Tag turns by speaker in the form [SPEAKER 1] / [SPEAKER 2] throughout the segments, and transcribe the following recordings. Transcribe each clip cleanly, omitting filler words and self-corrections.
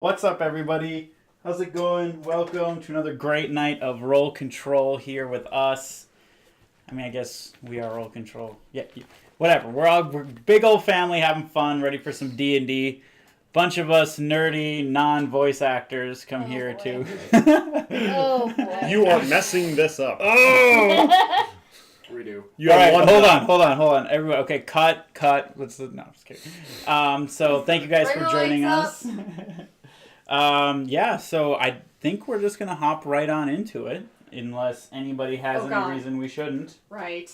[SPEAKER 1] What's up, everybody? How's it going? Welcome to another great night of Role Control here with us. I guess we are Role Control. Yeah, whatever. We're big old family having fun, ready for some D&D. Bunch of us nerdy, non-voice actors come here
[SPEAKER 2] boy.
[SPEAKER 1] too.
[SPEAKER 2] Oh boy.
[SPEAKER 3] You are messing this up.
[SPEAKER 1] Oh!
[SPEAKER 3] Redo.
[SPEAKER 1] All right, hold on. Everybody, okay, cut. No, I'm just kidding. So thank you guys
[SPEAKER 2] Bring
[SPEAKER 1] for
[SPEAKER 2] the
[SPEAKER 1] joining
[SPEAKER 2] lights
[SPEAKER 1] us. So I think we're just gonna hop right on into it, unless anybody has any reason we shouldn't.
[SPEAKER 2] Right.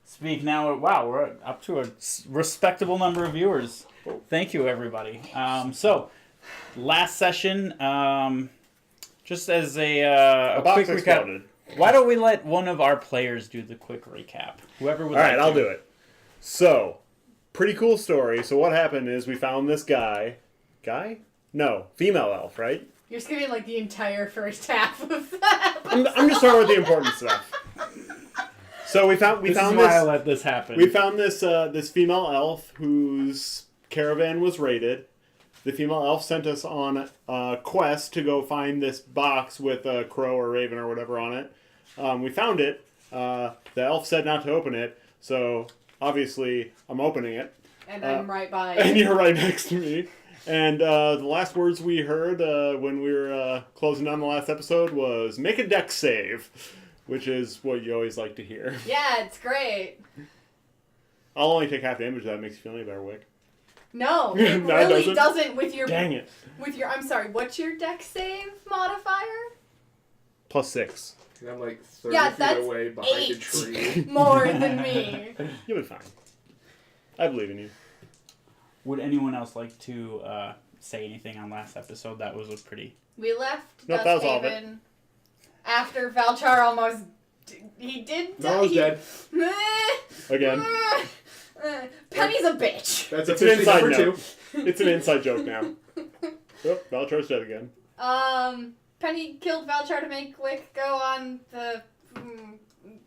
[SPEAKER 1] Speak now. Wow, we're up to a respectable number of viewers. Thank you, everybody. So last session, just as a quick recap.
[SPEAKER 3] Exploded.
[SPEAKER 1] Why don't we let one of our players do the quick recap? Whoever would.
[SPEAKER 3] All right,
[SPEAKER 1] like
[SPEAKER 3] I'll
[SPEAKER 1] to.
[SPEAKER 3] do it. So, pretty cool story. So what happened is we found this guy? No, female elf, right?
[SPEAKER 2] You're skipping like the entire first half of that.
[SPEAKER 3] I'm just starting with the important stuff. So we found
[SPEAKER 1] This is
[SPEAKER 3] this.
[SPEAKER 1] why I let this happen.
[SPEAKER 3] We found this female elf whose caravan was raided. The female elf sent us on a quest to go find this box with a crow or raven or whatever on it. We found it. The elf said not to open it, so obviously I'm opening it.
[SPEAKER 2] And I'm right by.
[SPEAKER 3] And you're right next to me. And the last words we heard when we were closing down the last episode was, make a dex save, which is what you always like to hear.
[SPEAKER 2] Yeah, it's great.
[SPEAKER 3] I'll only take half the damage. That makes you feel any better, Wick.
[SPEAKER 2] No, it
[SPEAKER 3] No, it
[SPEAKER 2] really
[SPEAKER 3] doesn't.
[SPEAKER 2] doesn't with your.
[SPEAKER 3] Dang it.
[SPEAKER 2] With your. I'm sorry. What's your dex save modifier?
[SPEAKER 3] +6.
[SPEAKER 4] And I'm like 30
[SPEAKER 2] Yeah,
[SPEAKER 4] feet
[SPEAKER 2] that's
[SPEAKER 4] away behind a
[SPEAKER 2] 8.
[SPEAKER 4] tree.
[SPEAKER 2] More than me.
[SPEAKER 3] You'll be fine. I believe in you.
[SPEAKER 1] Would anyone else like to say anything on last episode? That was a pretty.
[SPEAKER 2] We left
[SPEAKER 3] Nope, that was all of it.
[SPEAKER 2] Dusthaven after Valchar almost. He did.
[SPEAKER 4] No, I was dead.
[SPEAKER 3] Again.
[SPEAKER 2] Penny's a bitch.
[SPEAKER 4] That's
[SPEAKER 3] It's an
[SPEAKER 4] officially
[SPEAKER 3] inside
[SPEAKER 4] number
[SPEAKER 3] note.
[SPEAKER 4] 2.
[SPEAKER 3] It's an inside joke now. Oh, Valtre's dead again.
[SPEAKER 2] Penny killed Valchar to make Wick go on the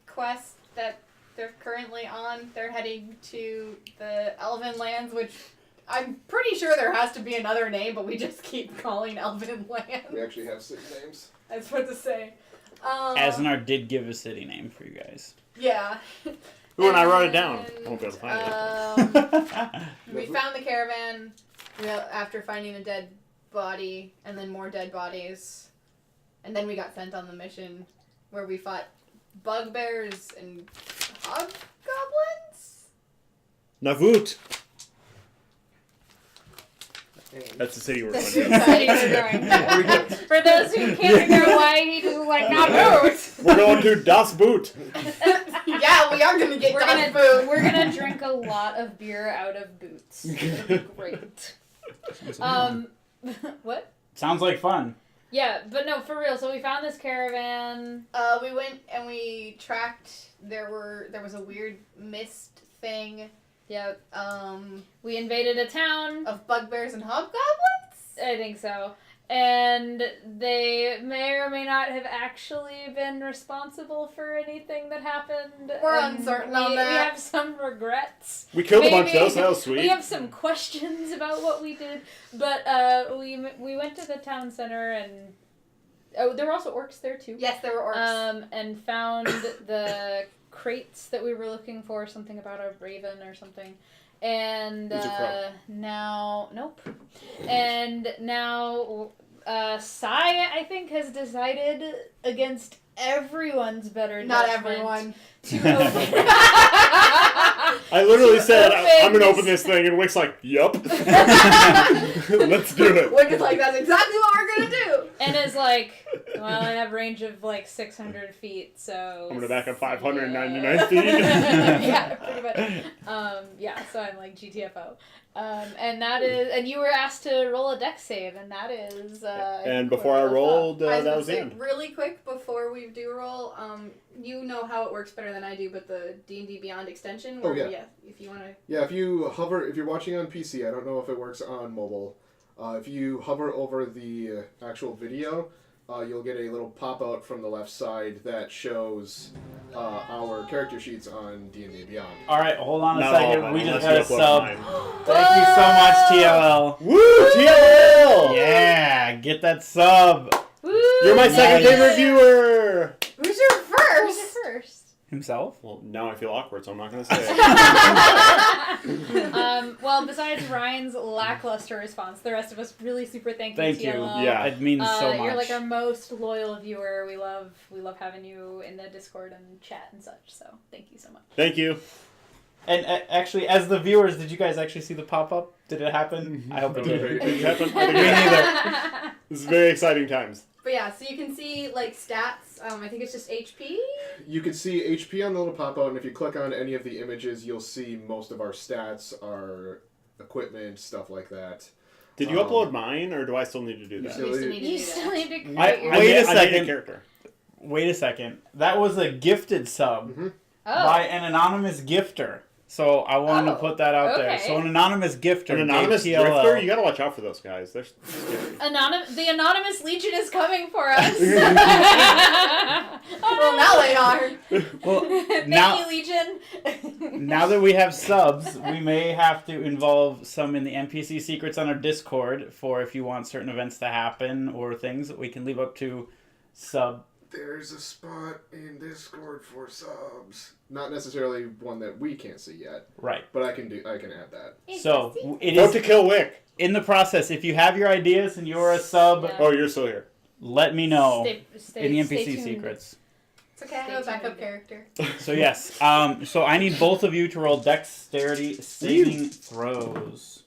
[SPEAKER 2] quest that they're currently on. They're heading to the Elven Lands, which I'm pretty sure there has to be another name, but we just keep calling Elven Lands.
[SPEAKER 4] We actually have 6 names.
[SPEAKER 2] I was about to say.
[SPEAKER 1] Asnar did give a city name for you guys.
[SPEAKER 2] Yeah.
[SPEAKER 3] Ooh, and I wrote it down. I won't be able to find it.
[SPEAKER 2] We found the caravan after finding a dead body, and then more dead bodies. And then we got sent on the mission where we fought bugbears and hobgoblins?
[SPEAKER 3] Navut. That's the city we're going
[SPEAKER 2] That's
[SPEAKER 3] to.
[SPEAKER 2] the city we're going.
[SPEAKER 5] For those who can't figure out why he just like not boot.
[SPEAKER 3] We're going to Das Boot.
[SPEAKER 2] Yeah, we are gonna get
[SPEAKER 5] We're
[SPEAKER 2] dog
[SPEAKER 5] gonna
[SPEAKER 2] food.
[SPEAKER 5] we're gonna drink a lot of beer out of boots. It'll be great. What?
[SPEAKER 1] Sounds like fun.
[SPEAKER 5] Yeah, but no, for real. So we found this caravan.
[SPEAKER 2] We went and we tracked. There was a weird mist thing.
[SPEAKER 5] Yep. We invaded a town.
[SPEAKER 2] Of bugbears and hobgoblins.
[SPEAKER 5] I think so. And they may or may not have actually been responsible for anything that happened.
[SPEAKER 2] We're
[SPEAKER 5] and
[SPEAKER 2] uncertain on
[SPEAKER 5] we
[SPEAKER 2] that.
[SPEAKER 5] have some regrets.
[SPEAKER 3] We killed a bunch of
[SPEAKER 5] Maybe.
[SPEAKER 3] those. That was sweet.
[SPEAKER 5] We have some questions about what we did, but we went to the town center and there were also orcs there too.
[SPEAKER 2] Yes, there were orcs.
[SPEAKER 5] And found the crates that we were looking for, something about a raven or something. And
[SPEAKER 4] It's a crow.
[SPEAKER 5] now Sai, I think, has decided against everyone's better
[SPEAKER 2] Not
[SPEAKER 5] judgment
[SPEAKER 2] everyone.
[SPEAKER 5] to open.
[SPEAKER 3] I literally said, I'm going to
[SPEAKER 5] open
[SPEAKER 3] open this thing, and Wick's like, yup. Let's do it.
[SPEAKER 2] Wick is like, that's exactly what we're gonna do.
[SPEAKER 5] And is like, well, I have range of like 600 feet, so...
[SPEAKER 3] I'm going to back up 599 feet.
[SPEAKER 5] Yeah, pretty much. Yeah, so I'm like GTFO. And that is... And you were asked to roll a dex save, and that is...
[SPEAKER 3] And before I rolled,
[SPEAKER 2] I was
[SPEAKER 3] that
[SPEAKER 2] gonna
[SPEAKER 3] was the
[SPEAKER 2] say,
[SPEAKER 3] end.
[SPEAKER 2] really quick before we do roll, you know how it works better than I do, but the D&D Beyond extension, where,
[SPEAKER 4] Oh, yeah.
[SPEAKER 2] if you want to...
[SPEAKER 4] Yeah, if you're watching on PC, I don't know if it works on mobile. If you hover over the actual video, you'll get a little pop-out from the left side that shows our character sheets on D&D Beyond.
[SPEAKER 1] All right, hold on a
[SPEAKER 3] Not all of
[SPEAKER 1] second.
[SPEAKER 3] them,
[SPEAKER 1] We just
[SPEAKER 3] unless
[SPEAKER 1] got
[SPEAKER 3] you
[SPEAKER 1] a
[SPEAKER 3] upload
[SPEAKER 1] sub.
[SPEAKER 3] mine.
[SPEAKER 1] Thank you so much, TLL.
[SPEAKER 3] Woo! TLL!
[SPEAKER 1] Yeah, get that sub.
[SPEAKER 5] Woo!
[SPEAKER 3] You're my second
[SPEAKER 1] Nice.
[SPEAKER 3] favorite viewer!
[SPEAKER 2] Who's your
[SPEAKER 5] Who's
[SPEAKER 2] first?
[SPEAKER 5] your first?
[SPEAKER 1] Himself?
[SPEAKER 3] Well, now I feel awkward, so I'm not going to say it.
[SPEAKER 5] Well, besides Ryan's lackluster response, the rest of us really super thank you,
[SPEAKER 1] Thank you.
[SPEAKER 5] TLL.
[SPEAKER 3] Yeah.
[SPEAKER 1] It means so much.
[SPEAKER 5] You're like our most loyal viewer. We love having you in the Discord and chat and such. So thank you so much.
[SPEAKER 3] Thank you.
[SPEAKER 1] And actually, as the viewers, did you guys actually see the pop-up? Did it happen? I hope it did.
[SPEAKER 3] Did it happen? I think
[SPEAKER 1] Me
[SPEAKER 3] it-
[SPEAKER 1] neither.
[SPEAKER 3] This is very exciting times.
[SPEAKER 2] But yeah, so you can see like stats. I think it's just HP.
[SPEAKER 4] You can see HP on the little pop-out, and if you click on any of the images, you'll see most of our stats, our equipment, stuff like that.
[SPEAKER 3] Did you upload mine, or do I still need to do
[SPEAKER 4] You
[SPEAKER 3] that?
[SPEAKER 4] still-
[SPEAKER 2] You still need to
[SPEAKER 5] You
[SPEAKER 2] do
[SPEAKER 5] still
[SPEAKER 2] that.
[SPEAKER 5] need to create
[SPEAKER 1] I-
[SPEAKER 5] your...
[SPEAKER 1] Wait a
[SPEAKER 3] I made
[SPEAKER 1] second.
[SPEAKER 3] character.
[SPEAKER 1] Wait a second. That was a gifted sub
[SPEAKER 4] Mm-hmm.
[SPEAKER 1] by an anonymous gifter. So I wanted to
[SPEAKER 5] Oh,
[SPEAKER 1] put that out there.
[SPEAKER 5] okay.
[SPEAKER 1] So an anonymous gifter.
[SPEAKER 3] An anonymous
[SPEAKER 1] gave TLL.
[SPEAKER 3] drifter? You gotta watch out for those guys. They're scary.
[SPEAKER 5] The Anonymous Legion is coming for us.
[SPEAKER 2] Well, now they are.
[SPEAKER 1] Well,
[SPEAKER 5] Thank
[SPEAKER 1] now-
[SPEAKER 5] you, Legion.
[SPEAKER 1] Now that we have subs, we may have to involve some in the NPC secrets on our Discord for if you want certain events to happen or things that we can leave up to sub.
[SPEAKER 4] There's a spot in Discord for subs. Not necessarily one that we can't see yet,
[SPEAKER 1] Right.
[SPEAKER 4] but I can add that.
[SPEAKER 1] So it
[SPEAKER 3] Vote
[SPEAKER 1] is
[SPEAKER 3] to kill Wick.
[SPEAKER 1] in the process. If you have your ideas and you're a sub,
[SPEAKER 5] Yeah.
[SPEAKER 3] Oh, you're still here.
[SPEAKER 1] let me know
[SPEAKER 5] Stay
[SPEAKER 1] in the
[SPEAKER 5] stay
[SPEAKER 1] NPC
[SPEAKER 5] tuned.
[SPEAKER 1] secrets.
[SPEAKER 2] It's okay. I have a backup character.
[SPEAKER 1] So yes, so I need both of you to roll dexterity saving throws.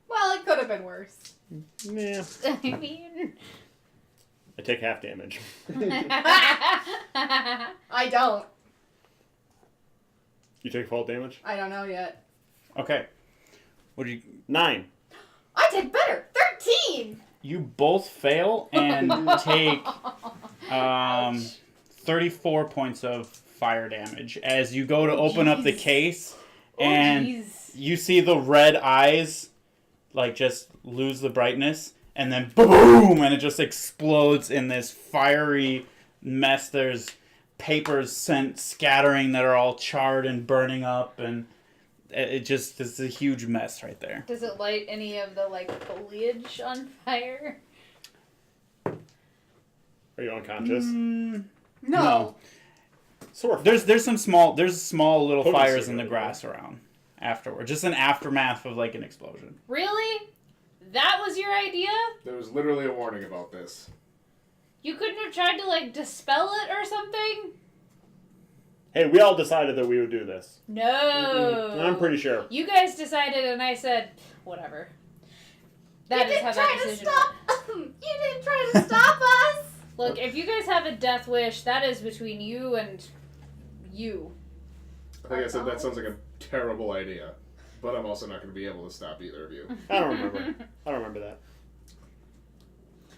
[SPEAKER 2] Well, it could have been worse.
[SPEAKER 3] Yeah.
[SPEAKER 5] I mean...
[SPEAKER 3] I take half damage.
[SPEAKER 2] I don't.
[SPEAKER 3] You take fall damage?
[SPEAKER 2] I don't know yet.
[SPEAKER 1] Okay. What do you?
[SPEAKER 3] 9.
[SPEAKER 2] I did better. 13.
[SPEAKER 1] You both fail and take
[SPEAKER 5] Ouch.
[SPEAKER 1] 34 points of fire damage as you go to open up the
[SPEAKER 5] Jeez.
[SPEAKER 1] case,
[SPEAKER 5] Oh,
[SPEAKER 1] and
[SPEAKER 5] jeez.
[SPEAKER 1] you see the red eyes like just lose the brightness, and then boom, and it just explodes in this fiery mess. There's papers scattering that are all charred and burning up, and it just is a huge mess right there.
[SPEAKER 5] Does it light any of the foliage on fire?
[SPEAKER 3] Are you unconscious?
[SPEAKER 2] No.
[SPEAKER 3] Sort of.
[SPEAKER 1] There's small little
[SPEAKER 3] Potency
[SPEAKER 1] fires in the
[SPEAKER 3] really.
[SPEAKER 1] grass around afterward. Just an aftermath of an explosion.
[SPEAKER 5] Really? That was your idea?
[SPEAKER 4] There was literally a warning about this.
[SPEAKER 5] You couldn't have tried to dispel it or something?
[SPEAKER 3] Hey, we all decided that we would do this.
[SPEAKER 5] No.
[SPEAKER 3] I'm pretty sure.
[SPEAKER 5] You guys decided, and I said, whatever. That
[SPEAKER 2] You
[SPEAKER 5] is
[SPEAKER 2] didn't
[SPEAKER 5] how
[SPEAKER 2] try
[SPEAKER 5] that
[SPEAKER 2] to
[SPEAKER 5] decision
[SPEAKER 2] stop.
[SPEAKER 5] went.
[SPEAKER 2] You didn't try to stop us.
[SPEAKER 5] Look, if you guys have a death wish, that is between you and you.
[SPEAKER 4] Like I said, that sounds like a terrible idea. But I'm also not going to be able to stop either of you.
[SPEAKER 3] I don't remember. I don't remember that.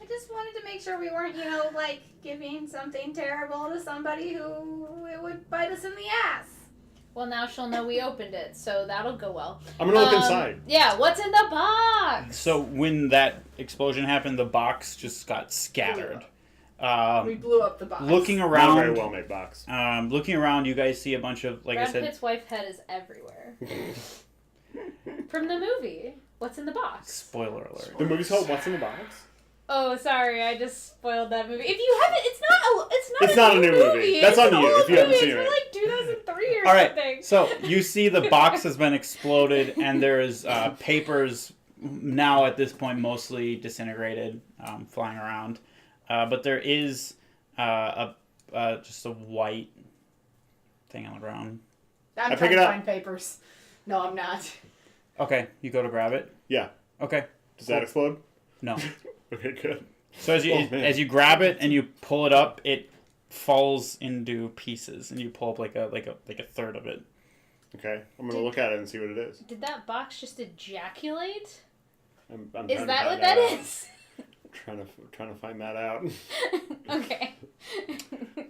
[SPEAKER 2] I just wanted to make sure we weren't, giving something terrible to somebody who it would bite us in the ass.
[SPEAKER 5] Well, now she'll know we opened it, so that'll go well.
[SPEAKER 3] I'm gonna look inside.
[SPEAKER 5] Yeah, what's in the box?
[SPEAKER 1] So when that explosion happened, the box just got scattered.
[SPEAKER 2] We blew up the box.
[SPEAKER 1] Looking
[SPEAKER 3] Not a very
[SPEAKER 1] around,
[SPEAKER 3] well made box.
[SPEAKER 1] looking around, you guys see a bunch of, like
[SPEAKER 5] Brad
[SPEAKER 1] I said,
[SPEAKER 5] Pitt's wife head is everywhere. From the movie. What's in the box?
[SPEAKER 1] spoiler alert.
[SPEAKER 3] The movie's called What's in the Box?
[SPEAKER 5] Oh, sorry, I just spoiled that movie. If you haven't,
[SPEAKER 3] It's not a new movie. That's
[SPEAKER 5] It's
[SPEAKER 3] on
[SPEAKER 5] an
[SPEAKER 3] you
[SPEAKER 5] old
[SPEAKER 3] if you haven't
[SPEAKER 5] movie.
[SPEAKER 3] seen it.
[SPEAKER 5] It's from 2003 or
[SPEAKER 1] All right,
[SPEAKER 5] something.
[SPEAKER 1] so you see the box has been exploded, and there's papers now at this point mostly disintegrated, flying around, but there is just a white thing on the ground.
[SPEAKER 2] I'm
[SPEAKER 3] I
[SPEAKER 2] trying
[SPEAKER 3] pick it
[SPEAKER 2] to
[SPEAKER 3] up.
[SPEAKER 2] find papers. No, I'm not.
[SPEAKER 1] Okay, you go to grab it.
[SPEAKER 3] Yeah.
[SPEAKER 1] Okay,
[SPEAKER 3] Does that explode?
[SPEAKER 1] no.
[SPEAKER 3] Okay, good.
[SPEAKER 1] So as you
[SPEAKER 3] Oh, man.
[SPEAKER 1] as you grab it and you pull it up, it falls into pieces, and you pull up like a third of it.
[SPEAKER 3] Okay, I'm gonna look at it and see what it is.
[SPEAKER 5] Did that box just ejaculate?
[SPEAKER 3] I'm
[SPEAKER 5] Is
[SPEAKER 3] trying to
[SPEAKER 5] that
[SPEAKER 3] find
[SPEAKER 5] what that
[SPEAKER 3] out.
[SPEAKER 5] is?
[SPEAKER 3] Trying to find that out.
[SPEAKER 5] Okay.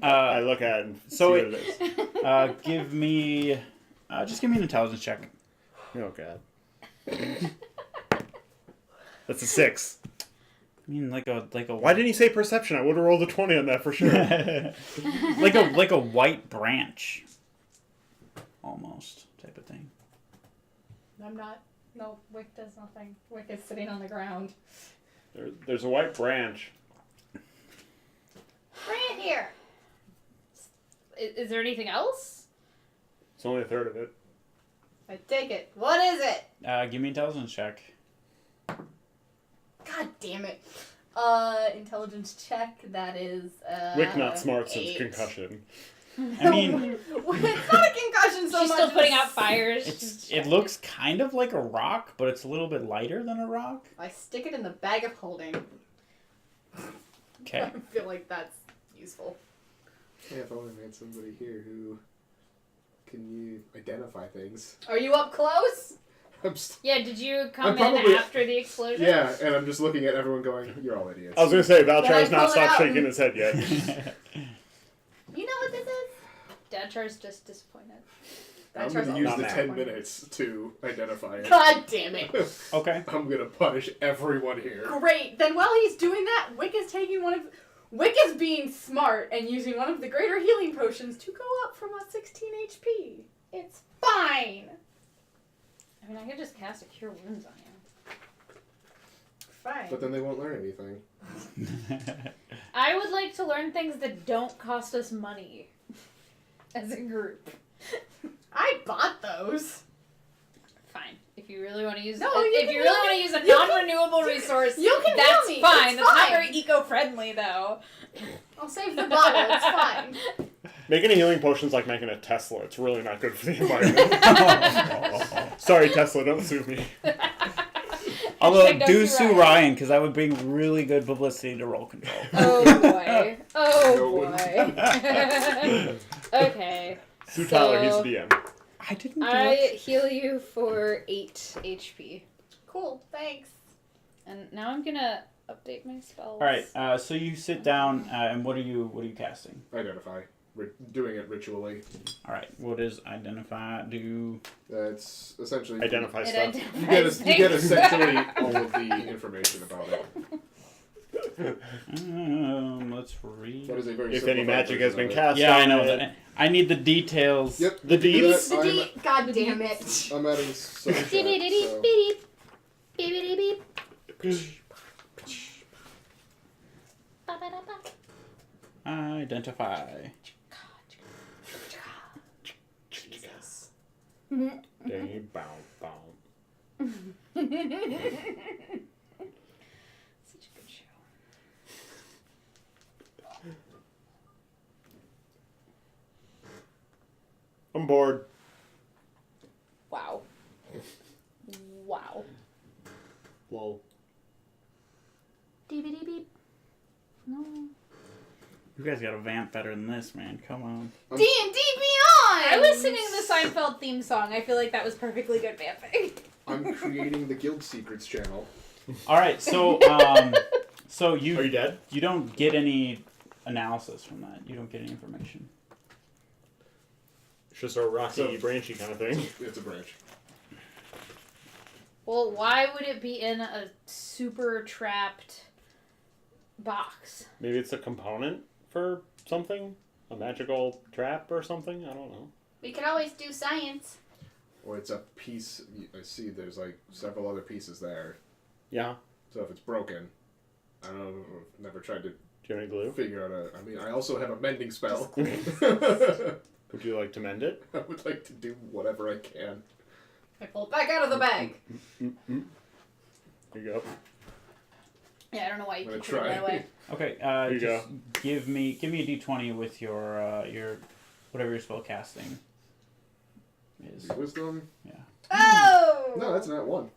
[SPEAKER 3] I look at it and
[SPEAKER 1] so
[SPEAKER 3] see
[SPEAKER 1] it-
[SPEAKER 3] what it is.
[SPEAKER 1] Give me just give me an intelligence check.
[SPEAKER 3] Oh god. That's a 6.
[SPEAKER 1] mean, like a
[SPEAKER 3] Why didn't you say perception? I would have rolled a 20 on that for sure.
[SPEAKER 1] like a white branch, almost type of thing.
[SPEAKER 2] I'm not. No, Wick does nothing. Wick is sitting on the ground.
[SPEAKER 3] There's a white branch.
[SPEAKER 2] Bring it here.
[SPEAKER 5] Is there anything else?
[SPEAKER 3] It's only a third of it.
[SPEAKER 2] I take it. What is it?
[SPEAKER 1] Give me an intelligence check.
[SPEAKER 2] God damn it. Intelligence check. That is.
[SPEAKER 3] Wick not smart since
[SPEAKER 2] 8.
[SPEAKER 3] concussion.
[SPEAKER 1] I mean,
[SPEAKER 2] it's not a concussion so
[SPEAKER 5] She's
[SPEAKER 2] much.
[SPEAKER 5] still putting
[SPEAKER 2] as-
[SPEAKER 5] out fires.
[SPEAKER 1] it looks kind of like a rock, but it's a little bit lighter than a rock.
[SPEAKER 2] I stick it in the bag of holding.
[SPEAKER 1] Okay.
[SPEAKER 2] I feel like that's useful.
[SPEAKER 4] Yeah, if I only had somebody here who can you identify things.
[SPEAKER 2] Are you up close?
[SPEAKER 5] Yeah, did you come
[SPEAKER 4] I'm probably-
[SPEAKER 5] in after the explosion?
[SPEAKER 4] Yeah, and I'm just looking at everyone going, "You're all idiots."
[SPEAKER 3] I was going to say,
[SPEAKER 2] Then I
[SPEAKER 3] Valchar's not
[SPEAKER 2] pull it
[SPEAKER 3] stopped
[SPEAKER 2] out
[SPEAKER 3] shaking
[SPEAKER 2] and-
[SPEAKER 3] his head yet.
[SPEAKER 2] You know what this is?
[SPEAKER 5] Dadchar's just disappointed.
[SPEAKER 4] I'm
[SPEAKER 2] That
[SPEAKER 4] going to
[SPEAKER 2] turns
[SPEAKER 4] use
[SPEAKER 2] out
[SPEAKER 4] the
[SPEAKER 3] not
[SPEAKER 4] 10
[SPEAKER 2] mad.
[SPEAKER 4] minutes to identify it.
[SPEAKER 2] God damn it.
[SPEAKER 1] Okay.
[SPEAKER 4] I'm going to punish everyone here.
[SPEAKER 2] Great. Then while he's doing that, Wick is taking Wick is being smart and using one of the greater healing potions to go up from a 16 HP. It's fine.
[SPEAKER 5] I mean, I could just cast a Cure Wounds on you.
[SPEAKER 2] Fine.
[SPEAKER 4] But then they won't learn anything.
[SPEAKER 5] I would like to learn things that don't cost us money. As a group.
[SPEAKER 2] I bought those.
[SPEAKER 5] Fine. If you really want to use
[SPEAKER 2] No,
[SPEAKER 5] if
[SPEAKER 2] you
[SPEAKER 5] you
[SPEAKER 2] can
[SPEAKER 5] really
[SPEAKER 2] heal
[SPEAKER 5] want to
[SPEAKER 2] me.
[SPEAKER 5] use a
[SPEAKER 2] You can-
[SPEAKER 5] non-renewable resource,
[SPEAKER 2] you can
[SPEAKER 5] that's
[SPEAKER 2] heal me.
[SPEAKER 5] fine.
[SPEAKER 2] It's
[SPEAKER 5] That's not
[SPEAKER 2] fine.
[SPEAKER 5] very eco-friendly though.
[SPEAKER 2] I'll save the bottle. It's fine.
[SPEAKER 3] Making a healing potion's like making a Tesla. It's really not good for the environment. Sorry, Tesla, don't sue me.
[SPEAKER 1] Although,
[SPEAKER 5] Hashtag don't
[SPEAKER 1] do
[SPEAKER 5] sue
[SPEAKER 1] sue
[SPEAKER 5] Ryan.
[SPEAKER 1] Ryan, because that would bring really good publicity to Role Control.
[SPEAKER 5] Oh boy. Oh
[SPEAKER 4] No
[SPEAKER 5] boy. Okay.
[SPEAKER 3] Sue Tyler, he's the DM.
[SPEAKER 1] I didn't do
[SPEAKER 5] I
[SPEAKER 1] it.
[SPEAKER 5] heal you for 8 HP.
[SPEAKER 2] Cool. Thanks.
[SPEAKER 5] And now I'm gonna update my spells.
[SPEAKER 1] All right, so you sit down, and what are you casting?
[SPEAKER 4] Identify. Doing it ritually.
[SPEAKER 1] All right, what does identify do?
[SPEAKER 4] That's essentially...
[SPEAKER 3] Identify
[SPEAKER 5] It
[SPEAKER 3] stuff.
[SPEAKER 5] identifies
[SPEAKER 4] You get
[SPEAKER 5] things.
[SPEAKER 4] essentially all of the information about it.
[SPEAKER 1] Let's read.
[SPEAKER 4] That is a very
[SPEAKER 3] If any
[SPEAKER 4] simplified
[SPEAKER 3] magic has
[SPEAKER 4] version
[SPEAKER 3] been
[SPEAKER 4] of it.
[SPEAKER 3] cast
[SPEAKER 1] Yeah, I
[SPEAKER 3] on
[SPEAKER 1] know.
[SPEAKER 3] it.
[SPEAKER 1] That. I need the details.
[SPEAKER 4] Yep.
[SPEAKER 3] The
[SPEAKER 4] you can do
[SPEAKER 3] deeds?
[SPEAKER 4] that.
[SPEAKER 2] God damn it.
[SPEAKER 4] I'm adding some chat, so...
[SPEAKER 1] Identify.
[SPEAKER 3] Dang, bow, bow.
[SPEAKER 5] Such a good show.
[SPEAKER 3] I'm bored.
[SPEAKER 5] Wow. Wow.
[SPEAKER 3] Whoa.
[SPEAKER 5] Beep beep beep. No.
[SPEAKER 1] You guys got to vamp better than this, man. Come on.
[SPEAKER 2] D&D Beyond!
[SPEAKER 5] I was singing the Seinfeld theme song. I feel like that was perfectly good vamping.
[SPEAKER 4] I'm creating the Guild Secrets channel.
[SPEAKER 1] All right, so so
[SPEAKER 3] Are you dead?
[SPEAKER 1] you don't get any analysis from that. You don't get any information.
[SPEAKER 3] It's just a rocky,
[SPEAKER 4] So-
[SPEAKER 3] branchy kind of thing.
[SPEAKER 4] It's a branch.
[SPEAKER 5] Well, why would it be in a super trapped box?
[SPEAKER 3] Maybe it's a component for something? A magical trap or something? I don't know.
[SPEAKER 2] We can always do science.
[SPEAKER 4] Or it's a piece... I see there's like several other pieces there.
[SPEAKER 3] Yeah.
[SPEAKER 4] So if it's broken, I don't know. I've never tried to
[SPEAKER 3] Do you have any glue?
[SPEAKER 4] figure out a... I mean, I also have a mending spell.
[SPEAKER 3] Would you like to mend it?
[SPEAKER 4] I would like to do whatever I can.
[SPEAKER 2] I pull it back out of the bag.
[SPEAKER 3] There you go.
[SPEAKER 5] Yeah, I don't know why you
[SPEAKER 4] I'm gonna
[SPEAKER 5] keep putting that
[SPEAKER 4] try.
[SPEAKER 5] away.
[SPEAKER 1] Okay,
[SPEAKER 3] you
[SPEAKER 1] just give me a d20 with your whatever your spell casting is.
[SPEAKER 4] Wisdom?
[SPEAKER 2] Oh!
[SPEAKER 4] No, that's not one.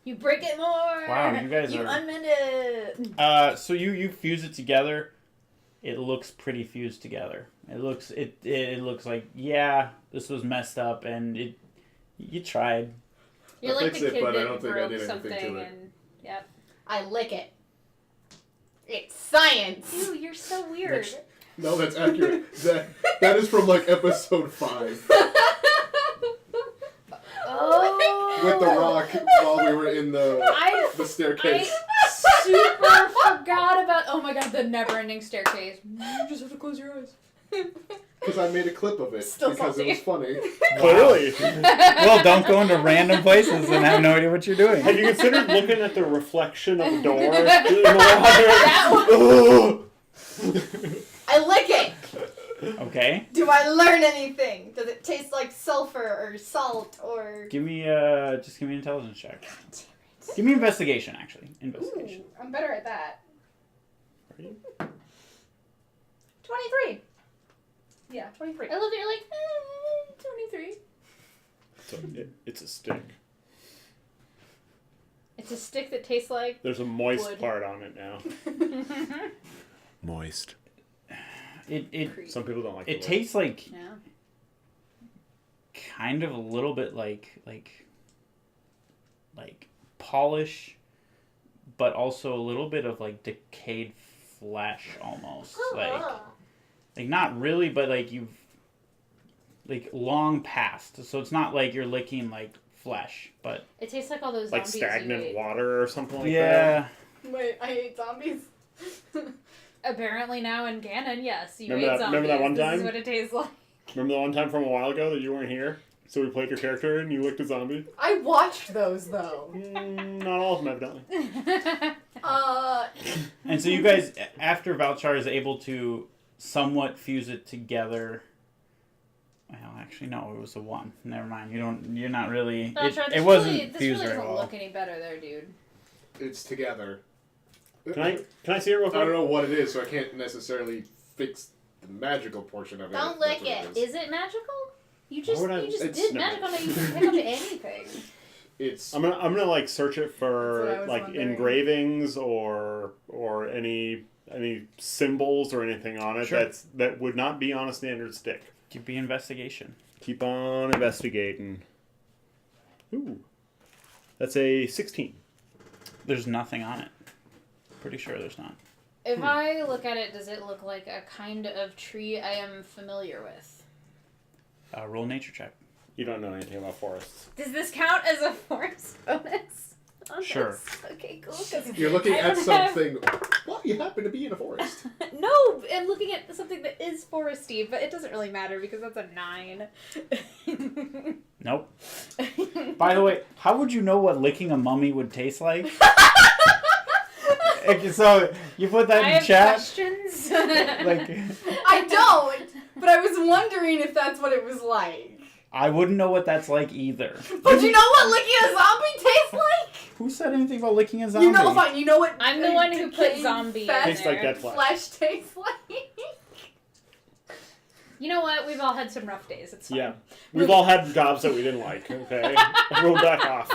[SPEAKER 5] You break it more.
[SPEAKER 1] Wow, you guys are-
[SPEAKER 5] unmend it.
[SPEAKER 1] So you fuse it together. It looks pretty fused together. It looks like, yeah, this was messed up, and you tried.
[SPEAKER 5] You're
[SPEAKER 4] I'll
[SPEAKER 5] like
[SPEAKER 4] fix
[SPEAKER 5] the
[SPEAKER 4] it,
[SPEAKER 5] kid
[SPEAKER 4] but I
[SPEAKER 5] that
[SPEAKER 4] don't think I
[SPEAKER 5] broke
[SPEAKER 4] did anything
[SPEAKER 5] something
[SPEAKER 4] to it.
[SPEAKER 5] and yep.
[SPEAKER 2] I lick it. It's science.
[SPEAKER 5] Ew, you're so weird.
[SPEAKER 4] No, that's accurate. that is from like episode 5
[SPEAKER 5] Oh.
[SPEAKER 4] with the rock while we were in the staircase.
[SPEAKER 5] super forgot about. Oh my god, the never-ending staircase. You just have to close your eyes.
[SPEAKER 4] Because I made a clip of it
[SPEAKER 2] Still
[SPEAKER 4] because it was funny.
[SPEAKER 3] Clearly.
[SPEAKER 1] Well, don't go into random places and have no idea what you're doing.
[SPEAKER 3] Have you considered looking at the reflection of the door? In the water?
[SPEAKER 2] I lick it.
[SPEAKER 1] Okay.
[SPEAKER 2] Do I learn anything? Does it taste like sulfur or salt or?
[SPEAKER 1] Give me an intelligence check. Give me investigation, actually. Investigation.
[SPEAKER 2] Ooh, I'm better at that.
[SPEAKER 3] Are you?
[SPEAKER 2] 23. Yeah, 23.
[SPEAKER 5] I love that you're like, 23.
[SPEAKER 3] So it's a stick.
[SPEAKER 5] It's a stick that tastes like.
[SPEAKER 3] There's a moist
[SPEAKER 5] wood.
[SPEAKER 3] part on it now. Moist.
[SPEAKER 1] It
[SPEAKER 3] Some people don't like
[SPEAKER 1] it
[SPEAKER 3] the
[SPEAKER 1] tastes like
[SPEAKER 5] Yeah.
[SPEAKER 1] kind of a little bit like polish, but also a little bit of like decayed flesh almost. Like not really, but like you've like long past. So it's not like you're licking like flesh, but
[SPEAKER 5] It tastes like all those
[SPEAKER 3] like
[SPEAKER 5] zombies you
[SPEAKER 3] stagnant
[SPEAKER 5] ate.
[SPEAKER 3] water or something like that.
[SPEAKER 1] yeah.
[SPEAKER 2] Wait, I ate zombies.
[SPEAKER 5] Apparently now in canon, yes, you
[SPEAKER 3] Remember
[SPEAKER 5] ate
[SPEAKER 3] that-
[SPEAKER 5] zombies.
[SPEAKER 3] remember that one
[SPEAKER 5] This
[SPEAKER 3] time?
[SPEAKER 5] is what it tastes like.
[SPEAKER 3] Remember the one time from a while ago that you weren't here? So we played your character and you licked a zombie?
[SPEAKER 2] I watched those though.
[SPEAKER 3] Not all of them, evidently.
[SPEAKER 1] And so you guys, after Valchar is able to somewhat fuse it together. Well, actually, no, it was a 1. Never mind. You're not really. It wasn't
[SPEAKER 5] this
[SPEAKER 1] fused
[SPEAKER 5] really
[SPEAKER 1] very
[SPEAKER 5] doesn't
[SPEAKER 1] well.
[SPEAKER 5] look any better there, dude.
[SPEAKER 4] It's together.
[SPEAKER 3] Can I see it real
[SPEAKER 4] I don't
[SPEAKER 3] quick?
[SPEAKER 4] know what it is, so I can't necessarily fix the magical portion of it.
[SPEAKER 2] Don't
[SPEAKER 4] if that's
[SPEAKER 2] lick
[SPEAKER 4] what
[SPEAKER 2] it.
[SPEAKER 5] Is it magical? You just
[SPEAKER 3] Why would I-
[SPEAKER 5] did
[SPEAKER 3] it's-
[SPEAKER 5] magical. Now you can pick up anything.
[SPEAKER 4] It's
[SPEAKER 3] I'm gonna like search it
[SPEAKER 2] That's what I
[SPEAKER 3] for
[SPEAKER 2] was
[SPEAKER 3] like
[SPEAKER 2] wondering.
[SPEAKER 3] engravings or any symbols or anything on it
[SPEAKER 1] Sure.
[SPEAKER 3] that would not be on a standard stick.
[SPEAKER 1] Could be investigation.
[SPEAKER 3] Keep on investigating. Ooh, that's a 16.
[SPEAKER 1] There's nothing on it. Pretty sure there's not.
[SPEAKER 5] If I look at it, does it look like a kind of tree I am familiar with?
[SPEAKER 1] Roll nature check.
[SPEAKER 3] You don't know anything about forests.
[SPEAKER 5] Does this count as a force bonus? on
[SPEAKER 1] Sure.
[SPEAKER 5] this? Okay, cool. 'Cause
[SPEAKER 4] you're looking
[SPEAKER 5] I
[SPEAKER 4] at
[SPEAKER 5] don't have-
[SPEAKER 4] something. Well, you happen to be in a forest.
[SPEAKER 5] No, I'm looking at something that is foresty, but it doesn't really matter because that's a 9.
[SPEAKER 1] Nope. By the way, how would you know what licking a mummy would taste like? So you put that
[SPEAKER 5] I
[SPEAKER 1] in
[SPEAKER 5] have
[SPEAKER 1] chat.
[SPEAKER 5] questions.
[SPEAKER 1] Like,
[SPEAKER 2] I don't, but I was wondering if that's what it was like.
[SPEAKER 1] I wouldn't know what that's like either.
[SPEAKER 2] But you know what licking a zombie tastes like?
[SPEAKER 1] Who said anything about licking a zombie?
[SPEAKER 2] You know, fine. You know what?
[SPEAKER 5] I'm the one who put
[SPEAKER 2] decayed
[SPEAKER 5] zombie in
[SPEAKER 2] fat
[SPEAKER 3] Tastes like
[SPEAKER 5] there.
[SPEAKER 3] dead flesh.
[SPEAKER 2] flesh tastes like.
[SPEAKER 5] You know what? We've all had some rough days. It's fine.
[SPEAKER 3] Yeah, we've all had jobs that we didn't like. Okay, we'll back off.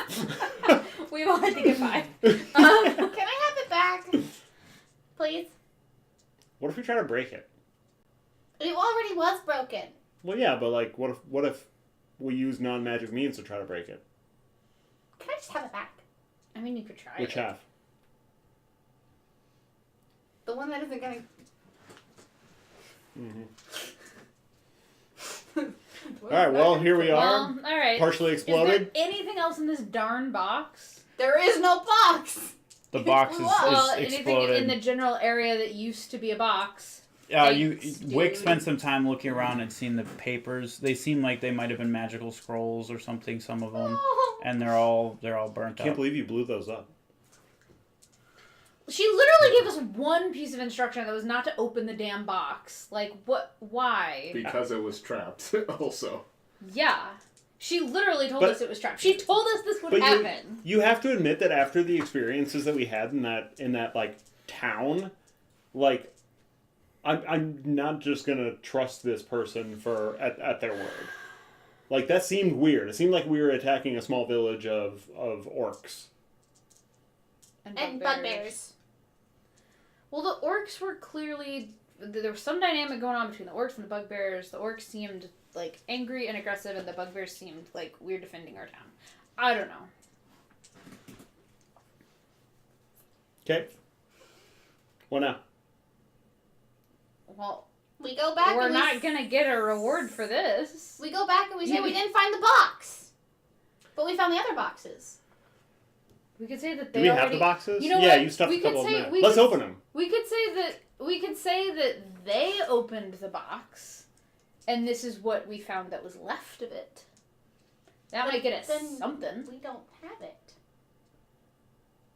[SPEAKER 5] We've all had to get by.
[SPEAKER 2] Can I have it back, please?
[SPEAKER 3] What if we try to break it?
[SPEAKER 2] It already was broken.
[SPEAKER 3] Well, yeah, but like, what if we use non-magic means to try to break it?
[SPEAKER 2] Can I just have it back?
[SPEAKER 5] I mean, you could try
[SPEAKER 3] Which
[SPEAKER 5] it.
[SPEAKER 3] half?
[SPEAKER 2] The one that isn't gonna.
[SPEAKER 3] Mm-hmm. All right. Well, here we are.
[SPEAKER 5] Well, all right.
[SPEAKER 3] Partially
[SPEAKER 5] Is
[SPEAKER 3] exploded.
[SPEAKER 5] there anything else in this darn box?
[SPEAKER 2] There is no box.
[SPEAKER 1] The box is
[SPEAKER 5] Well, anything
[SPEAKER 1] exploded.
[SPEAKER 5] in the general area that used to be a box.
[SPEAKER 1] Wick
[SPEAKER 5] dude.
[SPEAKER 1] spent some time looking around and seeing the papers. They seem like they might have been magical scrolls or something. Some of them, and they're all burnt
[SPEAKER 3] Can't
[SPEAKER 1] up.
[SPEAKER 3] believe you blew those up.
[SPEAKER 5] She literally gave us one piece of instruction that was not to open the damn box. Like, what? Why?
[SPEAKER 4] Because it was trapped, also.
[SPEAKER 5] Yeah. She literally told
[SPEAKER 3] But-
[SPEAKER 5] us it was trapped. She told us this would
[SPEAKER 3] But
[SPEAKER 5] happen.
[SPEAKER 3] you have to admit that after the experiences that we had in that like town, like I'm not just gonna trust this person at their word. Like that seemed weird. It seemed like we were attacking a small village of orcs.
[SPEAKER 2] And bugbears.
[SPEAKER 5] Well, the orcs were clearly... There was some dynamic going on between the orcs and the bugbears. The orcs seemed, like, angry and aggressive, and the bugbears seemed like we're defending our town. I don't know.
[SPEAKER 3] Okay. What now?
[SPEAKER 5] Well,
[SPEAKER 2] We go back.
[SPEAKER 5] we're
[SPEAKER 2] and
[SPEAKER 5] not gonna get a reward for this.
[SPEAKER 2] We go back and we say
[SPEAKER 5] Yeah,
[SPEAKER 2] we
[SPEAKER 5] we-
[SPEAKER 2] didn't find the box, but we found the other boxes.
[SPEAKER 5] We could say that
[SPEAKER 3] Do
[SPEAKER 5] they
[SPEAKER 3] we
[SPEAKER 5] already...
[SPEAKER 3] have the boxes?
[SPEAKER 5] You know
[SPEAKER 3] yeah,
[SPEAKER 5] what?
[SPEAKER 3] you stuffed
[SPEAKER 5] We
[SPEAKER 3] a couple of
[SPEAKER 5] could say-
[SPEAKER 3] them in.
[SPEAKER 5] we
[SPEAKER 3] Let's
[SPEAKER 5] could-
[SPEAKER 3] open them.
[SPEAKER 5] We could say that they opened the box, and this is what we found that was left of it. That might get us
[SPEAKER 2] then
[SPEAKER 5] something.
[SPEAKER 2] We don't have it.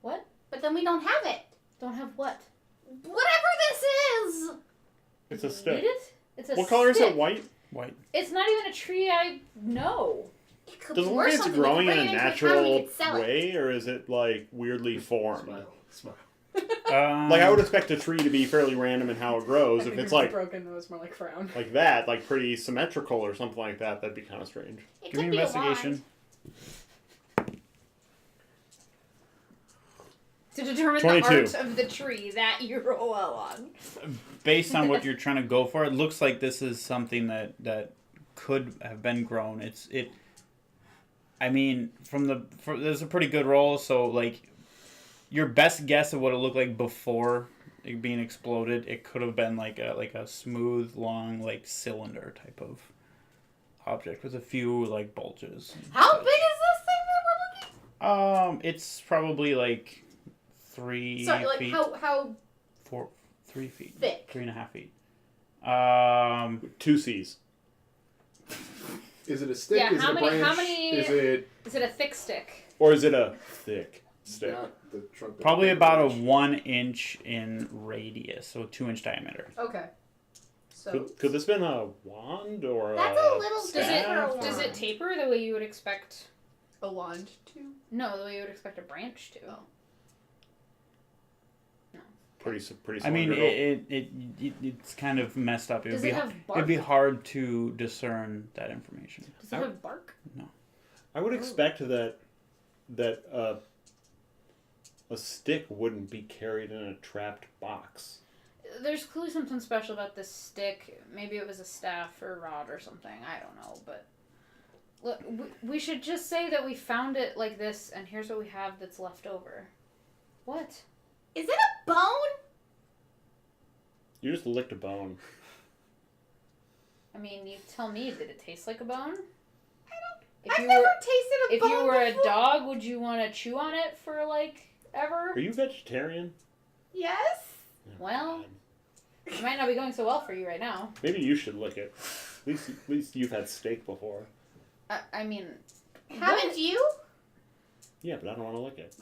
[SPEAKER 5] What?
[SPEAKER 2] But then we don't have it.
[SPEAKER 5] Don't have what?
[SPEAKER 2] Whatever this is.
[SPEAKER 3] It's a
[SPEAKER 5] Read
[SPEAKER 3] stick.
[SPEAKER 5] it? It's a
[SPEAKER 3] What color is
[SPEAKER 5] stick.
[SPEAKER 3] it? White?
[SPEAKER 1] White.
[SPEAKER 5] It's not even a tree I know.
[SPEAKER 2] It could
[SPEAKER 3] Does it
[SPEAKER 2] be
[SPEAKER 3] look
[SPEAKER 2] worth
[SPEAKER 3] like it's
[SPEAKER 2] something. We
[SPEAKER 3] growing
[SPEAKER 2] could
[SPEAKER 3] in
[SPEAKER 2] bring
[SPEAKER 3] a
[SPEAKER 2] it into town and we
[SPEAKER 3] natural
[SPEAKER 2] could sell it.
[SPEAKER 3] way, or is it like weirdly formed?
[SPEAKER 4] Smile.
[SPEAKER 3] Like I would expect a tree to be fairly random in how it grows. If it's like
[SPEAKER 6] broken, it was more like frown.
[SPEAKER 3] that, like pretty symmetrical or something like that, that'd be kind of strange.
[SPEAKER 2] It
[SPEAKER 1] Give me
[SPEAKER 2] could be a
[SPEAKER 1] investigation.
[SPEAKER 2] wand.
[SPEAKER 5] To determine
[SPEAKER 3] 22.
[SPEAKER 5] the art of the tree that you roll well on.
[SPEAKER 1] Based on what you're trying to go for, it looks like this is something that could have been grown. I mean, there's a pretty good roll, so like your best guess of what it looked like before it being exploded, it could have been like a smooth, long, like cylinder type of object with a few like bulges.
[SPEAKER 2] How big is this thing that we're looking?
[SPEAKER 1] It's probably like 3
[SPEAKER 2] Sorry, like
[SPEAKER 1] feet.
[SPEAKER 2] how
[SPEAKER 1] 3 feet.
[SPEAKER 2] thick?
[SPEAKER 1] 3.5 feet.
[SPEAKER 3] 2 C's.
[SPEAKER 4] Is it a stick?
[SPEAKER 5] Yeah,
[SPEAKER 4] is
[SPEAKER 5] how
[SPEAKER 4] it a
[SPEAKER 5] many-
[SPEAKER 4] branch?
[SPEAKER 5] how many-
[SPEAKER 4] Is it
[SPEAKER 5] Is it a thick stick?
[SPEAKER 3] Or is it a thick stick?
[SPEAKER 4] not the trunk?
[SPEAKER 1] Probably about a 1 inch in radius, so 2-inch diameter.
[SPEAKER 2] Okay. So
[SPEAKER 3] Could this been a wand or
[SPEAKER 2] That's a little
[SPEAKER 5] Does
[SPEAKER 2] big for a
[SPEAKER 5] it does it
[SPEAKER 2] wand.
[SPEAKER 5] taper the way you would expect?
[SPEAKER 6] A wand too.
[SPEAKER 5] No, the way you would expect a branch to.
[SPEAKER 2] Oh.
[SPEAKER 3] pretty
[SPEAKER 1] I mean,
[SPEAKER 3] cylindrical?
[SPEAKER 1] it's kind of messed up.
[SPEAKER 5] Does it have bark?
[SPEAKER 1] It'd be hard to discern that information.
[SPEAKER 5] Does it have bark?
[SPEAKER 3] I would expect that a stick wouldn't be carried in a trapped box.
[SPEAKER 5] There's clearly something special about this stick. Maybe it was a staff or a rod or something. I don't know, but look, we should just say that we found it like this, and here's what we have that's left over. What?
[SPEAKER 2] Is it a bone?
[SPEAKER 3] You just licked a bone.
[SPEAKER 5] I mean, you tell me. Did it taste like a bone?
[SPEAKER 2] I've never tasted a
[SPEAKER 5] If
[SPEAKER 2] bone
[SPEAKER 5] you were
[SPEAKER 2] before.
[SPEAKER 5] a dog, would you want to chew on it for like ever?
[SPEAKER 3] Are you vegetarian?
[SPEAKER 2] Yes.
[SPEAKER 5] Well, it might not be going so well for you right now.
[SPEAKER 3] Maybe you should lick it. At least you've had steak before.
[SPEAKER 5] I mean,
[SPEAKER 2] Haven't you?
[SPEAKER 3] Yeah, but I don't want to lick it.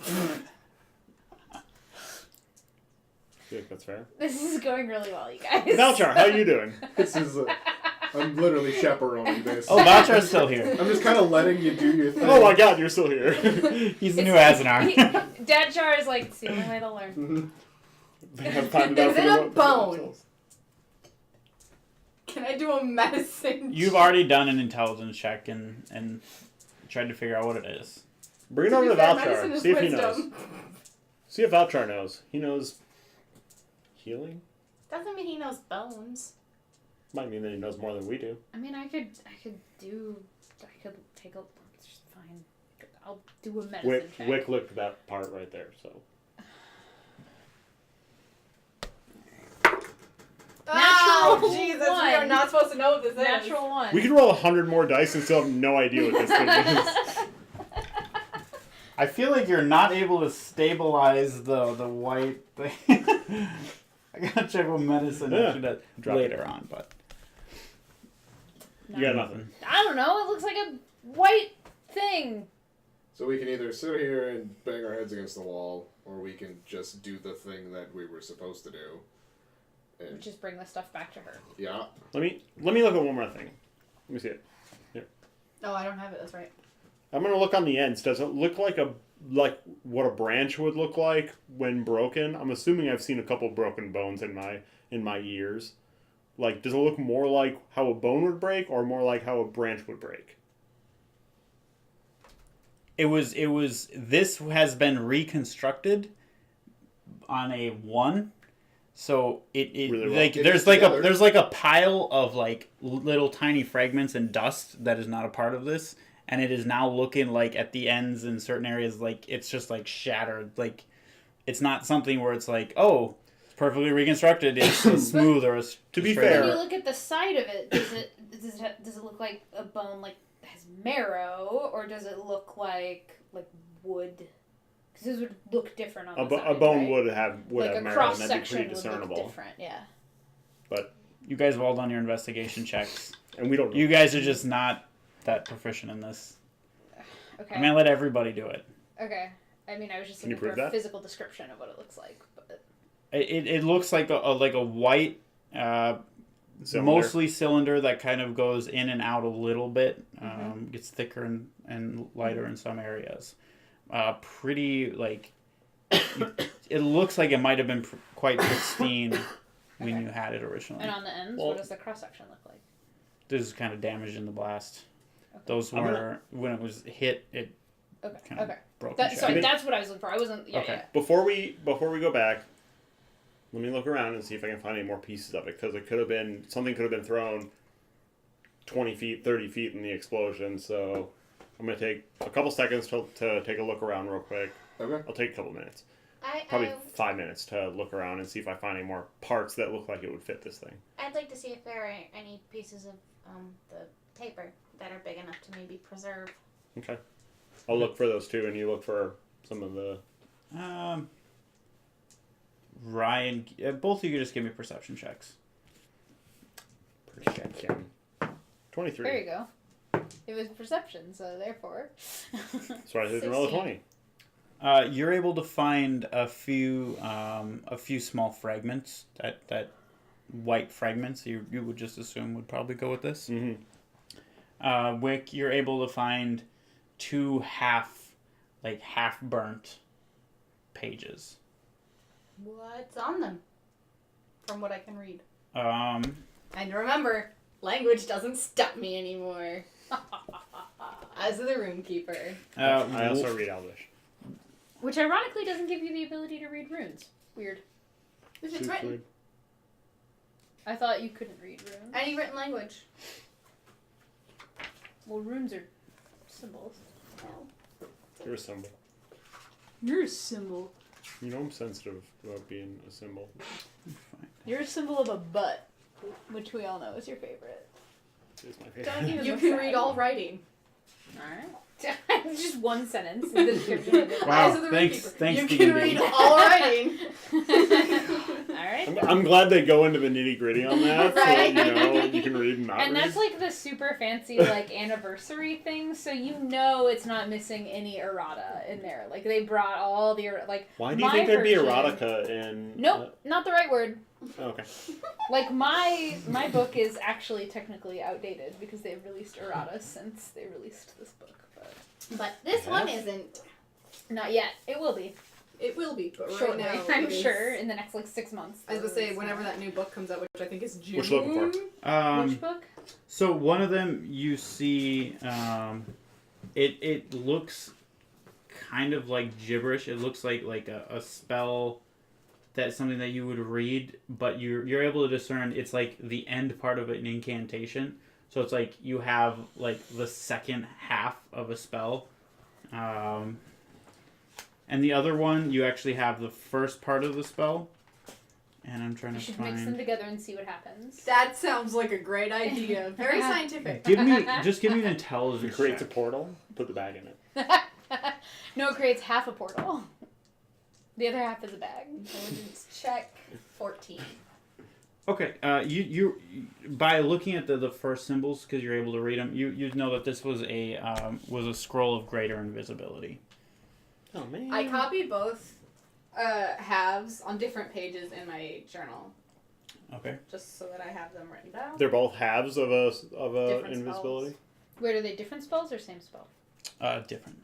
[SPEAKER 3] You think that's fair?
[SPEAKER 5] this is going really well, you guys.
[SPEAKER 3] Valchar, how you doing?
[SPEAKER 4] This is. I'm literally chaperoning this.
[SPEAKER 1] Oh, Valchar's still here.
[SPEAKER 4] I'm just kind of letting you do your thing.
[SPEAKER 3] Oh my god, you're still here.
[SPEAKER 1] He's the new Azenar.
[SPEAKER 5] Dad Jar is like, it's the only way they'll learn.
[SPEAKER 3] They have time to
[SPEAKER 2] Is it a bone?
[SPEAKER 3] themselves.
[SPEAKER 2] Can I do a medicine?
[SPEAKER 1] You've already done an intelligence check and tried to figure out what it is.
[SPEAKER 3] Bring it
[SPEAKER 2] To
[SPEAKER 3] over
[SPEAKER 2] be
[SPEAKER 3] to
[SPEAKER 2] fair, medicine
[SPEAKER 3] Valchar.
[SPEAKER 2] is
[SPEAKER 3] See if he knows.
[SPEAKER 2] wisdom.
[SPEAKER 3] See if Valchar knows. He knows healing?
[SPEAKER 2] Doesn't mean he knows bones.
[SPEAKER 3] Might mean that he knows more than we do.
[SPEAKER 5] I mean, I could take a. It's just fine. I'll do a medicine check.
[SPEAKER 3] Wick licked that part right there, so.
[SPEAKER 2] Oh,
[SPEAKER 5] Natural
[SPEAKER 2] Jesus, we
[SPEAKER 5] one.
[SPEAKER 2] are not supposed to know what this is.
[SPEAKER 5] Natural one.
[SPEAKER 3] We could roll 100 more dice and still have no idea what this thing is.
[SPEAKER 1] I feel like you're not able to stabilize the white thing. I gotta check what medicine
[SPEAKER 3] Yeah.
[SPEAKER 1] actually does
[SPEAKER 3] Drop
[SPEAKER 1] later
[SPEAKER 3] it.
[SPEAKER 1] on, but
[SPEAKER 3] You got nothing.
[SPEAKER 5] I don't know. It looks like a white thing.
[SPEAKER 4] So we can either sit here and bang our heads against the wall, or we can just do the thing that we were supposed to do. And
[SPEAKER 5] Just bring the stuff back to her.
[SPEAKER 4] yeah,
[SPEAKER 3] Let me look at one more thing. Let me see it.
[SPEAKER 2] Oh, I don't have it. That's right.
[SPEAKER 3] I'm gonna look on the ends. Does it look like what a branch would look like when broken? I'm assuming I've seen a couple broken bones in my years. Like, does it look more like how a bone would break, or more like how a branch would break?
[SPEAKER 1] it was this has been reconstructed on a 1. So it
[SPEAKER 3] Really well.
[SPEAKER 1] like
[SPEAKER 4] It
[SPEAKER 1] there's
[SPEAKER 4] is
[SPEAKER 1] like
[SPEAKER 4] together.
[SPEAKER 1] there's like a pile of like little tiny fragments and dust that is not a part of this, and it is now looking like at the ends in certain areas like it's just like shattered. Like it's not something where it's like, oh, it's perfectly reconstructed, it's a smooth or a
[SPEAKER 3] To be
[SPEAKER 1] straight
[SPEAKER 3] fair-
[SPEAKER 5] When
[SPEAKER 1] up.
[SPEAKER 5] you look at the side of it, does it look like a bone like has marrow, or does it look like wood? Because those would look different on
[SPEAKER 3] A,
[SPEAKER 5] the
[SPEAKER 3] a
[SPEAKER 5] side,
[SPEAKER 3] bone
[SPEAKER 5] right?
[SPEAKER 3] would have
[SPEAKER 5] like a
[SPEAKER 3] marrow,
[SPEAKER 5] cross
[SPEAKER 3] and that'd be
[SPEAKER 5] section
[SPEAKER 3] pretty
[SPEAKER 5] would
[SPEAKER 3] discernible.
[SPEAKER 5] look different. Yeah.
[SPEAKER 1] You guys have all done your investigation checks.
[SPEAKER 3] And we don't know.
[SPEAKER 1] You guys are just not that proficient in this.
[SPEAKER 5] Okay.
[SPEAKER 1] I'm gonna let everybody do it.
[SPEAKER 5] Okay. I mean, I was just
[SPEAKER 3] Can you
[SPEAKER 5] looking for
[SPEAKER 3] prove
[SPEAKER 5] a
[SPEAKER 3] that?
[SPEAKER 5] physical description of what it looks like. But
[SPEAKER 1] It looks like a white,
[SPEAKER 3] Cylinder.
[SPEAKER 1] mostly cylinder that kind of goes in and out a little bit.
[SPEAKER 5] Mm-hmm.
[SPEAKER 1] Gets thicker and lighter in some areas. Pretty like. It looks like it might have been quite pristine when
[SPEAKER 5] Okay.
[SPEAKER 1] you had it originally.
[SPEAKER 5] and on the ends,
[SPEAKER 3] Well-
[SPEAKER 5] what does the cross section look like?
[SPEAKER 1] This is kind of damaged in the blast.
[SPEAKER 5] Okay.
[SPEAKER 1] Those
[SPEAKER 3] I'm
[SPEAKER 1] were when it was hit. It
[SPEAKER 5] Okay.
[SPEAKER 1] kind of
[SPEAKER 5] Okay.
[SPEAKER 1] broke.
[SPEAKER 5] That,
[SPEAKER 1] and
[SPEAKER 5] sorry,
[SPEAKER 1] shattered.
[SPEAKER 5] that's what I was looking for. I wasn't. Yeah.
[SPEAKER 1] Okay.
[SPEAKER 5] Yeah.
[SPEAKER 3] Before we go back, let me look around and see if I can find any more pieces of it, because it could have been something could have been thrown 20 feet, 30 feet in the explosion. So I'm gonna take a couple seconds to take a look around real quick.
[SPEAKER 4] Okay.
[SPEAKER 3] I'll take a couple minutes,
[SPEAKER 7] I,
[SPEAKER 3] probably 5 minutes to look around and see if I find any more parts that look like it would fit this thing.
[SPEAKER 7] I'd like to see if there are any pieces of the paper that are big enough to maybe preserve.
[SPEAKER 3] Okay, I'll look for those too, and you look for some of the.
[SPEAKER 1] Ryan, both of you just give me perception checks.
[SPEAKER 3] Perception. 23.
[SPEAKER 5] There you go. It was perception, so therefore.
[SPEAKER 3] So I didn't roll a
[SPEAKER 7] 16.
[SPEAKER 3] 20.
[SPEAKER 1] You're able to find a few small fragments that white fragments you would just assume would probably go with this.
[SPEAKER 3] Mm-hmm.
[SPEAKER 1] Wick, you're able to find 2 half burnt pages.
[SPEAKER 2] What's on them? From what I can read.
[SPEAKER 6] And remember, language doesn't stop me anymore. As the roomkeeper.
[SPEAKER 3] I also read Elvish.
[SPEAKER 5] Which ironically doesn't give you the ability to read runes. Weird.
[SPEAKER 2] If it's written.
[SPEAKER 5] I thought you couldn't read runes.
[SPEAKER 2] Any written language.
[SPEAKER 5] Well, runes are symbols.
[SPEAKER 3] You're a symbol.
[SPEAKER 5] You're a symbol.
[SPEAKER 3] You know I'm sensitive about being a symbol.
[SPEAKER 5] You're a symbol of a butt, which we all know is your favorite.
[SPEAKER 3] It's my favorite.
[SPEAKER 5] Don't even
[SPEAKER 6] You
[SPEAKER 5] look
[SPEAKER 6] can
[SPEAKER 5] sad.
[SPEAKER 6] read all writing.
[SPEAKER 5] Alright. Just one sentence in the description of it.
[SPEAKER 1] Wow,
[SPEAKER 6] Eyes of the
[SPEAKER 1] thanks,
[SPEAKER 6] roomkeeper.
[SPEAKER 1] thanks,
[SPEAKER 6] You
[SPEAKER 1] D&D.
[SPEAKER 6] can read all writing.
[SPEAKER 5] Alright.
[SPEAKER 3] I'm glad they go into the nitty gritty on that,
[SPEAKER 5] Right.
[SPEAKER 3] so you know you can read and not
[SPEAKER 5] And
[SPEAKER 3] read.
[SPEAKER 5] that's like the super fancy like anniversary thing, so you know it's not missing any errata in there. Like they brought all the like.
[SPEAKER 3] Why do you
[SPEAKER 5] my
[SPEAKER 3] think there'd be
[SPEAKER 5] version-
[SPEAKER 3] erotica in?
[SPEAKER 5] Nope, not the right word.
[SPEAKER 3] Okay.
[SPEAKER 5] Like my book is actually technically outdated because they've released errata since they released this book,
[SPEAKER 7] But this one
[SPEAKER 3] Yes.
[SPEAKER 7] isn't.
[SPEAKER 5] not yet. It will be
[SPEAKER 6] It will be, but right
[SPEAKER 5] shortly.
[SPEAKER 6] now
[SPEAKER 5] I'm
[SPEAKER 6] it is-
[SPEAKER 5] sure in the next like 6 months.
[SPEAKER 6] I was
[SPEAKER 5] they'll
[SPEAKER 6] gonna say
[SPEAKER 5] release
[SPEAKER 6] whenever
[SPEAKER 5] more.
[SPEAKER 6] that new book comes out, which I think is June.
[SPEAKER 3] What you looking for?
[SPEAKER 5] Which book?
[SPEAKER 1] So one of them you see, it looks kind of like gibberish. It looks like a spell that's something that you would read, but you're able to discern it's like the end part of an incantation. So it's like you have like the second half of a spell. And the other one, you actually have the first part of the spell. And I'm trying
[SPEAKER 5] You
[SPEAKER 1] to
[SPEAKER 5] should mix them
[SPEAKER 1] find.
[SPEAKER 5] together and see what happens.
[SPEAKER 6] That sounds like a great idea. Very scientific.
[SPEAKER 1] Give me an
[SPEAKER 3] If it
[SPEAKER 1] intelligence
[SPEAKER 3] creates a
[SPEAKER 1] check.
[SPEAKER 3] portal, put the bag in it.
[SPEAKER 5] No, it creates half a portal. The other half is a bag.
[SPEAKER 6] Intelligence check 14.
[SPEAKER 1] Okay, you by looking at the first symbols, because you're able to read them, you know that this was a scroll of greater invisibility.
[SPEAKER 3] Oh man.
[SPEAKER 6] I copied both halves on different pages in my journal,
[SPEAKER 1] Okay.
[SPEAKER 6] just so that I have them written down.
[SPEAKER 3] They're both halves of a
[SPEAKER 6] Different
[SPEAKER 3] invisibility.
[SPEAKER 5] Wait, are they different spells or same spell?
[SPEAKER 1] Different.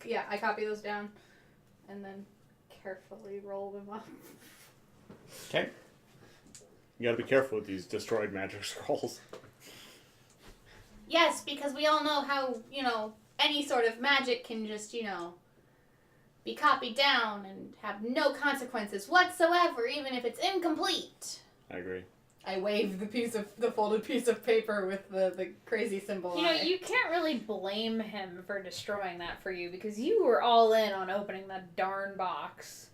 [SPEAKER 6] Yeah, I copy those down, and then carefully roll them up.
[SPEAKER 1] Okay.
[SPEAKER 3] You gotta be careful with these destroyed magic scrolls.
[SPEAKER 7] Yes, because we all know how, any sort of magic can just, be copied down and have no consequences whatsoever, even if it's incomplete.
[SPEAKER 3] I agree.
[SPEAKER 6] I wave the folded piece of paper with the crazy symbol
[SPEAKER 5] You know,
[SPEAKER 6] on it.
[SPEAKER 5] you can't really blame him for destroying that for you because you were all in on opening that darn box.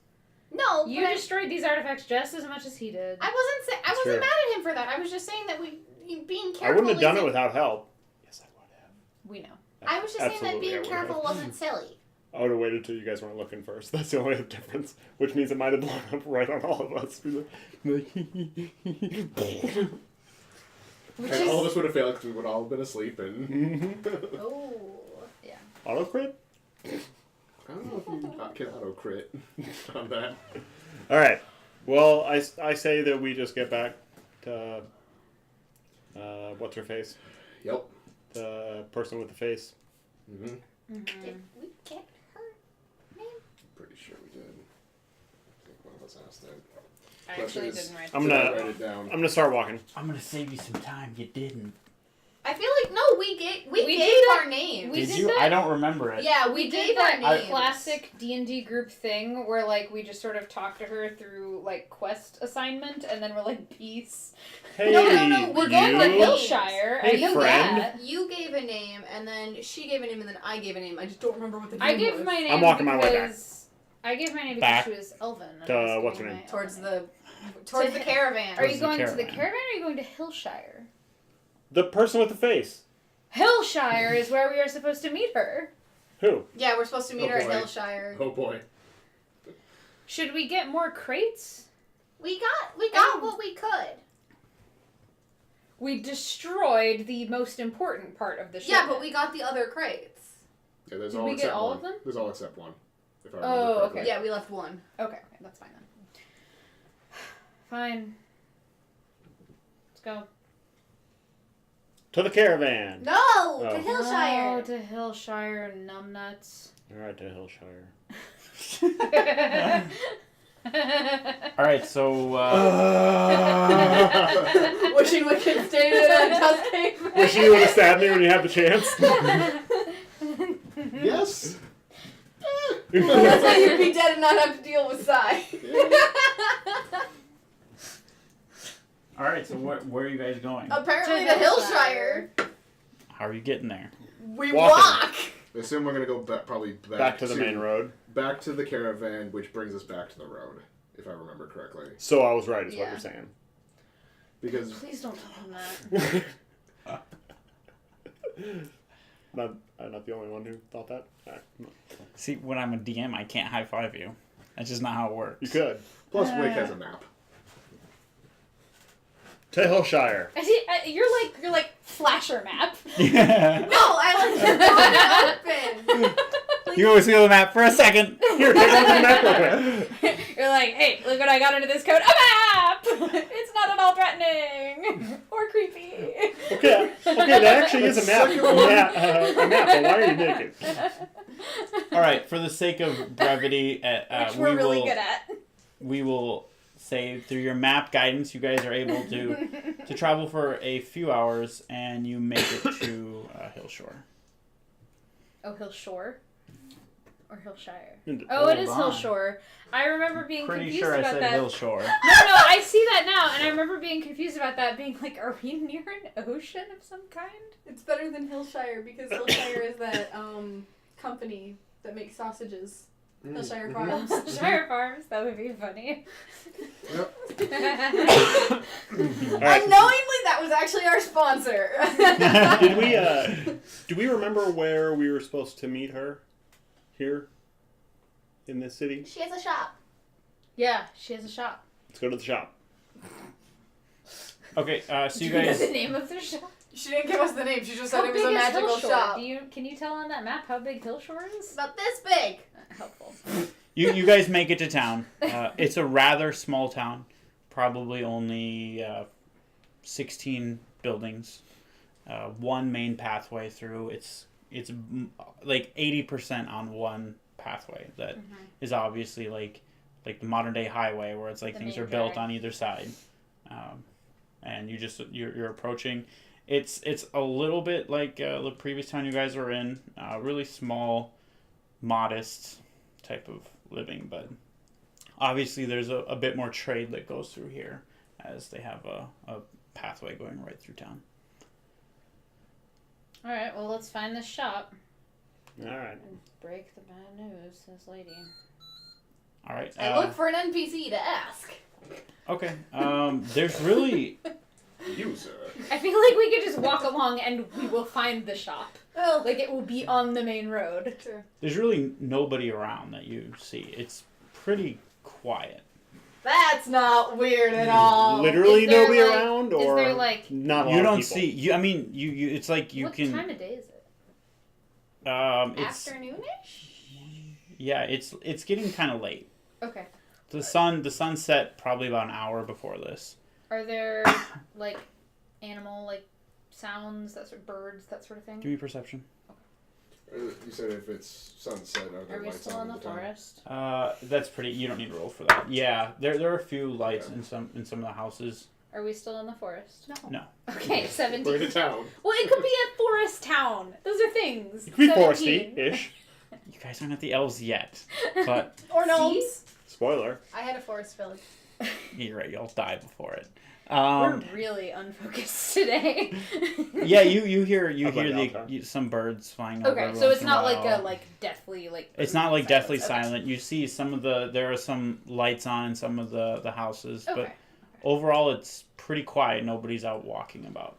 [SPEAKER 7] No,
[SPEAKER 5] You
[SPEAKER 7] but
[SPEAKER 5] destroyed these artifacts just as much as he did.
[SPEAKER 7] I wasn't
[SPEAKER 3] Sure.
[SPEAKER 7] mad at him for that. I was just saying that being careful.
[SPEAKER 3] I wouldn't have done it
[SPEAKER 7] isn't-
[SPEAKER 3] without help. Yes, I would have.
[SPEAKER 5] We know.
[SPEAKER 7] I was just saying that
[SPEAKER 3] Absolutely, I
[SPEAKER 7] being
[SPEAKER 3] would
[SPEAKER 7] careful
[SPEAKER 3] have.
[SPEAKER 7] wasn't silly.
[SPEAKER 3] I would have waited till you guys weren't looking first. That's the only difference. Which means it might have blown up right on all of us.
[SPEAKER 5] Which
[SPEAKER 4] And all of us would have failed because we would all have been asleep and...
[SPEAKER 7] Oh.
[SPEAKER 3] Auto crit?
[SPEAKER 4] I don't know if you can auto-crit on that.
[SPEAKER 3] Alright. Well, I say that we just get back to... what's her face?
[SPEAKER 4] Yep.
[SPEAKER 3] The person with the face.
[SPEAKER 4] Mm-hmm.
[SPEAKER 7] Did we get her name?
[SPEAKER 4] Pretty sure we did. I think one of us asked it.
[SPEAKER 5] I actually didn't write
[SPEAKER 3] I'm
[SPEAKER 4] Did I
[SPEAKER 3] gonna-
[SPEAKER 4] write it down?
[SPEAKER 3] I'm gonna start walking.
[SPEAKER 1] I'm gonna save you some time. You didn't.
[SPEAKER 7] I feel like no, we gave
[SPEAKER 5] We
[SPEAKER 7] gave
[SPEAKER 5] did that-
[SPEAKER 7] our names.
[SPEAKER 5] we
[SPEAKER 1] Did
[SPEAKER 5] did
[SPEAKER 1] you?
[SPEAKER 5] that-
[SPEAKER 1] I don't remember it.
[SPEAKER 7] Yeah,
[SPEAKER 5] We
[SPEAKER 7] we
[SPEAKER 5] did
[SPEAKER 7] gave our
[SPEAKER 5] that
[SPEAKER 7] names.
[SPEAKER 5] classic D&D group thing where like we just sort of talk to her through like quest assignment and then we're like peace.
[SPEAKER 3] Hey,
[SPEAKER 7] No,
[SPEAKER 5] We're
[SPEAKER 7] you-
[SPEAKER 5] going to
[SPEAKER 7] You-
[SPEAKER 5] Hillshire.
[SPEAKER 3] Hey,
[SPEAKER 5] I know
[SPEAKER 3] friend.
[SPEAKER 5] that.
[SPEAKER 2] You gave a name, and then she gave a name, and then I gave a name. I just don't remember what the name
[SPEAKER 5] I gave
[SPEAKER 2] was.
[SPEAKER 5] my name
[SPEAKER 3] I'm walking my way back.
[SPEAKER 5] because I gave my name
[SPEAKER 1] Back.
[SPEAKER 5] because she was Elven. and
[SPEAKER 3] To,
[SPEAKER 5] I was
[SPEAKER 3] what's
[SPEAKER 5] giving
[SPEAKER 3] her name?
[SPEAKER 5] my
[SPEAKER 2] Towards
[SPEAKER 5] Elven name.
[SPEAKER 2] towards the
[SPEAKER 5] To-
[SPEAKER 2] caravan.
[SPEAKER 5] Are
[SPEAKER 1] Towards
[SPEAKER 5] you
[SPEAKER 1] the
[SPEAKER 5] going to the
[SPEAKER 1] caravan.
[SPEAKER 5] caravan or are you going to Hillshire?
[SPEAKER 3] The person with the face.
[SPEAKER 5] Hillshire is where we are supposed to meet her.
[SPEAKER 3] Who?
[SPEAKER 2] Yeah, we're supposed to meet
[SPEAKER 4] Oh,
[SPEAKER 2] her at
[SPEAKER 4] boy.
[SPEAKER 2] Hillshire.
[SPEAKER 4] Oh boy.
[SPEAKER 5] Should we get more crates?
[SPEAKER 7] We got what we could.
[SPEAKER 5] We destroyed the most important part of the ship.
[SPEAKER 2] Yeah, but we got the other crates.
[SPEAKER 4] Yeah, there's
[SPEAKER 5] Did
[SPEAKER 4] all
[SPEAKER 5] we
[SPEAKER 4] except
[SPEAKER 5] get all
[SPEAKER 4] one.
[SPEAKER 5] of them?
[SPEAKER 4] There's all except one. If I
[SPEAKER 5] Oh,
[SPEAKER 4] remember correctly.
[SPEAKER 5] okay.
[SPEAKER 2] Yeah, we left one.
[SPEAKER 5] Okay, that's fine then. Fine. Let's go.
[SPEAKER 3] To the caravan.
[SPEAKER 7] No,
[SPEAKER 3] Oh.
[SPEAKER 7] to Hillshire.
[SPEAKER 5] Oh, to Hillshire, numbnuts.
[SPEAKER 3] Alright, to Hillshire.
[SPEAKER 1] All right, so
[SPEAKER 2] Wishing we could stay to the Tusk Cave.
[SPEAKER 3] Wishing you would have stabbed me when you had the chance.
[SPEAKER 4] Yes.
[SPEAKER 2] That's why you'd be dead and not have to deal with Sai.
[SPEAKER 1] all right, so where are you guys going?
[SPEAKER 2] Apparently
[SPEAKER 5] To
[SPEAKER 2] to Hillshire.
[SPEAKER 1] How are you getting there?
[SPEAKER 2] We
[SPEAKER 3] Walking.
[SPEAKER 2] walk.
[SPEAKER 4] I assume we're gonna go probably
[SPEAKER 3] Back to the main road.
[SPEAKER 4] Back to the caravan, which brings us back to the road, if I remember correctly.
[SPEAKER 3] So I was right, is what
[SPEAKER 2] Yeah.
[SPEAKER 3] you're saying.
[SPEAKER 4] Because
[SPEAKER 5] Please don't tell him that.
[SPEAKER 3] I'm not the only one who thought that. Alright.
[SPEAKER 1] See, when I'm a DM, I can't high five you. That's just not how it works.
[SPEAKER 3] You could.
[SPEAKER 4] plus Wick has a map.
[SPEAKER 3] To Hillshire.
[SPEAKER 5] I see. You're like flasher map.
[SPEAKER 1] Yeah.
[SPEAKER 2] No, I like to open.
[SPEAKER 1] You always feel the map for a second.
[SPEAKER 3] Here, take a look at the map real quick.
[SPEAKER 5] You're like, hey, look what I got into this code. A map. It's not at all threatening or creepy.
[SPEAKER 3] Okay, that actually is a map. A map, but why are you naked?
[SPEAKER 1] All right, for the sake of brevity,
[SPEAKER 5] Which we're really good at.
[SPEAKER 1] we will say through your map guidance, you guys are able to travel for a few hours, and you make it to Hillshore.
[SPEAKER 5] Oh, Hillshore? Or Hillshire?
[SPEAKER 3] And-
[SPEAKER 5] Oh, it is
[SPEAKER 1] Hold on.
[SPEAKER 5] Hillshore. I remember being
[SPEAKER 1] Pretty
[SPEAKER 5] confused
[SPEAKER 1] sure I
[SPEAKER 5] about
[SPEAKER 1] said
[SPEAKER 5] that.
[SPEAKER 1] Hillshore.
[SPEAKER 5] No, I see that now, and I remember being confused about that, being like, are we near an ocean of some kind?
[SPEAKER 2] It's better than Hillshire because Hillshire is that company that makes sausages. Hillshire Farms.
[SPEAKER 5] Hillshire Farms, that would be funny.
[SPEAKER 3] Alright.
[SPEAKER 2] Unknowingly, that was actually our sponsor.
[SPEAKER 3] Do we remember where we were supposed to meet her? Here? In this city?
[SPEAKER 7] She has a shop.
[SPEAKER 5] Yeah, she has a shop.
[SPEAKER 3] Let's go to the shop.
[SPEAKER 1] Okay, so you
[SPEAKER 5] Do you know
[SPEAKER 1] guys.
[SPEAKER 5] the name of the shop?
[SPEAKER 2] She didn't give us the name. She just said
[SPEAKER 5] How
[SPEAKER 2] it was
[SPEAKER 5] big
[SPEAKER 2] a
[SPEAKER 5] is
[SPEAKER 2] magical
[SPEAKER 5] Hillshore?
[SPEAKER 2] shop.
[SPEAKER 5] Can you tell on that map how big Hillshore is?
[SPEAKER 7] About this big.
[SPEAKER 5] Helpful.
[SPEAKER 1] You guys make it to town. It's a rather small town, probably only 16 buildings, one main pathway through. It's like 80% on one pathway that is obviously like the modern day highway where it's like
[SPEAKER 5] The
[SPEAKER 1] things
[SPEAKER 5] main
[SPEAKER 1] are built
[SPEAKER 5] drag.
[SPEAKER 1] on either side, and you're approaching. It's a little bit like the previous town you guys were in, really small, modest type of living, but obviously there's a bit more trade that goes through here as they have a pathway going right through town.
[SPEAKER 5] Alright, well, let's find this shop
[SPEAKER 3] Alright.
[SPEAKER 5] and break the bad news to this lady.
[SPEAKER 1] All right.
[SPEAKER 2] I look for an NPC to ask.
[SPEAKER 1] Okay. There's really
[SPEAKER 4] You, sir.
[SPEAKER 5] I feel like we could just walk along and we will find the shop.
[SPEAKER 2] Oh,
[SPEAKER 5] Like, it will be on the main road.
[SPEAKER 2] true.
[SPEAKER 1] There's really nobody around that you see. It's pretty quiet.
[SPEAKER 2] That's not weird at all.
[SPEAKER 3] Literally
[SPEAKER 5] Is there,
[SPEAKER 3] nobody
[SPEAKER 5] like-
[SPEAKER 3] around,
[SPEAKER 5] is
[SPEAKER 3] or
[SPEAKER 5] there, like-
[SPEAKER 3] not a lot
[SPEAKER 1] You
[SPEAKER 3] of
[SPEAKER 1] don't
[SPEAKER 3] people?
[SPEAKER 1] see. You. I mean, you. It's like you
[SPEAKER 5] what
[SPEAKER 1] can.
[SPEAKER 5] time of day is it?
[SPEAKER 1] It's
[SPEAKER 2] Afternoonish?
[SPEAKER 1] yeah. It's getting kind of late.
[SPEAKER 5] Okay.
[SPEAKER 1] The sun set probably about an hour before this.
[SPEAKER 5] Are there, like, animal, like, sounds, that sort of birds, that sort of thing?
[SPEAKER 1] Give me perception.
[SPEAKER 4] You said if it's sunset, are there
[SPEAKER 5] Are we
[SPEAKER 4] lights
[SPEAKER 5] still
[SPEAKER 4] on
[SPEAKER 5] in
[SPEAKER 4] all
[SPEAKER 5] the
[SPEAKER 4] time?
[SPEAKER 5] forest?
[SPEAKER 1] That's pretty. You don't need to roll for that. Yeah, there are a few lights
[SPEAKER 4] Okay.
[SPEAKER 1] in some of the houses.
[SPEAKER 5] Are we still in the forest?
[SPEAKER 1] No.
[SPEAKER 5] Okay,
[SPEAKER 4] We're
[SPEAKER 5] 17.
[SPEAKER 4] in a town.
[SPEAKER 5] Well, it could be a forest town. Those are things.
[SPEAKER 3] It could be
[SPEAKER 5] 17.
[SPEAKER 3] foresty-ish.
[SPEAKER 1] You guys aren't at the elves yet, but
[SPEAKER 2] Or gnomes.
[SPEAKER 3] Spoiler.
[SPEAKER 2] I had a forest village.
[SPEAKER 1] you're right. You'll die before it.
[SPEAKER 5] We're really unfocused today.
[SPEAKER 1] Yeah, you hear
[SPEAKER 3] How about
[SPEAKER 1] some birds flying over.
[SPEAKER 5] Okay,
[SPEAKER 1] every
[SPEAKER 5] so
[SPEAKER 1] once
[SPEAKER 5] it's
[SPEAKER 1] in
[SPEAKER 5] not
[SPEAKER 1] while.
[SPEAKER 5] like a deathly like.
[SPEAKER 1] It's not like deathly
[SPEAKER 5] silence.
[SPEAKER 1] silent. You see there are some lights on in some of the houses,
[SPEAKER 5] Okay.
[SPEAKER 1] but overall it's pretty quiet. Nobody's out walking about.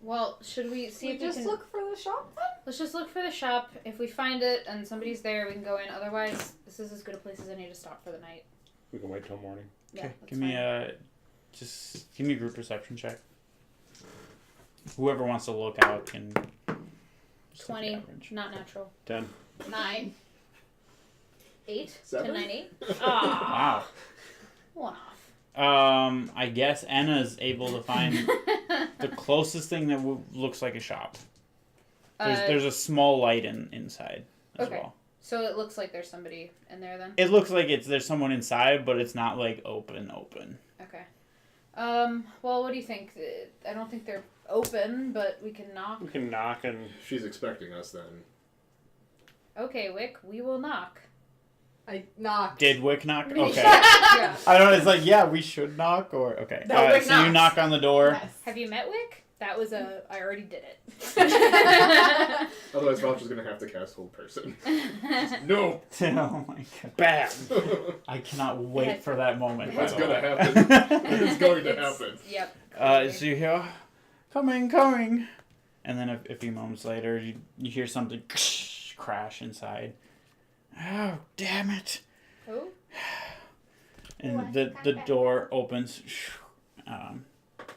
[SPEAKER 5] Well, should we see
[SPEAKER 2] We
[SPEAKER 5] if we
[SPEAKER 2] just
[SPEAKER 5] can?
[SPEAKER 2] look for the shop then?
[SPEAKER 5] Let's just look for the shop. If we find it and somebody's there, we can go in. Otherwise, this is as good a place as any to stop for the night.
[SPEAKER 3] We can wait till morning.
[SPEAKER 5] Yeah,
[SPEAKER 1] Okay,
[SPEAKER 5] that's
[SPEAKER 1] give me
[SPEAKER 5] fine.
[SPEAKER 1] just give me a group perception check. Whoever wants to look out can. just take the
[SPEAKER 5] 20,
[SPEAKER 1] average.
[SPEAKER 5] not natural.
[SPEAKER 3] 10.
[SPEAKER 2] 9.
[SPEAKER 5] 8,
[SPEAKER 4] 7?
[SPEAKER 5] 10, 9, 8. Ah,
[SPEAKER 1] Wow.
[SPEAKER 5] one off.
[SPEAKER 1] I guess Anna's able to find the closest thing that looks like a shop. There's a small light inside as
[SPEAKER 5] Okay.
[SPEAKER 1] well.
[SPEAKER 5] So it looks like there's somebody in there then.
[SPEAKER 1] It looks like there's someone inside, but it's not like open.
[SPEAKER 5] Okay. Well, what do you think? I don't think they're open, but we can knock.
[SPEAKER 3] We can knock and
[SPEAKER 4] She's expecting us then.
[SPEAKER 5] Okay, Wick, we will knock.
[SPEAKER 2] I knocked.
[SPEAKER 1] Did Wick knock? Okay.
[SPEAKER 2] Yeah.
[SPEAKER 1] I don't know. It's like, yeah, we should knock, or okay.
[SPEAKER 2] No, Wick
[SPEAKER 1] so you
[SPEAKER 2] knocks.
[SPEAKER 1] knock on the door.
[SPEAKER 2] Yes.
[SPEAKER 5] Have you met Wick? That was I already did it.
[SPEAKER 4] Otherwise, Valtra's gonna have to cast Hold Person. No!
[SPEAKER 1] Oh my god.
[SPEAKER 3] bam.
[SPEAKER 1] I cannot wait for that moment. by
[SPEAKER 4] It's
[SPEAKER 1] the
[SPEAKER 4] gonna
[SPEAKER 1] way.
[SPEAKER 4] happen. It's going to happen.
[SPEAKER 5] Yep.
[SPEAKER 1] So you hear, coming, and then a few moments later, you hear something crash inside. Oh, damn it!
[SPEAKER 5] Oh.
[SPEAKER 1] And the door opens.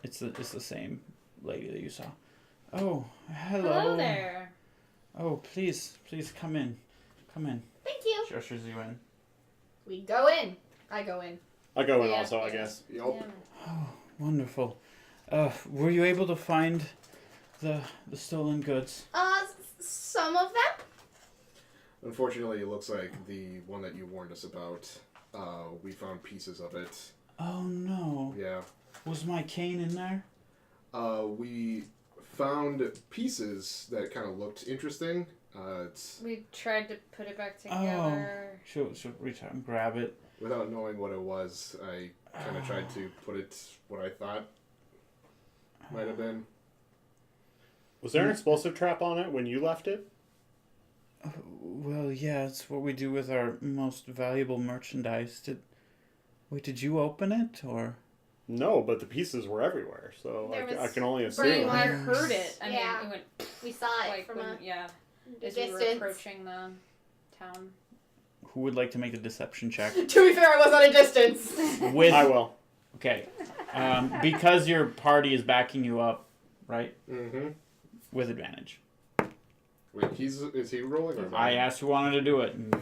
[SPEAKER 1] It's the same lady that you saw. Oh,
[SPEAKER 5] Hello there.
[SPEAKER 1] Oh, please come in.
[SPEAKER 7] Thank you.
[SPEAKER 1] She ushers you in.
[SPEAKER 2] We go in. I go in.
[SPEAKER 3] I'll go in
[SPEAKER 5] Yeah,
[SPEAKER 3] also, I
[SPEAKER 5] yeah.
[SPEAKER 3] guess.
[SPEAKER 5] Yeah.
[SPEAKER 4] Yup.
[SPEAKER 1] Oh, wonderful. Were you able to find the stolen goods?
[SPEAKER 7] Some of them.
[SPEAKER 4] Unfortunately, it looks like the one that you warned us about, we found pieces of it.
[SPEAKER 1] Oh no.
[SPEAKER 4] Yeah.
[SPEAKER 1] Was my cane in there?
[SPEAKER 4] We found pieces that kind of looked interesting. It's
[SPEAKER 5] We tried to put it back together.
[SPEAKER 1] She'll reach out and grab it.
[SPEAKER 4] without knowing what it was, I kind of tried to put it what I thought might have been.
[SPEAKER 3] Was there an explosive trap on it when you left it?
[SPEAKER 1] Well, yeah, it's what we do with our most valuable merchandise. Did you open it, or?
[SPEAKER 3] No, but the pieces were everywhere, so
[SPEAKER 7] There
[SPEAKER 3] I
[SPEAKER 7] was
[SPEAKER 3] can only
[SPEAKER 5] Right,
[SPEAKER 3] assume.
[SPEAKER 5] when I heard it, I mean,
[SPEAKER 7] Yeah.
[SPEAKER 5] it went
[SPEAKER 7] We saw it
[SPEAKER 5] like
[SPEAKER 7] from
[SPEAKER 5] when,
[SPEAKER 7] a
[SPEAKER 5] yeah, as we were
[SPEAKER 7] distance.
[SPEAKER 5] approaching the town.
[SPEAKER 1] Who would like to make a deception check?
[SPEAKER 2] To be fair, I was at a distance.
[SPEAKER 1] With
[SPEAKER 3] I will.
[SPEAKER 1] okay, because your party is backing you up, right?
[SPEAKER 4] Mm-hmm.
[SPEAKER 1] With advantage.
[SPEAKER 4] Wait, is he rolling or not?
[SPEAKER 1] I asked who wanted to do it. And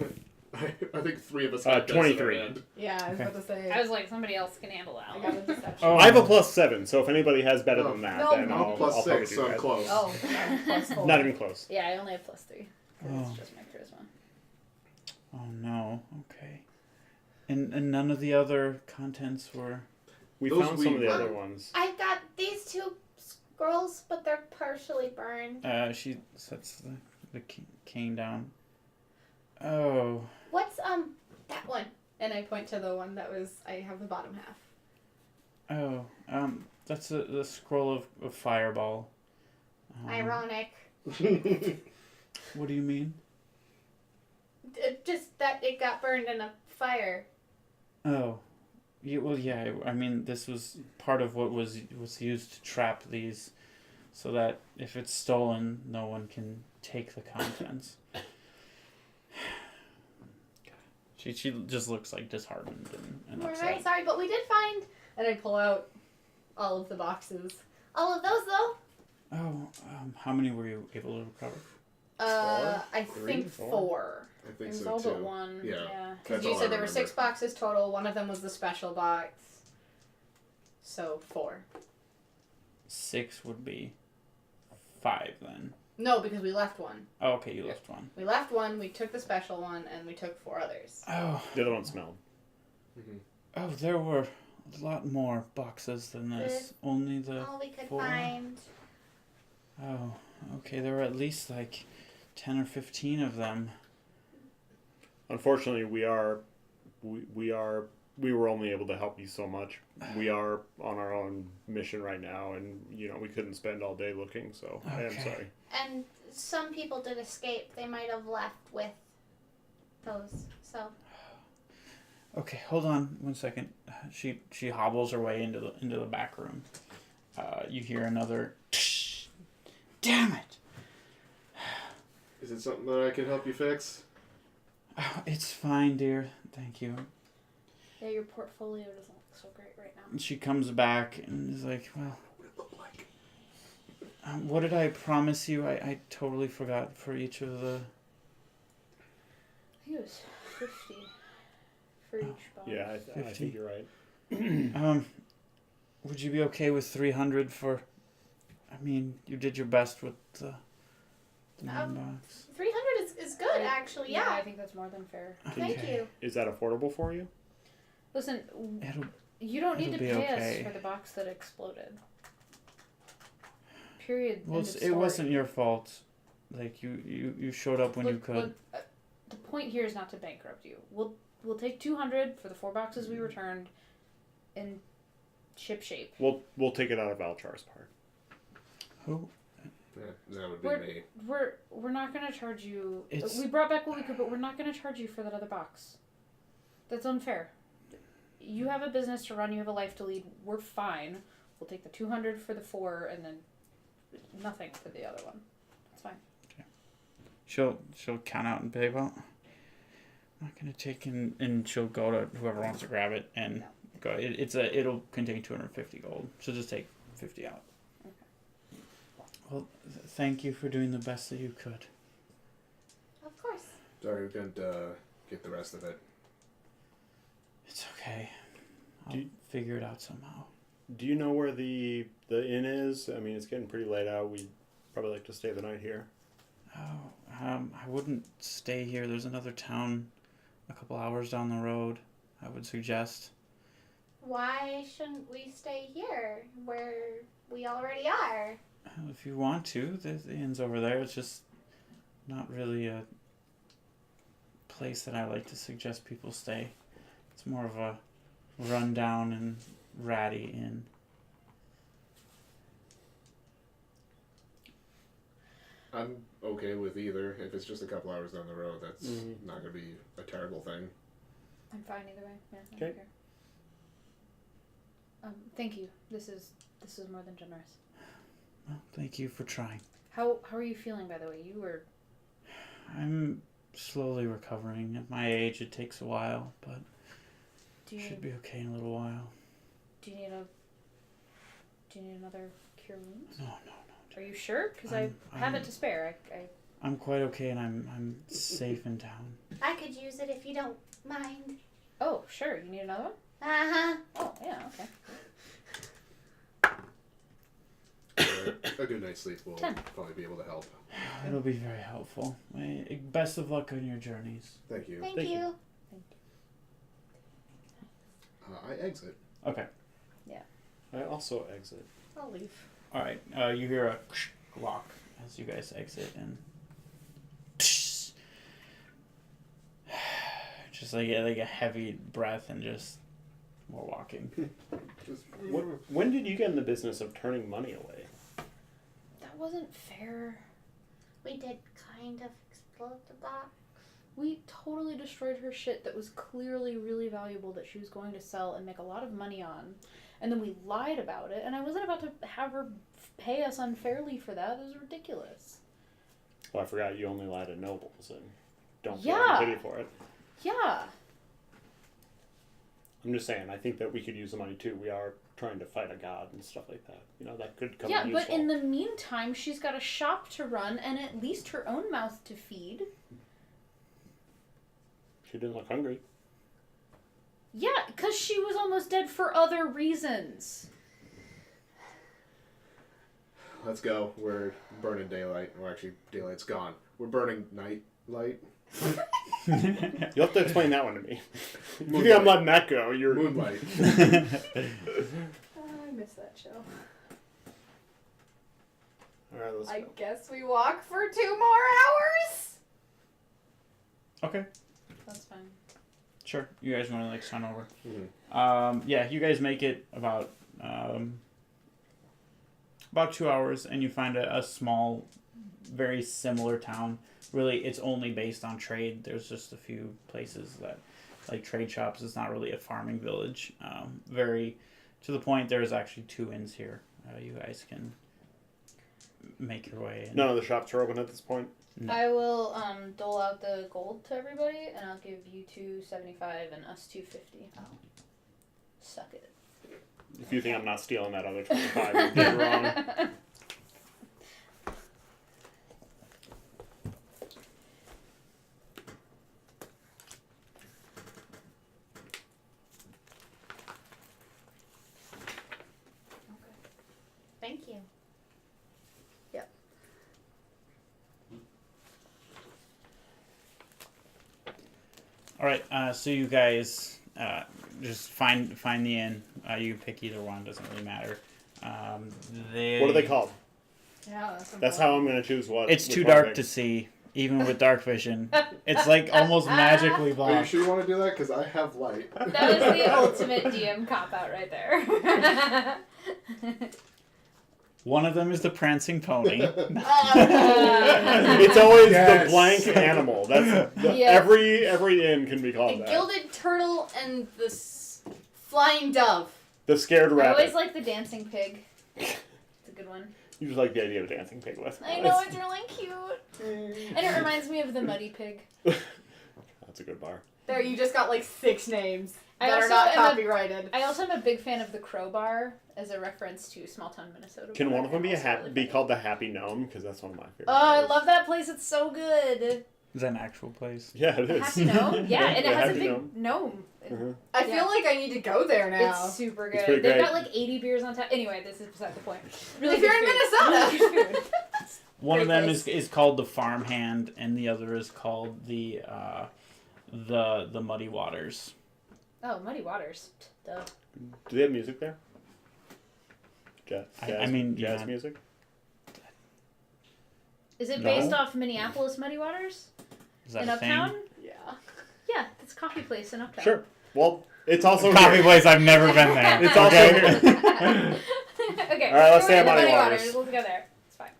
[SPEAKER 4] I think 3 of us got
[SPEAKER 3] 23.
[SPEAKER 4] this at the
[SPEAKER 2] Yeah, I was
[SPEAKER 1] Okay.
[SPEAKER 2] about to say.
[SPEAKER 5] I was like, somebody else can handle
[SPEAKER 2] I
[SPEAKER 5] that
[SPEAKER 2] got a
[SPEAKER 5] one.
[SPEAKER 2] deception.
[SPEAKER 1] Oh.
[SPEAKER 3] I have a +7, so if anybody has better
[SPEAKER 4] Oh.
[SPEAKER 3] than that,
[SPEAKER 2] No,
[SPEAKER 3] then
[SPEAKER 2] no,
[SPEAKER 3] I'll
[SPEAKER 4] Plus
[SPEAKER 3] probably
[SPEAKER 4] 6,
[SPEAKER 3] do
[SPEAKER 4] so I'm
[SPEAKER 3] that.
[SPEAKER 4] close.
[SPEAKER 2] Oh, yeah, plus 4.
[SPEAKER 3] Not even close.
[SPEAKER 5] Yeah, I only have +3. 'Cause
[SPEAKER 1] Oh.
[SPEAKER 5] it's just my charisma.
[SPEAKER 1] oh no. Okay. And none of the other contents were.
[SPEAKER 3] We
[SPEAKER 4] Those
[SPEAKER 3] found some of the
[SPEAKER 4] we-
[SPEAKER 3] other ones.
[SPEAKER 7] I've got these 2 scrolls, but they're partially burned.
[SPEAKER 1] She sets the cane down. Oh.
[SPEAKER 7] What's that one?
[SPEAKER 2] And I point to the one that was. I have the bottom half.
[SPEAKER 1] Oh. That's the scroll of fireball.
[SPEAKER 7] Ironic.
[SPEAKER 1] What do you mean?
[SPEAKER 7] Just that it got burned in a fire.
[SPEAKER 1] Oh. Yeah, well, yeah. I mean, this was part of what was used to trap these so that if it's stolen, no one can take the contents. She just looks like disheartened and
[SPEAKER 7] We're
[SPEAKER 1] upset.
[SPEAKER 7] very sorry, but we did find
[SPEAKER 2] And I pull out all of the boxes.
[SPEAKER 7] all of those though.
[SPEAKER 1] Oh, how many were you able to recover?
[SPEAKER 2] I
[SPEAKER 3] Three?
[SPEAKER 2] think
[SPEAKER 3] Four?
[SPEAKER 2] 4.
[SPEAKER 4] I
[SPEAKER 5] It
[SPEAKER 4] think
[SPEAKER 5] was
[SPEAKER 4] so
[SPEAKER 5] all
[SPEAKER 4] too.
[SPEAKER 5] but one.
[SPEAKER 4] Yeah.
[SPEAKER 5] Yeah.
[SPEAKER 2] Because
[SPEAKER 4] That's
[SPEAKER 2] you
[SPEAKER 4] all
[SPEAKER 2] said
[SPEAKER 4] I
[SPEAKER 2] there were 6
[SPEAKER 4] remember.
[SPEAKER 2] boxes total. One of them was the special box. So 4.
[SPEAKER 1] 6 would be 5 then.
[SPEAKER 2] No, because we left one.
[SPEAKER 1] Oh, okay, you left one.
[SPEAKER 2] We left one, we took the special one, and we took 4 others.
[SPEAKER 1] Oh,
[SPEAKER 3] The other one smelled.
[SPEAKER 1] oh, there were a lot more boxes than this. Only the.
[SPEAKER 7] All we could
[SPEAKER 1] 4?
[SPEAKER 7] find.
[SPEAKER 1] Oh, okay. There were at least like 10 or 15 of them.
[SPEAKER 3] Unfortunately, we were only able to help you so much. We are on our own mission right now, and we couldn't spend all day looking. So I am
[SPEAKER 1] Okay.
[SPEAKER 3] sorry.
[SPEAKER 7] And some people did escape. They might have left with those. So
[SPEAKER 1] Okay, hold on 1 second. She hobbles her way into the back room. You hear another. Damn it!
[SPEAKER 4] Is it something that I can help you fix?
[SPEAKER 1] Oh, it's fine, dear. Thank you.
[SPEAKER 5] Yeah, your portfolio doesn't look so great right now.
[SPEAKER 1] And she comes back and is like, well,
[SPEAKER 4] What it look like?
[SPEAKER 1] what did I promise you? I totally forgot for each of the.
[SPEAKER 5] I think it was 50 for each box.
[SPEAKER 3] Yeah, I
[SPEAKER 1] 50.
[SPEAKER 3] think you're right.
[SPEAKER 1] Would you be okay with 300 for? I mean, you did your best with the main box.
[SPEAKER 7] 300 is good, actually. Yeah.
[SPEAKER 5] I think that's more than fair.
[SPEAKER 7] Thank
[SPEAKER 1] Okay.
[SPEAKER 7] you.
[SPEAKER 3] Is that affordable for you?
[SPEAKER 5] Listen,
[SPEAKER 1] It'll.
[SPEAKER 5] you don't need to
[SPEAKER 1] It'll be
[SPEAKER 5] pay
[SPEAKER 1] okay.
[SPEAKER 5] us for the box that exploded. Period.
[SPEAKER 1] Well,
[SPEAKER 5] End of
[SPEAKER 1] it
[SPEAKER 5] story.
[SPEAKER 1] wasn't your fault. Like you showed up when you
[SPEAKER 5] Look,
[SPEAKER 1] could.
[SPEAKER 5] look, the point here is not to bankrupt you. We'll take 200 for the 4 boxes we returned, in ship shape.
[SPEAKER 3] We'll take it out of Valchar's part.
[SPEAKER 1] Who?
[SPEAKER 4] That would be me.
[SPEAKER 5] We're not gonna charge you.
[SPEAKER 1] It's-
[SPEAKER 5] We brought back what we could, but we're not gonna charge you for that other box. That's unfair. You have a business to run. You have a life to lead. We're fine. We'll take the 200 for the 4, and then nothing for the other one. That's fine.
[SPEAKER 1] She'll count out and pay. Well, I'm not gonna take and she'll go to whoever wants to grab it and go. It'll contain 250 gold. She'll just take 50 out.
[SPEAKER 5] Okay.
[SPEAKER 1] Well, thank you for doing the best that you could.
[SPEAKER 7] Of course.
[SPEAKER 4] Sorry we couldn't get the rest of it.
[SPEAKER 1] It's okay. I'll
[SPEAKER 3] Do you-
[SPEAKER 1] figure it out somehow.
[SPEAKER 3] Do you know where the inn is? I mean, it's getting pretty late out. We'd probably like to stay the night here.
[SPEAKER 1] Oh, I wouldn't stay here. There's another town a couple hours down the road. I would suggest.
[SPEAKER 7] Why shouldn't we stay here where we already are?
[SPEAKER 1] If you want to, the inn's over there. It's just not really a place that I like to suggest people stay. It's more of a rundown and ratty inn.
[SPEAKER 4] I'm okay with either. If it's just a couple hours down the road, that's
[SPEAKER 3] Mhm.
[SPEAKER 4] not going to be a terrible thing.
[SPEAKER 5] I'm fine either way. Yeah, I don't
[SPEAKER 3] Okay.
[SPEAKER 5] care. Thank you. This is more than generous.
[SPEAKER 1] Well, thank you for trying.
[SPEAKER 5] How are you feeling, by the way? You were
[SPEAKER 1] I'm slowly recovering. At my age, it takes a while, but
[SPEAKER 5] do you
[SPEAKER 1] should be okay in a little while.
[SPEAKER 5] do you need another cure wounds?
[SPEAKER 1] No.
[SPEAKER 5] Are you sure? Because I have it to spare. I
[SPEAKER 1] I'm quite okay, and I'm safe in town.
[SPEAKER 7] I could use it if you don't mind.
[SPEAKER 5] oh sure. You need another one?
[SPEAKER 7] Uh-huh.
[SPEAKER 5] Oh yeah. Okay.
[SPEAKER 4] A good night's sleep will
[SPEAKER 5] 10.
[SPEAKER 4] probably be able to help.
[SPEAKER 1] It'll be very helpful. Best of luck on your journeys.
[SPEAKER 4] Thank you.
[SPEAKER 7] Thank
[SPEAKER 3] Thank you.
[SPEAKER 7] you.
[SPEAKER 4] I exit.
[SPEAKER 1] Okay.
[SPEAKER 3] I also exit.
[SPEAKER 2] I'll leave.
[SPEAKER 1] All right. You hear a lock as you guys exit, and just like a heavy breath, and just more walking.
[SPEAKER 4] Just,
[SPEAKER 3] When did you get in the business of turning money away?
[SPEAKER 5] That wasn't fair.
[SPEAKER 7] We did kind of explode the box.
[SPEAKER 5] We totally destroyed her shit that was clearly really valuable that she was going to sell and make a lot of money on. and then we lied about it, and I wasn't about to have her pay us unfairly for that. It was ridiculous.
[SPEAKER 3] Well, I forgot you only lie to nobles and don't
[SPEAKER 5] Yeah.
[SPEAKER 3] get pity for it.
[SPEAKER 5] Yeah.
[SPEAKER 3] I'm just saying, I think that we could use the money too. We are trying to fight a god and stuff like that. You know, that could come
[SPEAKER 5] Yeah,
[SPEAKER 3] in
[SPEAKER 5] but
[SPEAKER 3] useful.
[SPEAKER 5] in the meantime, she's got a shop to run and at least her own mouth to feed.
[SPEAKER 3] She didn't look hungry.
[SPEAKER 5] Yeah, because she was almost dead for other reasons.
[SPEAKER 4] Let's go. We're burning daylight. Or actually, daylight's gone. We're burning night light.
[SPEAKER 3] You'll have to explain that one to me. If you
[SPEAKER 4] Moonlight.
[SPEAKER 3] think I'm letting that go, you're...
[SPEAKER 4] Moonlight.
[SPEAKER 6] I miss that show.
[SPEAKER 3] Alright, let's
[SPEAKER 6] I
[SPEAKER 3] go.
[SPEAKER 6] guess we walk for 2 more hours?
[SPEAKER 1] Okay,
[SPEAKER 5] That's fine.
[SPEAKER 1] sure. You guys want to like sign over?
[SPEAKER 3] Mhm.
[SPEAKER 1] Yeah, you guys make it about 2 hours, and you find a small, very similar town. Really, it's only based on trade. There's just a few places that, like trade shops. It's not really a farming village. Very, to the point. There's actually 2 inns here. You guys can make your way in.
[SPEAKER 3] None of the shops are open at this point.
[SPEAKER 1] No.
[SPEAKER 5] I will dole out the gold to everybody, and I'll give you 275 and us 250. Oh, suck it.
[SPEAKER 3] If you think I'm not stealing that other 25, you're dead wrong.
[SPEAKER 7] Thank you.
[SPEAKER 1] All right. So you guys just find the inn. You pick either one. Doesn't really matter.
[SPEAKER 3] What are they called?
[SPEAKER 6] Yeah,
[SPEAKER 3] That's how I'm going to choose what.
[SPEAKER 1] It's
[SPEAKER 3] which
[SPEAKER 1] too
[SPEAKER 3] one I
[SPEAKER 1] dark
[SPEAKER 3] pick.
[SPEAKER 1] to see, even with dark vision. It's like almost magically
[SPEAKER 4] Are you
[SPEAKER 1] blocked.
[SPEAKER 4] sure you want to do that? Because I have light.
[SPEAKER 5] That is the ultimate DM cop out right there.
[SPEAKER 1] One of them is the prancing pony.
[SPEAKER 3] It's always
[SPEAKER 4] Yes.
[SPEAKER 3] the blank animal. That's
[SPEAKER 5] Yeah.
[SPEAKER 3] every inn can be
[SPEAKER 7] The
[SPEAKER 3] called that.
[SPEAKER 7] gilded turtle and the flying dove.
[SPEAKER 3] The scared
[SPEAKER 5] I
[SPEAKER 3] rabbit.
[SPEAKER 5] always like the dancing pig. It's a good one.
[SPEAKER 3] You just like the idea of a dancing pig with.
[SPEAKER 5] I know, it's really cute. And it reminds me of the muddy pig.
[SPEAKER 3] That's a good bar.
[SPEAKER 6] There, you just got like 6 names
[SPEAKER 5] I
[SPEAKER 6] that are
[SPEAKER 5] also
[SPEAKER 6] not
[SPEAKER 5] am a-
[SPEAKER 6] copyrighted.
[SPEAKER 5] I also am a big fan of the crowbar as a reference to small town Minnesota.
[SPEAKER 3] Can
[SPEAKER 5] bar,
[SPEAKER 3] one of them
[SPEAKER 5] and
[SPEAKER 3] be
[SPEAKER 5] also really
[SPEAKER 3] be
[SPEAKER 5] funny.
[SPEAKER 3] called the Happy Gnome? Because that's one of my favorites.
[SPEAKER 5] Oh, I love that place. It's so good.
[SPEAKER 1] Is that an actual place?
[SPEAKER 3] Yeah, it
[SPEAKER 5] The
[SPEAKER 3] is.
[SPEAKER 5] Happy Gnome? Yeah, and
[SPEAKER 3] The
[SPEAKER 5] it has a
[SPEAKER 3] Happy
[SPEAKER 5] big
[SPEAKER 3] Gnome.
[SPEAKER 5] gnome.
[SPEAKER 3] Mhm.
[SPEAKER 6] I feel like I need to go there now.
[SPEAKER 5] It's super
[SPEAKER 3] It's
[SPEAKER 5] good.
[SPEAKER 3] pretty
[SPEAKER 5] They've
[SPEAKER 3] great.
[SPEAKER 5] got like 80 beers on tap. Anyway, this is beside the point.
[SPEAKER 6] If
[SPEAKER 5] good
[SPEAKER 6] you're in
[SPEAKER 5] food.
[SPEAKER 6] Minnesota.
[SPEAKER 5] Really good food.
[SPEAKER 1] One of
[SPEAKER 6] Great
[SPEAKER 1] them
[SPEAKER 6] place.
[SPEAKER 1] is called the Farmhand, and the other is called the Muddy Waters.
[SPEAKER 5] Oh, Muddy Waters. Duh.
[SPEAKER 3] Do they have music there? Jazz,
[SPEAKER 1] I mean,
[SPEAKER 3] jazz
[SPEAKER 1] yeah.
[SPEAKER 3] music.
[SPEAKER 5] Is it
[SPEAKER 1] No.
[SPEAKER 5] based off Minneapolis Muddy Waters?
[SPEAKER 1] Is that
[SPEAKER 5] In
[SPEAKER 1] a thing?
[SPEAKER 5] Uptown?
[SPEAKER 6] Yeah.
[SPEAKER 5] Yeah, it's a coffee place in Uptown.
[SPEAKER 3] Sure. Well, it's also
[SPEAKER 1] Coffee
[SPEAKER 3] here.
[SPEAKER 1] place. I've never been there.
[SPEAKER 3] It's also
[SPEAKER 1] okay?
[SPEAKER 3] here.
[SPEAKER 5] Okay.
[SPEAKER 3] All right, let's
[SPEAKER 5] we're
[SPEAKER 3] say
[SPEAKER 5] in the
[SPEAKER 3] Muddy
[SPEAKER 5] Muddy
[SPEAKER 3] Waters.
[SPEAKER 5] Waters. Let's go there. It's fine.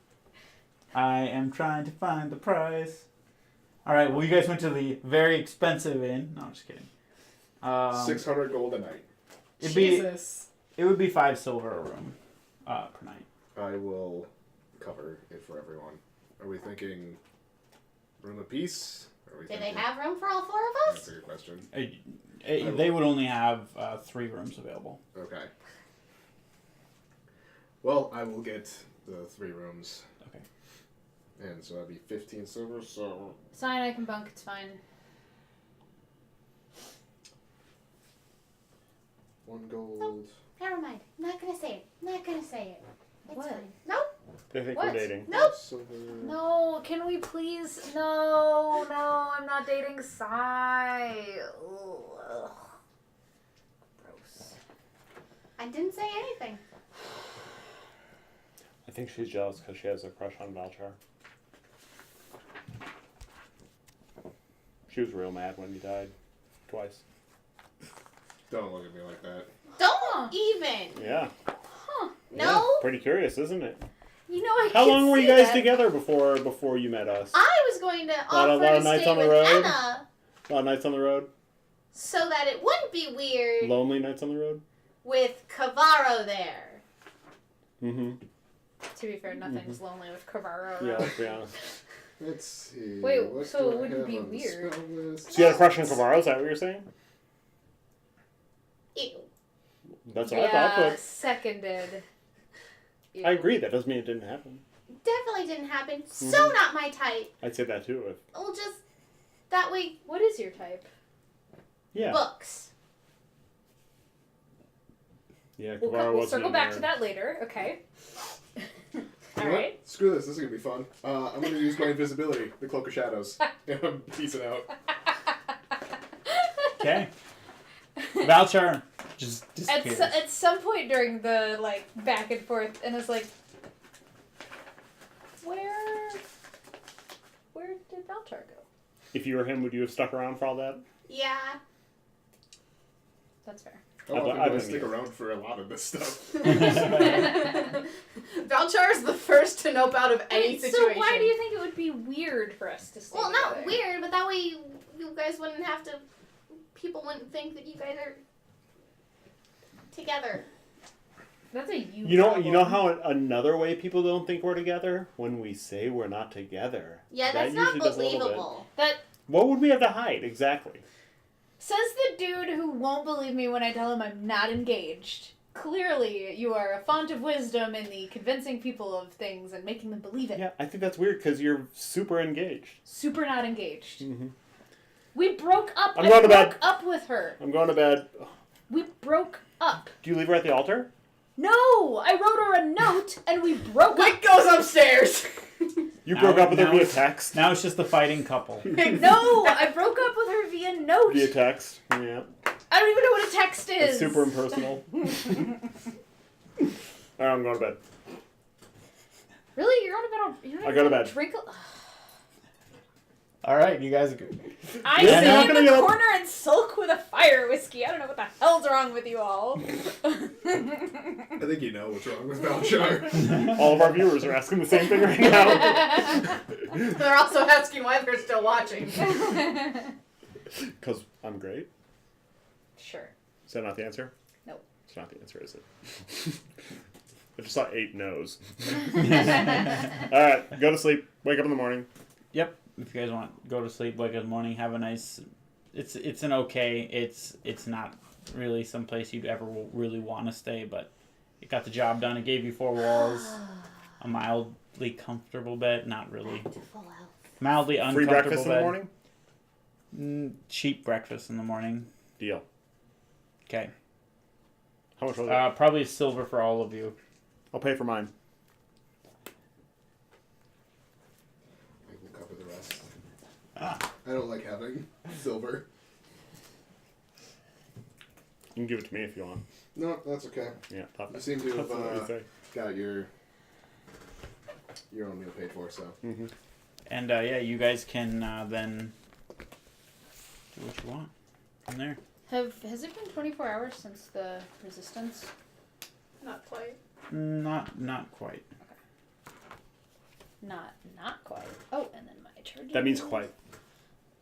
[SPEAKER 1] I am trying to find the price. All right. Well, you guys went to the very expensive inn. No, I'm just kidding.
[SPEAKER 4] 600 gold a night.
[SPEAKER 1] It'd be
[SPEAKER 6] Jesus.
[SPEAKER 1] it would be 5 silver a room, per night.
[SPEAKER 4] I will cover it for everyone. Are we thinking room apiece? Are we
[SPEAKER 7] Do they
[SPEAKER 4] thinking...
[SPEAKER 7] have room for all 4 of
[SPEAKER 4] That's
[SPEAKER 7] us?
[SPEAKER 4] a good question.
[SPEAKER 1] They would only have 3 rooms available.
[SPEAKER 4] Okay. Well, I will get the 3 rooms.
[SPEAKER 1] Okay.
[SPEAKER 4] And so that'd be 15 silver, so...
[SPEAKER 5] Sign, I can bunk. It's fine.
[SPEAKER 4] 1 gold.
[SPEAKER 7] Never mind. I'm not gonna say it. Not gonna say it. It's
[SPEAKER 5] What?
[SPEAKER 7] fine. Nope.
[SPEAKER 3] They think
[SPEAKER 5] What?
[SPEAKER 3] we're dating.
[SPEAKER 7] Nope.
[SPEAKER 4] Silver.
[SPEAKER 5] No, can we please? No, I'm not dating Sai. Ugh. Gross.
[SPEAKER 7] I didn't say anything.
[SPEAKER 3] I think she's jealous because she has a crush on Valchar. She was real mad when he died. Twice.
[SPEAKER 4] Don't look at me like that.
[SPEAKER 7] Don't even.
[SPEAKER 3] Yeah.
[SPEAKER 7] No.
[SPEAKER 3] Yeah, pretty curious, isn't it?
[SPEAKER 5] You know I
[SPEAKER 3] How
[SPEAKER 5] can
[SPEAKER 3] long were
[SPEAKER 5] see
[SPEAKER 3] you guys
[SPEAKER 5] that.
[SPEAKER 3] together before you met us?
[SPEAKER 7] I was going to
[SPEAKER 3] Lot
[SPEAKER 7] offer
[SPEAKER 3] of
[SPEAKER 7] to
[SPEAKER 3] nights
[SPEAKER 7] stay
[SPEAKER 3] on the
[SPEAKER 7] with
[SPEAKER 3] road?
[SPEAKER 7] Anna
[SPEAKER 3] A lot of nights on the road?
[SPEAKER 7] so that it wouldn't be weird.
[SPEAKER 3] Lonely nights on the road?
[SPEAKER 7] with Cavaro there.
[SPEAKER 3] Mm-hmm.
[SPEAKER 5] To be fair, nothing's lonely with Cavaro.
[SPEAKER 3] Yeah, let's be honest.
[SPEAKER 4] Let's see.
[SPEAKER 5] Wait,
[SPEAKER 4] what
[SPEAKER 5] so
[SPEAKER 4] do
[SPEAKER 5] it
[SPEAKER 4] I
[SPEAKER 5] wouldn't
[SPEAKER 4] have
[SPEAKER 5] be
[SPEAKER 4] on the
[SPEAKER 5] weird.
[SPEAKER 4] spell list?
[SPEAKER 3] So you had a crush on Cavaro, is that what you're saying?
[SPEAKER 7] Ew.
[SPEAKER 3] That's what I thought, but
[SPEAKER 5] seconded.
[SPEAKER 3] I agree. That doesn't mean it didn't happen.
[SPEAKER 7] Definitely didn't happen. So not my type.
[SPEAKER 3] I'd say that too.
[SPEAKER 7] Well, just that way,
[SPEAKER 5] What is your type?
[SPEAKER 3] Yeah.
[SPEAKER 7] books.
[SPEAKER 3] Yeah,
[SPEAKER 5] We'll,
[SPEAKER 3] Cavaro
[SPEAKER 5] we'll
[SPEAKER 3] wasn't
[SPEAKER 5] circle
[SPEAKER 3] in
[SPEAKER 5] back
[SPEAKER 3] there.
[SPEAKER 5] to that later. Okay.
[SPEAKER 4] You
[SPEAKER 5] All
[SPEAKER 4] know what?
[SPEAKER 5] right.
[SPEAKER 4] Screw this. This is gonna be fun. I'm gonna use my invisibility, the cloak of shadows, and I'm peacing out.
[SPEAKER 1] Okay. Valchar just disappears.
[SPEAKER 5] At some point during the like back and forth, and it's like, where did Valchar go?
[SPEAKER 3] If you were him, would you have stuck around for all that?
[SPEAKER 7] Yeah.
[SPEAKER 5] That's fair.
[SPEAKER 4] Oh,
[SPEAKER 3] I've
[SPEAKER 4] I
[SPEAKER 3] been
[SPEAKER 4] stick
[SPEAKER 3] here.
[SPEAKER 4] around for a lot of this stuff.
[SPEAKER 2] Valchar is the first to nope out of any
[SPEAKER 5] Wait,
[SPEAKER 2] situation.
[SPEAKER 5] so why do you think it would be weird for us to stay
[SPEAKER 7] Well, not
[SPEAKER 5] together?
[SPEAKER 7] weird, but that way you guys wouldn't have to. People wouldn't think that you guys are together.
[SPEAKER 5] That's a
[SPEAKER 3] You know how another way people don't think we're together? When we say we're not together.
[SPEAKER 7] Yeah,
[SPEAKER 3] That
[SPEAKER 7] that's not
[SPEAKER 3] usually does a little bit.
[SPEAKER 7] believable.
[SPEAKER 3] What would we have to hide exactly?
[SPEAKER 5] Says the dude who won't believe me when I tell him I'm not engaged. Clearly, you are a font of wisdom in the convincing people of things and making them believe it.
[SPEAKER 3] Yeah, I think that's weird because you're super engaged.
[SPEAKER 5] Super not engaged.
[SPEAKER 3] Mm-hmm.
[SPEAKER 5] We broke up.
[SPEAKER 3] I'm going to bed.
[SPEAKER 5] broke up with her.
[SPEAKER 3] I'm going to bed.
[SPEAKER 5] We broke up.
[SPEAKER 3] Do you leave her at the altar?
[SPEAKER 5] No! I wrote her a note and we broke
[SPEAKER 2] Wick
[SPEAKER 5] up.
[SPEAKER 2] goes upstairs.
[SPEAKER 3] You broke up with her
[SPEAKER 1] now
[SPEAKER 3] via
[SPEAKER 1] it's-
[SPEAKER 3] text?
[SPEAKER 1] Now it's just the fighting couple.
[SPEAKER 5] No! I broke up with her via note.
[SPEAKER 3] Via text, yeah.
[SPEAKER 5] I don't even know what a text is.
[SPEAKER 3] It's super impersonal. Alright, I'm going to bed.
[SPEAKER 5] Really? You're on a bed on... You're not
[SPEAKER 3] I go to
[SPEAKER 5] gonna
[SPEAKER 3] bed.
[SPEAKER 5] Drink
[SPEAKER 1] All right, you guys.
[SPEAKER 5] I
[SPEAKER 3] Yeah,
[SPEAKER 5] sit
[SPEAKER 3] no, I'm
[SPEAKER 5] in
[SPEAKER 3] gonna
[SPEAKER 5] the
[SPEAKER 3] get up.
[SPEAKER 5] corner and sulk with a fire whiskey. I don't know what the hell's wrong with you all.
[SPEAKER 4] I think you know what's wrong with Valchar.
[SPEAKER 3] All of our viewers are asking the same thing right now.
[SPEAKER 2] They're also asking why they're still watching.
[SPEAKER 3] Because I'm great.
[SPEAKER 5] Sure.
[SPEAKER 3] Is that not the answer?
[SPEAKER 5] Nope.
[SPEAKER 3] It's not the answer, is it? I just saw 8 no's. Alright, go to sleep. Wake up in the morning.
[SPEAKER 1] Yep. If you guys want, go to sleep, wake up in the morning, have a nice. It's an okay. It's not really someplace you'd ever really want to stay, but it got the job done. It gave you 4 walls, a mildly comfortable bed, not really mildly uncomfortable
[SPEAKER 3] Free breakfast in the
[SPEAKER 1] bed.
[SPEAKER 3] morning?
[SPEAKER 1] Cheap breakfast in the morning.
[SPEAKER 3] Deal.
[SPEAKER 1] Okay.
[SPEAKER 3] How much was it?
[SPEAKER 1] Probably silver for all of you.
[SPEAKER 3] I'll pay for mine.
[SPEAKER 4] I will cover the rest. I don't like having silver.
[SPEAKER 3] You can give it to me if you want.
[SPEAKER 4] No, that's okay.
[SPEAKER 3] Yeah, top
[SPEAKER 4] You seem to
[SPEAKER 3] That's what you
[SPEAKER 4] have
[SPEAKER 3] say.
[SPEAKER 4] got your own meal paid for, so.
[SPEAKER 3] Mm-hmm.
[SPEAKER 1] And yeah, you guys can then do what you want from there.
[SPEAKER 5] Has it been 24 hours since the resistance?
[SPEAKER 2] Not quite.
[SPEAKER 1] Not quite.
[SPEAKER 5] Not quite. Oh, and then my turn.
[SPEAKER 3] That means quite.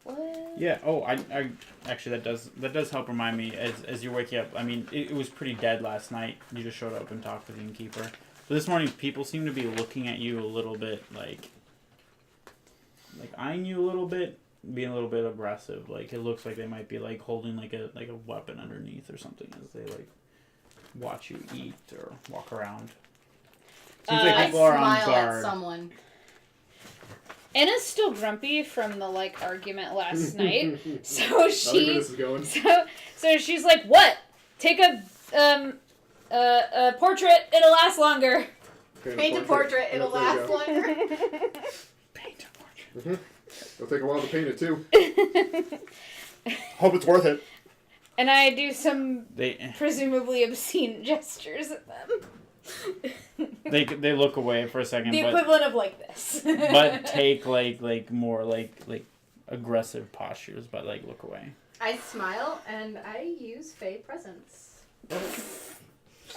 [SPEAKER 5] What?
[SPEAKER 1] Yeah. Oh, I actually that does help remind me as you're waking up. I mean, it was pretty dead last night. You just showed up and talked to the innkeeper. But this morning, people seem to be looking at you a little bit like eyeing you a little bit, being a little bit aggressive. Like it looks like they might be like holding like a weapon underneath or something as they like watch you eat or walk around. Seems like
[SPEAKER 7] I
[SPEAKER 1] people are on
[SPEAKER 7] smile at
[SPEAKER 1] guard.
[SPEAKER 7] someone.
[SPEAKER 5] Anna's still grumpy from the like argument last night, so
[SPEAKER 4] I like where
[SPEAKER 5] she
[SPEAKER 4] this is going.
[SPEAKER 5] so she's like, "What? Take a portrait. It'll last longer."
[SPEAKER 2] Paint a portrait, it'll
[SPEAKER 4] Yep, there you
[SPEAKER 2] last
[SPEAKER 4] go.
[SPEAKER 2] longer.
[SPEAKER 1] Paint a portrait.
[SPEAKER 4] It'll take a while to paint it, too.
[SPEAKER 3] Hope it's worth it.
[SPEAKER 5] And I do some
[SPEAKER 1] They
[SPEAKER 5] presumably obscene gestures at them.
[SPEAKER 1] they look away for a second,
[SPEAKER 5] The
[SPEAKER 1] but
[SPEAKER 5] equivalent of like this.
[SPEAKER 1] but take like more like aggressive postures, but like look away.
[SPEAKER 2] I smile and I use Fey Presence.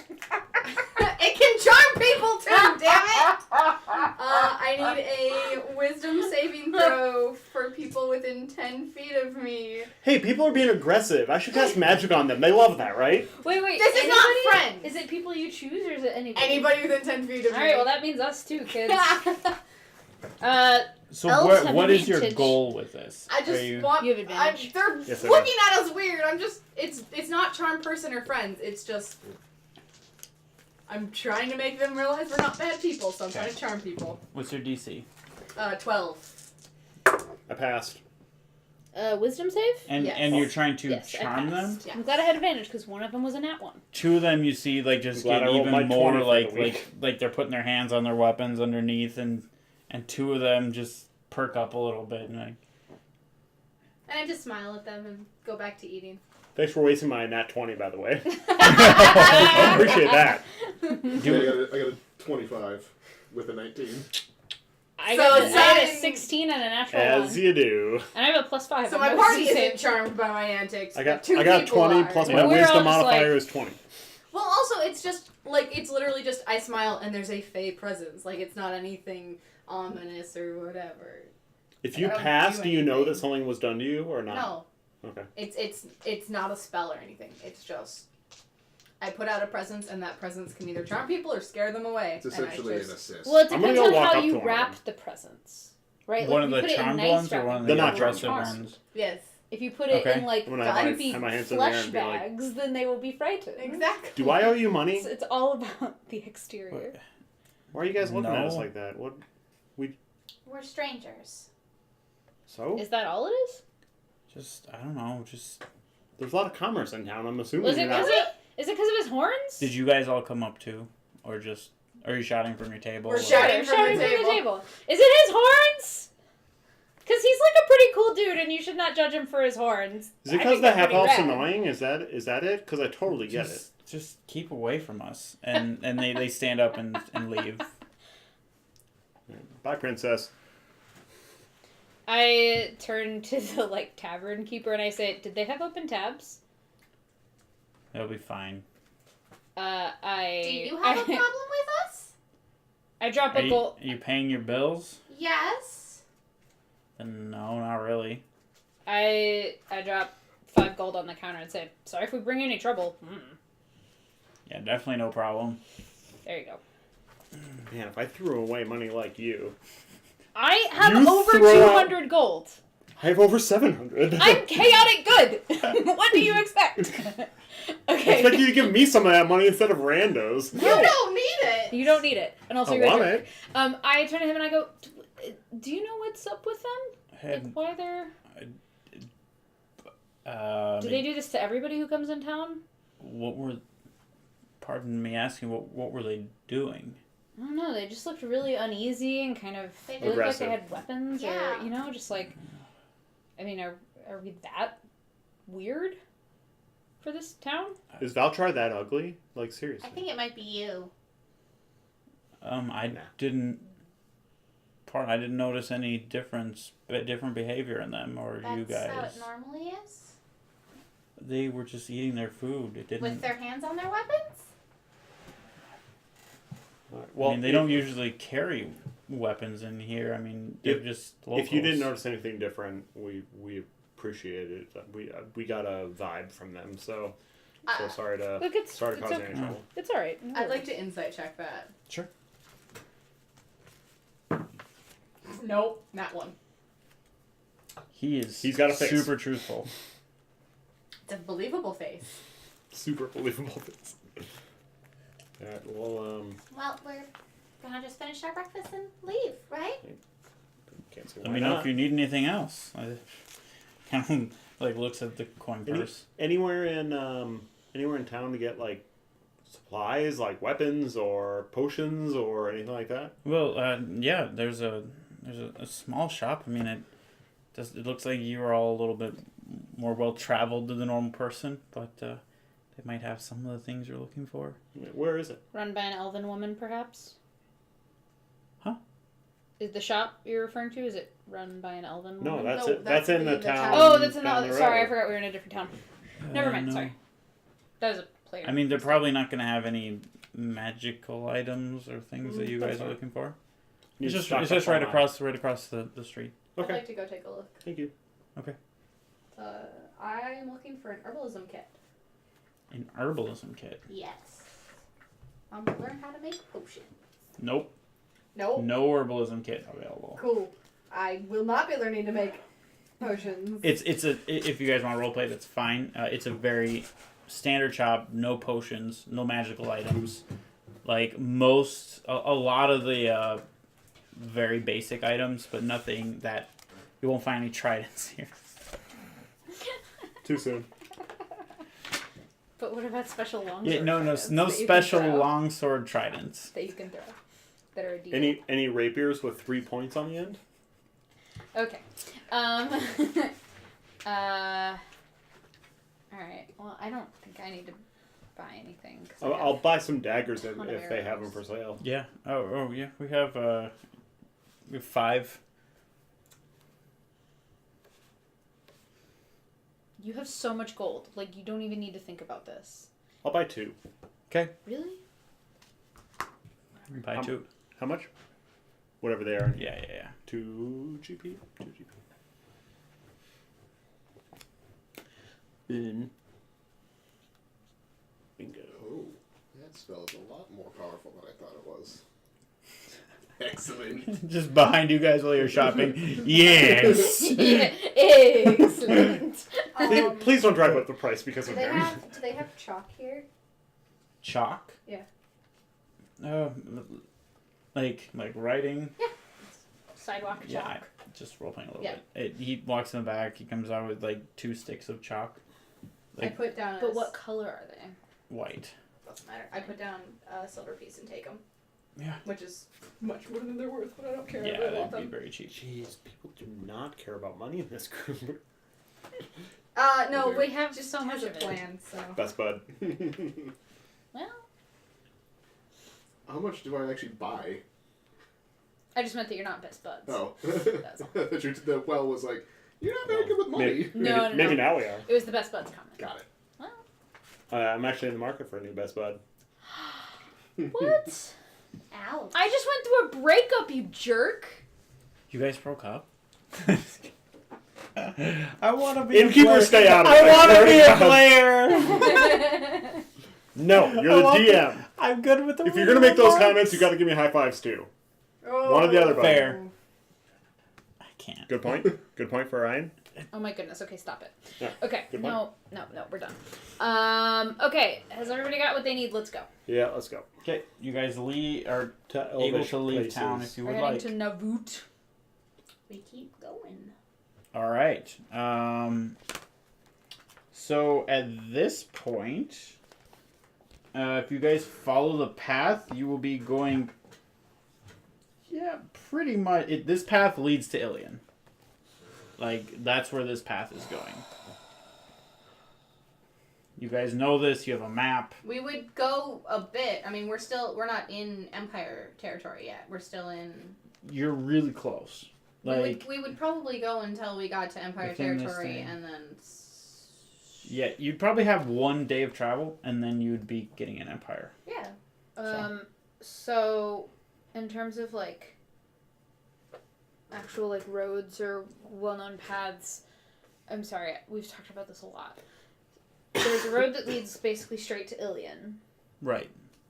[SPEAKER 2] It can charm charm people too, damn it! I need a wisdom saving throw for people within 10 feet of me.
[SPEAKER 3] Hey, people are being aggressive. I should cast magic on them. They love that, right?
[SPEAKER 5] Wait.
[SPEAKER 2] This is not friends.
[SPEAKER 5] Is it people you choose or is it anybody?
[SPEAKER 2] Anybody within 10 feet of me.
[SPEAKER 5] Alright, well that means us too, kids.
[SPEAKER 1] So
[SPEAKER 5] Elves have
[SPEAKER 1] what is your
[SPEAKER 5] advantage.
[SPEAKER 1] goal with this?
[SPEAKER 2] I just want.
[SPEAKER 5] You have advantage.
[SPEAKER 2] They're
[SPEAKER 3] Yes, I
[SPEAKER 2] looking at us weird. I'm just. It's not charm person or friends. It's just. I'm trying to make them realize we're not bad people, so I'm trying to charm people.
[SPEAKER 1] What's your DC?
[SPEAKER 2] 12.
[SPEAKER 3] I passed.
[SPEAKER 5] Wisdom save?
[SPEAKER 1] And
[SPEAKER 2] Yes.
[SPEAKER 1] and you're trying to
[SPEAKER 5] Yes, I
[SPEAKER 1] charm them?
[SPEAKER 5] passed.
[SPEAKER 2] Yeah.
[SPEAKER 5] I'm glad I had advantage because one of them was a nat one.
[SPEAKER 1] Two of them you see like just
[SPEAKER 3] I'm glad
[SPEAKER 1] get
[SPEAKER 3] I rolled my
[SPEAKER 1] even
[SPEAKER 3] 20
[SPEAKER 1] more
[SPEAKER 3] for the
[SPEAKER 1] like
[SPEAKER 3] week.
[SPEAKER 1] like they're putting their hands on their weapons underneath, and two of them just perk up a little bit and like
[SPEAKER 2] And I just smile at them and go back to eating.
[SPEAKER 3] Thanks for wasting my nat 20, by the way. I appreciate that.
[SPEAKER 4] I got a 25 with a 19.
[SPEAKER 5] I
[SPEAKER 2] So
[SPEAKER 5] got
[SPEAKER 2] it's
[SPEAKER 5] I had a
[SPEAKER 2] not-
[SPEAKER 5] 16 and a natural
[SPEAKER 3] As
[SPEAKER 5] 1.
[SPEAKER 3] you do.
[SPEAKER 5] And I have a +5.
[SPEAKER 2] So
[SPEAKER 5] on
[SPEAKER 2] my
[SPEAKER 5] wisdom
[SPEAKER 2] party
[SPEAKER 5] save.
[SPEAKER 2] isn't charmed by my antics.
[SPEAKER 3] I got
[SPEAKER 2] Two
[SPEAKER 3] 20
[SPEAKER 2] people are.
[SPEAKER 3] plus
[SPEAKER 5] Yeah.
[SPEAKER 3] my
[SPEAKER 5] We're all
[SPEAKER 3] wisdom
[SPEAKER 5] just
[SPEAKER 3] modifier
[SPEAKER 5] like-
[SPEAKER 3] is 20.
[SPEAKER 2] Well, also, it's just, like, it's literally just I smile and there's a fey presence. Like, it's not anything ominous or whatever.
[SPEAKER 3] If you
[SPEAKER 2] I don't
[SPEAKER 3] pass,
[SPEAKER 2] do
[SPEAKER 3] do you know
[SPEAKER 2] anything.
[SPEAKER 3] that something was done to you or not?
[SPEAKER 2] No.
[SPEAKER 3] Okay.
[SPEAKER 2] It's not a spell or anything. It's just I put out a presence and that presence can either charm people or scare them away.
[SPEAKER 4] It's essentially
[SPEAKER 2] and
[SPEAKER 4] an
[SPEAKER 2] I just,
[SPEAKER 4] assist.
[SPEAKER 5] Well, it
[SPEAKER 3] I'm gonna
[SPEAKER 5] depends
[SPEAKER 3] go
[SPEAKER 5] on
[SPEAKER 3] walk
[SPEAKER 5] how
[SPEAKER 3] up to
[SPEAKER 5] you
[SPEAKER 3] one of
[SPEAKER 5] wrapped the presents. Right?
[SPEAKER 1] one
[SPEAKER 5] Like,
[SPEAKER 1] of
[SPEAKER 5] if
[SPEAKER 1] the
[SPEAKER 5] you put it in
[SPEAKER 1] charmed
[SPEAKER 5] nice
[SPEAKER 1] ones or
[SPEAKER 5] wrapping,
[SPEAKER 1] one of
[SPEAKER 3] They're
[SPEAKER 1] the
[SPEAKER 3] not
[SPEAKER 1] aggressive
[SPEAKER 3] charmed.
[SPEAKER 1] ones?
[SPEAKER 2] yes,
[SPEAKER 5] If you put it
[SPEAKER 1] Okay.
[SPEAKER 5] in like
[SPEAKER 3] I'm gonna have
[SPEAKER 5] creepy
[SPEAKER 3] have my hands in the air
[SPEAKER 5] flesh
[SPEAKER 3] and be like,
[SPEAKER 5] bags, then they will be frightened.
[SPEAKER 2] exactly.
[SPEAKER 3] do I owe you money?
[SPEAKER 5] It's all about the exterior.
[SPEAKER 3] Why are you guys looking at us
[SPEAKER 1] No.
[SPEAKER 3] like that? What?
[SPEAKER 7] We're strangers.
[SPEAKER 3] So?
[SPEAKER 5] Is that all it is?
[SPEAKER 1] Just I don't know, just
[SPEAKER 3] There's a lot of commerce in town. I'm assuming
[SPEAKER 5] Was
[SPEAKER 3] you're
[SPEAKER 5] it
[SPEAKER 3] not...
[SPEAKER 5] is it because of his horns?
[SPEAKER 1] did you guys all come up too? Or just are you shouting from your table?
[SPEAKER 2] We're
[SPEAKER 1] or-
[SPEAKER 2] shouting from the table.
[SPEAKER 5] Is it his horns? Because he's like a pretty cool dude, and you should not judge him for his horns.
[SPEAKER 3] Is it
[SPEAKER 5] I
[SPEAKER 3] because
[SPEAKER 5] think
[SPEAKER 3] the
[SPEAKER 5] they're
[SPEAKER 3] half
[SPEAKER 5] pretty
[SPEAKER 3] elf's
[SPEAKER 5] rad.
[SPEAKER 3] annoying? Is that it? Because I totally get it.
[SPEAKER 1] Just keep away from us. And they stand up and leave.
[SPEAKER 3] Bye, princess.
[SPEAKER 5] I turn to the like tavern keeper and I say, "Did they have open tabs?"
[SPEAKER 1] It'll be fine.
[SPEAKER 7] Do you have a problem with us?
[SPEAKER 5] I drop
[SPEAKER 1] Are
[SPEAKER 5] a
[SPEAKER 1] you,
[SPEAKER 5] gold.
[SPEAKER 1] are you paying your bills?
[SPEAKER 7] Yes.
[SPEAKER 1] Then no, not really.
[SPEAKER 5] I drop 5 gold on the counter and say, "Sorry if we bring you any trouble."
[SPEAKER 1] Yeah, definitely no problem.
[SPEAKER 5] There you go.
[SPEAKER 3] Man, if I threw away money like you,
[SPEAKER 5] I have
[SPEAKER 3] You
[SPEAKER 5] over
[SPEAKER 3] throw out-
[SPEAKER 5] 200 gold.
[SPEAKER 3] I have over 700.
[SPEAKER 5] I'm chaotic good. What do you expect?
[SPEAKER 3] I
[SPEAKER 5] Okay.
[SPEAKER 3] expect you to give me some of that money instead of randos.
[SPEAKER 2] You don't need it.
[SPEAKER 5] You don't need it. And also
[SPEAKER 3] I
[SPEAKER 5] you're
[SPEAKER 3] want
[SPEAKER 5] drunk.
[SPEAKER 3] it.
[SPEAKER 5] I turn to him and I go, "Do you know what's up with them? Like
[SPEAKER 1] Had,
[SPEAKER 5] why they're do they do this to everybody who comes in town?"
[SPEAKER 1] what were? Pardon me asking. What were they doing?
[SPEAKER 5] I don't know. They just looked really uneasy and kind of
[SPEAKER 7] They
[SPEAKER 5] they looked like they
[SPEAKER 3] Aggressive.
[SPEAKER 5] had weapons
[SPEAKER 7] Yeah.
[SPEAKER 5] or just like. I mean, are we that weird for this town?
[SPEAKER 3] Is Valtrar that ugly? Like, seriously.
[SPEAKER 7] I think it might be you.
[SPEAKER 1] I
[SPEAKER 3] Nah.
[SPEAKER 1] didn't. I didn't notice any different behavior in them or
[SPEAKER 7] That's
[SPEAKER 1] you guys.
[SPEAKER 7] how it normally is.
[SPEAKER 1] They were just eating their food. It didn't.
[SPEAKER 7] With their hands on their weapons?
[SPEAKER 3] Alright,
[SPEAKER 1] I mean, they don't usually carry weapons in here. I mean, they're just locals.
[SPEAKER 3] If you didn't notice anything different, we appreciated it. We got a vibe from them, so sorry to
[SPEAKER 5] Look, it's
[SPEAKER 3] cause
[SPEAKER 5] okay.
[SPEAKER 3] any trouble.
[SPEAKER 5] It's all right.
[SPEAKER 2] I'd like to insight check that.
[SPEAKER 1] Sure.
[SPEAKER 2] Nope, not one.
[SPEAKER 1] He's
[SPEAKER 3] got a face.
[SPEAKER 1] super truthful.
[SPEAKER 2] It's a believable face.
[SPEAKER 3] Super believable things. Alright, well,
[SPEAKER 7] Well, we're gonna just finish our breakfast and leave, right?
[SPEAKER 3] can't say
[SPEAKER 1] Let
[SPEAKER 3] why
[SPEAKER 1] me know
[SPEAKER 3] not.
[SPEAKER 1] if you need anything else. I kind of like looks at the coin purse.
[SPEAKER 3] Anywhere in town to get like supplies, like weapons or potions or anything like that?
[SPEAKER 1] Well, yeah, there's a small shop. I mean, it looks like you are all a little bit more well traveled than the normal person, but they might have some of the things you're looking for.
[SPEAKER 3] Where is it?
[SPEAKER 5] Run by an elven woman, perhaps.
[SPEAKER 1] Huh?
[SPEAKER 5] Is the shop you're referring to? Is it run by an elven woman?
[SPEAKER 3] No, that's
[SPEAKER 2] No,
[SPEAKER 3] it. That's in the
[SPEAKER 2] the
[SPEAKER 3] town.
[SPEAKER 2] town.
[SPEAKER 5] Oh, that's
[SPEAKER 3] down
[SPEAKER 5] another.
[SPEAKER 3] the
[SPEAKER 5] Sorry, I
[SPEAKER 3] road.
[SPEAKER 5] forgot we were in a different town. Never mind.
[SPEAKER 1] No.
[SPEAKER 5] Sorry. That was a player.
[SPEAKER 1] I mean, they're probably not going to have any magical items or things that you
[SPEAKER 3] That's
[SPEAKER 1] guys are
[SPEAKER 3] fine.
[SPEAKER 1] looking for?
[SPEAKER 3] You
[SPEAKER 1] It's
[SPEAKER 3] stock
[SPEAKER 1] just
[SPEAKER 3] up
[SPEAKER 1] right
[SPEAKER 3] on
[SPEAKER 1] across the street.
[SPEAKER 3] that.
[SPEAKER 2] I'd
[SPEAKER 3] Okay,
[SPEAKER 2] like to go take a look.
[SPEAKER 3] thank you.
[SPEAKER 2] I'm looking for an herbalism kit.
[SPEAKER 1] An herbalism kit.
[SPEAKER 7] Yes. I'm gonna learn how to make potions.
[SPEAKER 1] Nope.
[SPEAKER 2] Nope.
[SPEAKER 1] No herbalism kit available.
[SPEAKER 2] Cool. I will not be learning to make potions.
[SPEAKER 1] If you guys want to roleplay, that's fine. It's a very standard shop. No potions. No magical items. Like a lot of the very basic items, but nothing that you won't find any tridents here.
[SPEAKER 3] Too soon.
[SPEAKER 5] But what about special longsword?
[SPEAKER 1] Yeah, no
[SPEAKER 5] tridents
[SPEAKER 1] no
[SPEAKER 5] that you can
[SPEAKER 1] special
[SPEAKER 5] throw?
[SPEAKER 1] longsword tridents.
[SPEAKER 5] That you can throw. That are a deal.
[SPEAKER 3] Any rapiers with 3 points on the end?
[SPEAKER 5] Okay. Alright. Well, I don't think I need to buy anything. 'Cause I
[SPEAKER 3] I'll
[SPEAKER 5] have-
[SPEAKER 3] buy some daggers if
[SPEAKER 5] ton of
[SPEAKER 3] they have them
[SPEAKER 5] arrows.
[SPEAKER 3] for sale.
[SPEAKER 1] Yeah. Oh yeah. We have 5.
[SPEAKER 5] You have so much gold. Like, you don't even need to think about this.
[SPEAKER 3] I'll buy 2.
[SPEAKER 5] Really?
[SPEAKER 1] Buy 2.
[SPEAKER 3] How much? Whatever they are.
[SPEAKER 1] Yeah.
[SPEAKER 3] 2 GP? 2 GP. Bingo.
[SPEAKER 4] Oh, that spell is a lot more powerful than I thought it was. Excellent.
[SPEAKER 1] Just behind you guys while you're shopping. Yes.
[SPEAKER 5] Yeah, excellent.
[SPEAKER 3] Please don't drive up the price because
[SPEAKER 2] Do
[SPEAKER 3] of
[SPEAKER 2] they
[SPEAKER 3] them.
[SPEAKER 2] have chalk here?
[SPEAKER 1] Chalk.
[SPEAKER 2] Yeah.
[SPEAKER 1] Like writing.
[SPEAKER 5] Sidewalk chalk.
[SPEAKER 1] Yeah. Just role playing a little
[SPEAKER 2] Yeah.
[SPEAKER 1] bit. He walks in the back. He comes out with like 2 sticks of chalk.
[SPEAKER 2] I put down.
[SPEAKER 5] But what color are they?
[SPEAKER 1] White.
[SPEAKER 2] Doesn't matter. I put down a silver piece and take them.
[SPEAKER 1] Yeah.
[SPEAKER 2] Which is much more than they're worth, but I don't care. I
[SPEAKER 1] Yeah,
[SPEAKER 2] really want
[SPEAKER 1] that'd be
[SPEAKER 2] them.
[SPEAKER 1] very cheap.
[SPEAKER 3] Jeez, people do not care about money in this group.
[SPEAKER 2] No,
[SPEAKER 3] Weird.
[SPEAKER 2] we
[SPEAKER 5] have
[SPEAKER 2] just
[SPEAKER 5] so much
[SPEAKER 2] has a
[SPEAKER 5] of it.
[SPEAKER 2] plan. So
[SPEAKER 3] Best bud.
[SPEAKER 5] Well,
[SPEAKER 4] How much do I actually buy?
[SPEAKER 5] I just meant that you're not best buds.
[SPEAKER 4] Oh.
[SPEAKER 5] That's all.
[SPEAKER 4] The well was like, you're not very good with money.
[SPEAKER 5] No.
[SPEAKER 3] Maybe now we are.
[SPEAKER 5] It was the best buds comment.
[SPEAKER 4] Got it.
[SPEAKER 3] I'm actually in the market for a new best bud.
[SPEAKER 5] What?
[SPEAKER 7] Ouch.
[SPEAKER 5] I just went through a breakup, you jerk.
[SPEAKER 1] You guys broke up? I want to be
[SPEAKER 3] Innkeeper,
[SPEAKER 1] a player.
[SPEAKER 3] stay out of it.
[SPEAKER 1] I want to be a
[SPEAKER 3] God.
[SPEAKER 1] player.
[SPEAKER 3] No, you're
[SPEAKER 1] I
[SPEAKER 3] the
[SPEAKER 1] want
[SPEAKER 3] DM.
[SPEAKER 1] I'm good with the
[SPEAKER 3] If you're gonna make those
[SPEAKER 1] rewards.
[SPEAKER 3] comments, you got to give me high fives too.
[SPEAKER 2] Oh.
[SPEAKER 3] One or the other, buddy.
[SPEAKER 1] Fair. I can't.
[SPEAKER 3] Good point. Good point for Ryan.
[SPEAKER 5] Oh my goodness. Okay, stop it.
[SPEAKER 3] Yeah,
[SPEAKER 5] Okay.
[SPEAKER 3] good
[SPEAKER 5] No, we're done. Okay. Has everybody got what they need? Let's go.
[SPEAKER 3] Yeah, let's go.
[SPEAKER 1] Okay, you guys are able
[SPEAKER 3] Elvish
[SPEAKER 1] to leave
[SPEAKER 3] places.
[SPEAKER 1] town if you
[SPEAKER 5] We're
[SPEAKER 1] would
[SPEAKER 5] heading
[SPEAKER 1] like.
[SPEAKER 5] to Navut.
[SPEAKER 7] We keep going.
[SPEAKER 1] All right. So at this point, if you guys follow the path, you will be going. Yeah, pretty much. This path leads to Ilion. Like that's where this path is going. You guys know this. You have a map.
[SPEAKER 7] We would go a bit. I mean, we're not in Empire territory yet. We're still in.
[SPEAKER 1] You're really close. Like
[SPEAKER 7] we would probably go until we got to Empire
[SPEAKER 1] within this
[SPEAKER 7] territory,
[SPEAKER 1] thing.
[SPEAKER 7] and then.
[SPEAKER 1] yeah, you'd probably have 1 day of travel, and then you'd be getting an Empire.
[SPEAKER 7] Yeah.
[SPEAKER 5] So, in terms of like actual like roads or well-known paths, I'm sorry, we've talked about this a lot. There's a road that leads basically straight to Ilion,
[SPEAKER 1] Right.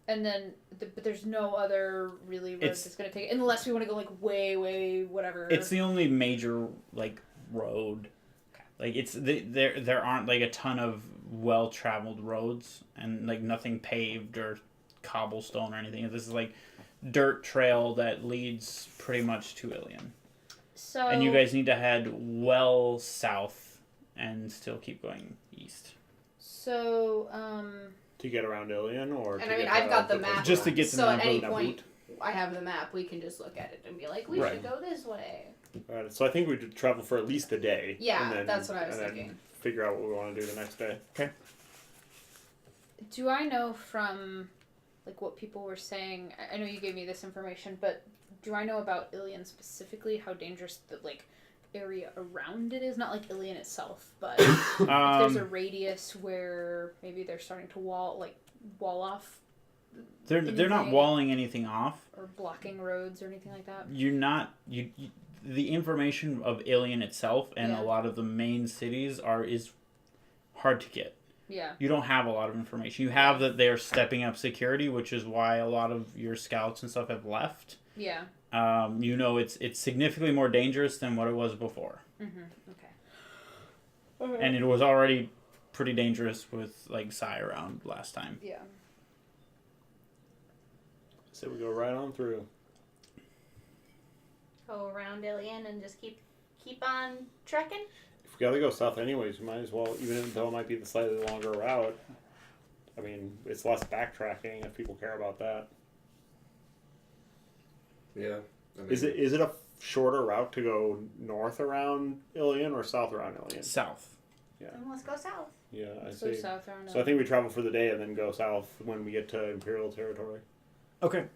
[SPEAKER 5] and then but there's no other really road
[SPEAKER 1] It's-
[SPEAKER 5] that's gonna take it unless we want to go like way whatever.
[SPEAKER 1] It's the only major like road. Like it's there aren't like a ton of well traveled roads and like nothing paved or cobblestone or anything. This is like dirt trail that leads pretty much to Ilion.
[SPEAKER 5] so.
[SPEAKER 1] And you guys need to head well south and still keep going east.
[SPEAKER 5] So
[SPEAKER 3] To get around Ilion, or
[SPEAKER 7] And
[SPEAKER 3] to
[SPEAKER 7] I mean,
[SPEAKER 3] get
[SPEAKER 7] I've got the
[SPEAKER 3] place
[SPEAKER 7] map.
[SPEAKER 1] Just to
[SPEAKER 3] we're
[SPEAKER 1] get to
[SPEAKER 7] So at any
[SPEAKER 1] Naboo.
[SPEAKER 7] point, I have the map. We can just look at it and be like, we
[SPEAKER 1] Right.
[SPEAKER 7] should go this way.
[SPEAKER 3] at. Alright, so I think we should travel for at least a day.
[SPEAKER 7] Yeah,
[SPEAKER 3] and then,
[SPEAKER 7] that's what I was
[SPEAKER 3] and then
[SPEAKER 7] thinking.
[SPEAKER 3] Figure out what we want to do the next day.
[SPEAKER 5] do I know from like what people were saying? I know you gave me this information, but do I know about Ilion specifically? How dangerous the like area around it is? Not like Ilion itself, but if there's a radius where maybe they're starting to wall off
[SPEAKER 1] They're not
[SPEAKER 5] anything-
[SPEAKER 1] walling anything off.
[SPEAKER 5] or blocking roads or anything like that.
[SPEAKER 1] You're not you the information of Alien itself and
[SPEAKER 5] Yeah.
[SPEAKER 1] a lot of the main cities is hard to get.
[SPEAKER 5] Yeah.
[SPEAKER 1] You don't have a lot of information. You have that they're stepping up security, which is why a lot of your scouts and stuff have left.
[SPEAKER 5] Yeah.
[SPEAKER 1] You know, it's significantly more dangerous than what it was before,
[SPEAKER 5] Okay.
[SPEAKER 1] and it was already pretty dangerous with like Psy around last time.
[SPEAKER 5] Yeah.
[SPEAKER 3] So we go right on through.
[SPEAKER 7] Go around Alien and just keep on trekking.
[SPEAKER 3] If we gotta go south anyways, we might as well, even though it might be the slightly longer route. I mean, it's less backtracking if people care about that.
[SPEAKER 4] Yeah. I mean,
[SPEAKER 3] Is it a shorter route to go north around Ilion or south around Ilion?
[SPEAKER 1] South.
[SPEAKER 3] Yeah.
[SPEAKER 7] Then let's go south.
[SPEAKER 3] Yeah, I
[SPEAKER 5] So
[SPEAKER 3] see.
[SPEAKER 5] south around.
[SPEAKER 3] So I think we travel for the day and then go south when we get to Imperial territory.
[SPEAKER 1] Okay.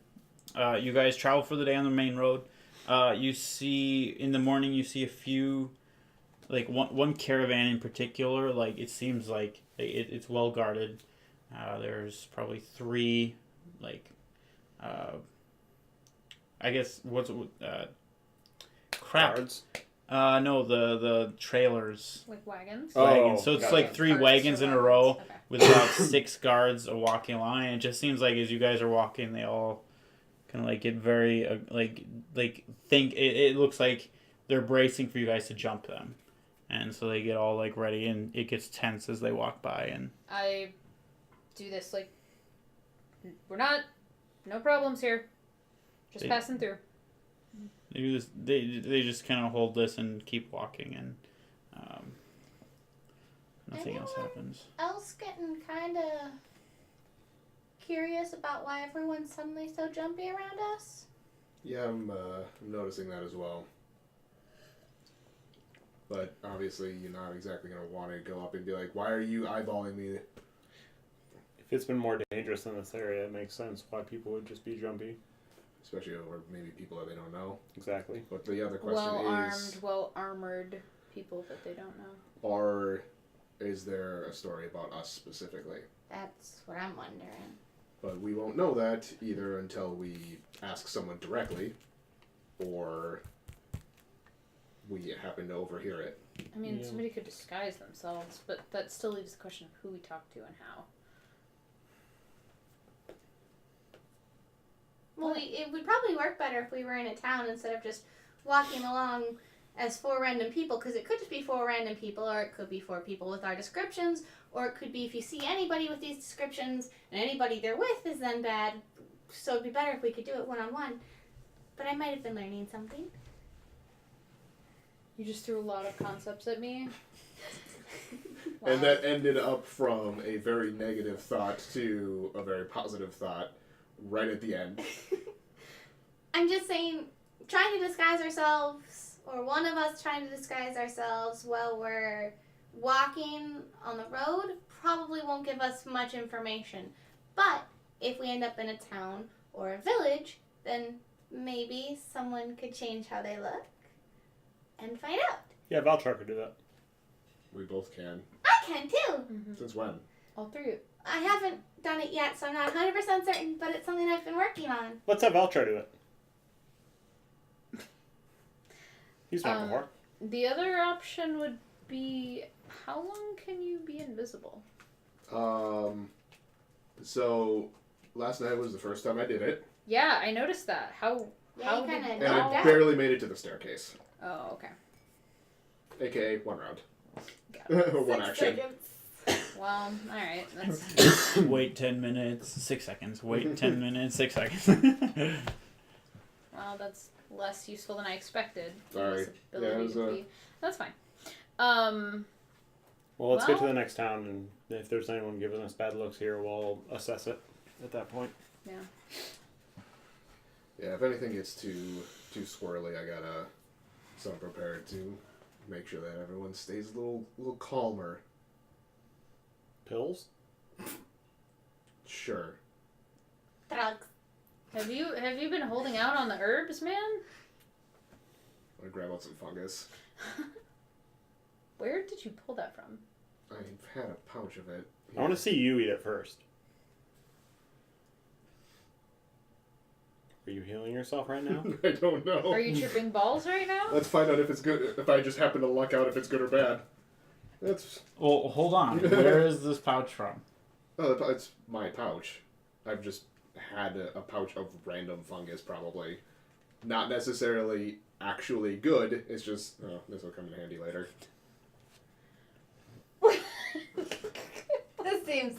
[SPEAKER 1] You guys travel for the day on the main road. You see in the morning. You see a few, like one caravan in particular. Like it seems like it's well guarded. There's probably 3, like, I guess what's crap.
[SPEAKER 3] Guards.
[SPEAKER 1] No, the trailers.
[SPEAKER 5] like wagons.
[SPEAKER 3] Oh,
[SPEAKER 1] Wagons. So it's
[SPEAKER 3] gotcha.
[SPEAKER 1] like 3
[SPEAKER 5] Carts
[SPEAKER 1] wagons
[SPEAKER 5] or
[SPEAKER 1] in a
[SPEAKER 5] wagons.
[SPEAKER 1] row
[SPEAKER 5] Okay.
[SPEAKER 1] with about 6 guards walking along, and it just seems like as you guys are walking, they all kind of like get very like think it looks like they're bracing for you guys to jump them, and so they get all like ready, and it gets tense as they walk by, and
[SPEAKER 5] I do this like no problems here. Just
[SPEAKER 1] They-
[SPEAKER 5] passing through.
[SPEAKER 1] they do this. They just kind of hold this and keep walking, and nothing else happens.
[SPEAKER 7] Else getting kind of curious about why everyone's suddenly so jumpy around us?
[SPEAKER 4] Yeah, I'm noticing that as well. But obviously, you're not exactly going to want to go up and be like, why are you eyeballing me?
[SPEAKER 3] If it's been more dangerous in this area, it makes sense why people would just be jumpy.
[SPEAKER 4] Especially over maybe people that they don't know.
[SPEAKER 3] Exactly.
[SPEAKER 4] But the other question
[SPEAKER 5] Well armored people that they don't know.
[SPEAKER 4] is there a story about us specifically?
[SPEAKER 7] That's what I'm wondering.
[SPEAKER 4] But we won't know that either until we ask someone directly, or we happen to overhear it.
[SPEAKER 5] I mean,
[SPEAKER 3] Yeah.
[SPEAKER 5] somebody could disguise themselves, but that still leaves the question of who we talk to and how.
[SPEAKER 7] Well, it would probably work better if we were in a town instead of just walking along as 4 random people, because it could just be 4 random people, or it could be 4 people with our descriptions, or it could be if you see anybody with these descriptions and anybody they're with is then bad, so it'd be better if we could do it one-on-one. But I might have been learning something.
[SPEAKER 5] You just threw a lot of concepts at me.
[SPEAKER 4] And that ended up from a very negative thought to a very positive thought right at the end.
[SPEAKER 7] I'm just saying, trying to disguise ourselves, or one of us trying to disguise ourselves while we're walking on the road, probably won't give us much information. But if we end up in a town or a village, then maybe someone could change how they look and find out.
[SPEAKER 3] Yeah, Valchar could do that.
[SPEAKER 4] We both can.
[SPEAKER 7] I can too!
[SPEAKER 5] Mm-hmm.
[SPEAKER 4] Since when?
[SPEAKER 5] All 3.
[SPEAKER 7] I haven't done it yet, so I'm not 100% certain, but it's something I've been working on.
[SPEAKER 3] Let's have Valchar do it. He's done it before.
[SPEAKER 5] The other option would be, how long can you be invisible?
[SPEAKER 4] So last night was the first time I did it,
[SPEAKER 5] Yeah, I noticed that. How
[SPEAKER 7] Yeah, you
[SPEAKER 5] did
[SPEAKER 7] kinda
[SPEAKER 4] and
[SPEAKER 5] you
[SPEAKER 7] knocked
[SPEAKER 4] I
[SPEAKER 7] out.
[SPEAKER 4] barely made it to the staircase.
[SPEAKER 5] Oh, okay.
[SPEAKER 4] AKA 1 round.
[SPEAKER 5] Got
[SPEAKER 4] Or 1
[SPEAKER 7] 6
[SPEAKER 4] action.
[SPEAKER 7] seconds.
[SPEAKER 5] Well, alright. That's
[SPEAKER 1] Wait 10 minutes, 6 seconds. Wait 10 minutes, 6 seconds.
[SPEAKER 5] well, that's less useful than I expected.
[SPEAKER 4] Sorry.
[SPEAKER 5] This ability
[SPEAKER 4] Yeah, it was,
[SPEAKER 5] to be. That's fine.
[SPEAKER 3] Well, let's get to
[SPEAKER 5] well-
[SPEAKER 3] the next town, and if there's anyone giving us bad looks here, we'll assess it at that point.
[SPEAKER 5] Yeah.
[SPEAKER 4] Yeah, if anything gets too squirrely, I gotta someone prepared to make sure that everyone stays a little calmer.
[SPEAKER 3] Pills?
[SPEAKER 4] Sure.
[SPEAKER 7] Drugs.
[SPEAKER 5] Have you been holding out on the herbs, man?
[SPEAKER 4] I'm gonna grab out some fungus.
[SPEAKER 5] Where did you pull that from?
[SPEAKER 4] I've had a pouch of it.
[SPEAKER 3] I want to see you eat it first. Are you healing yourself right now?
[SPEAKER 4] I don't know.
[SPEAKER 5] Are you tripping balls right now?
[SPEAKER 4] Let's find out if it's good. If I just happen to luck out if it's good or bad. That's.
[SPEAKER 1] Well, hold on. Where is this pouch from?
[SPEAKER 4] Oh, it's my pouch. I've just had a pouch of random fungus, probably. Not necessarily actually good. It's just, oh, this will come in handy later.
[SPEAKER 5] This seems...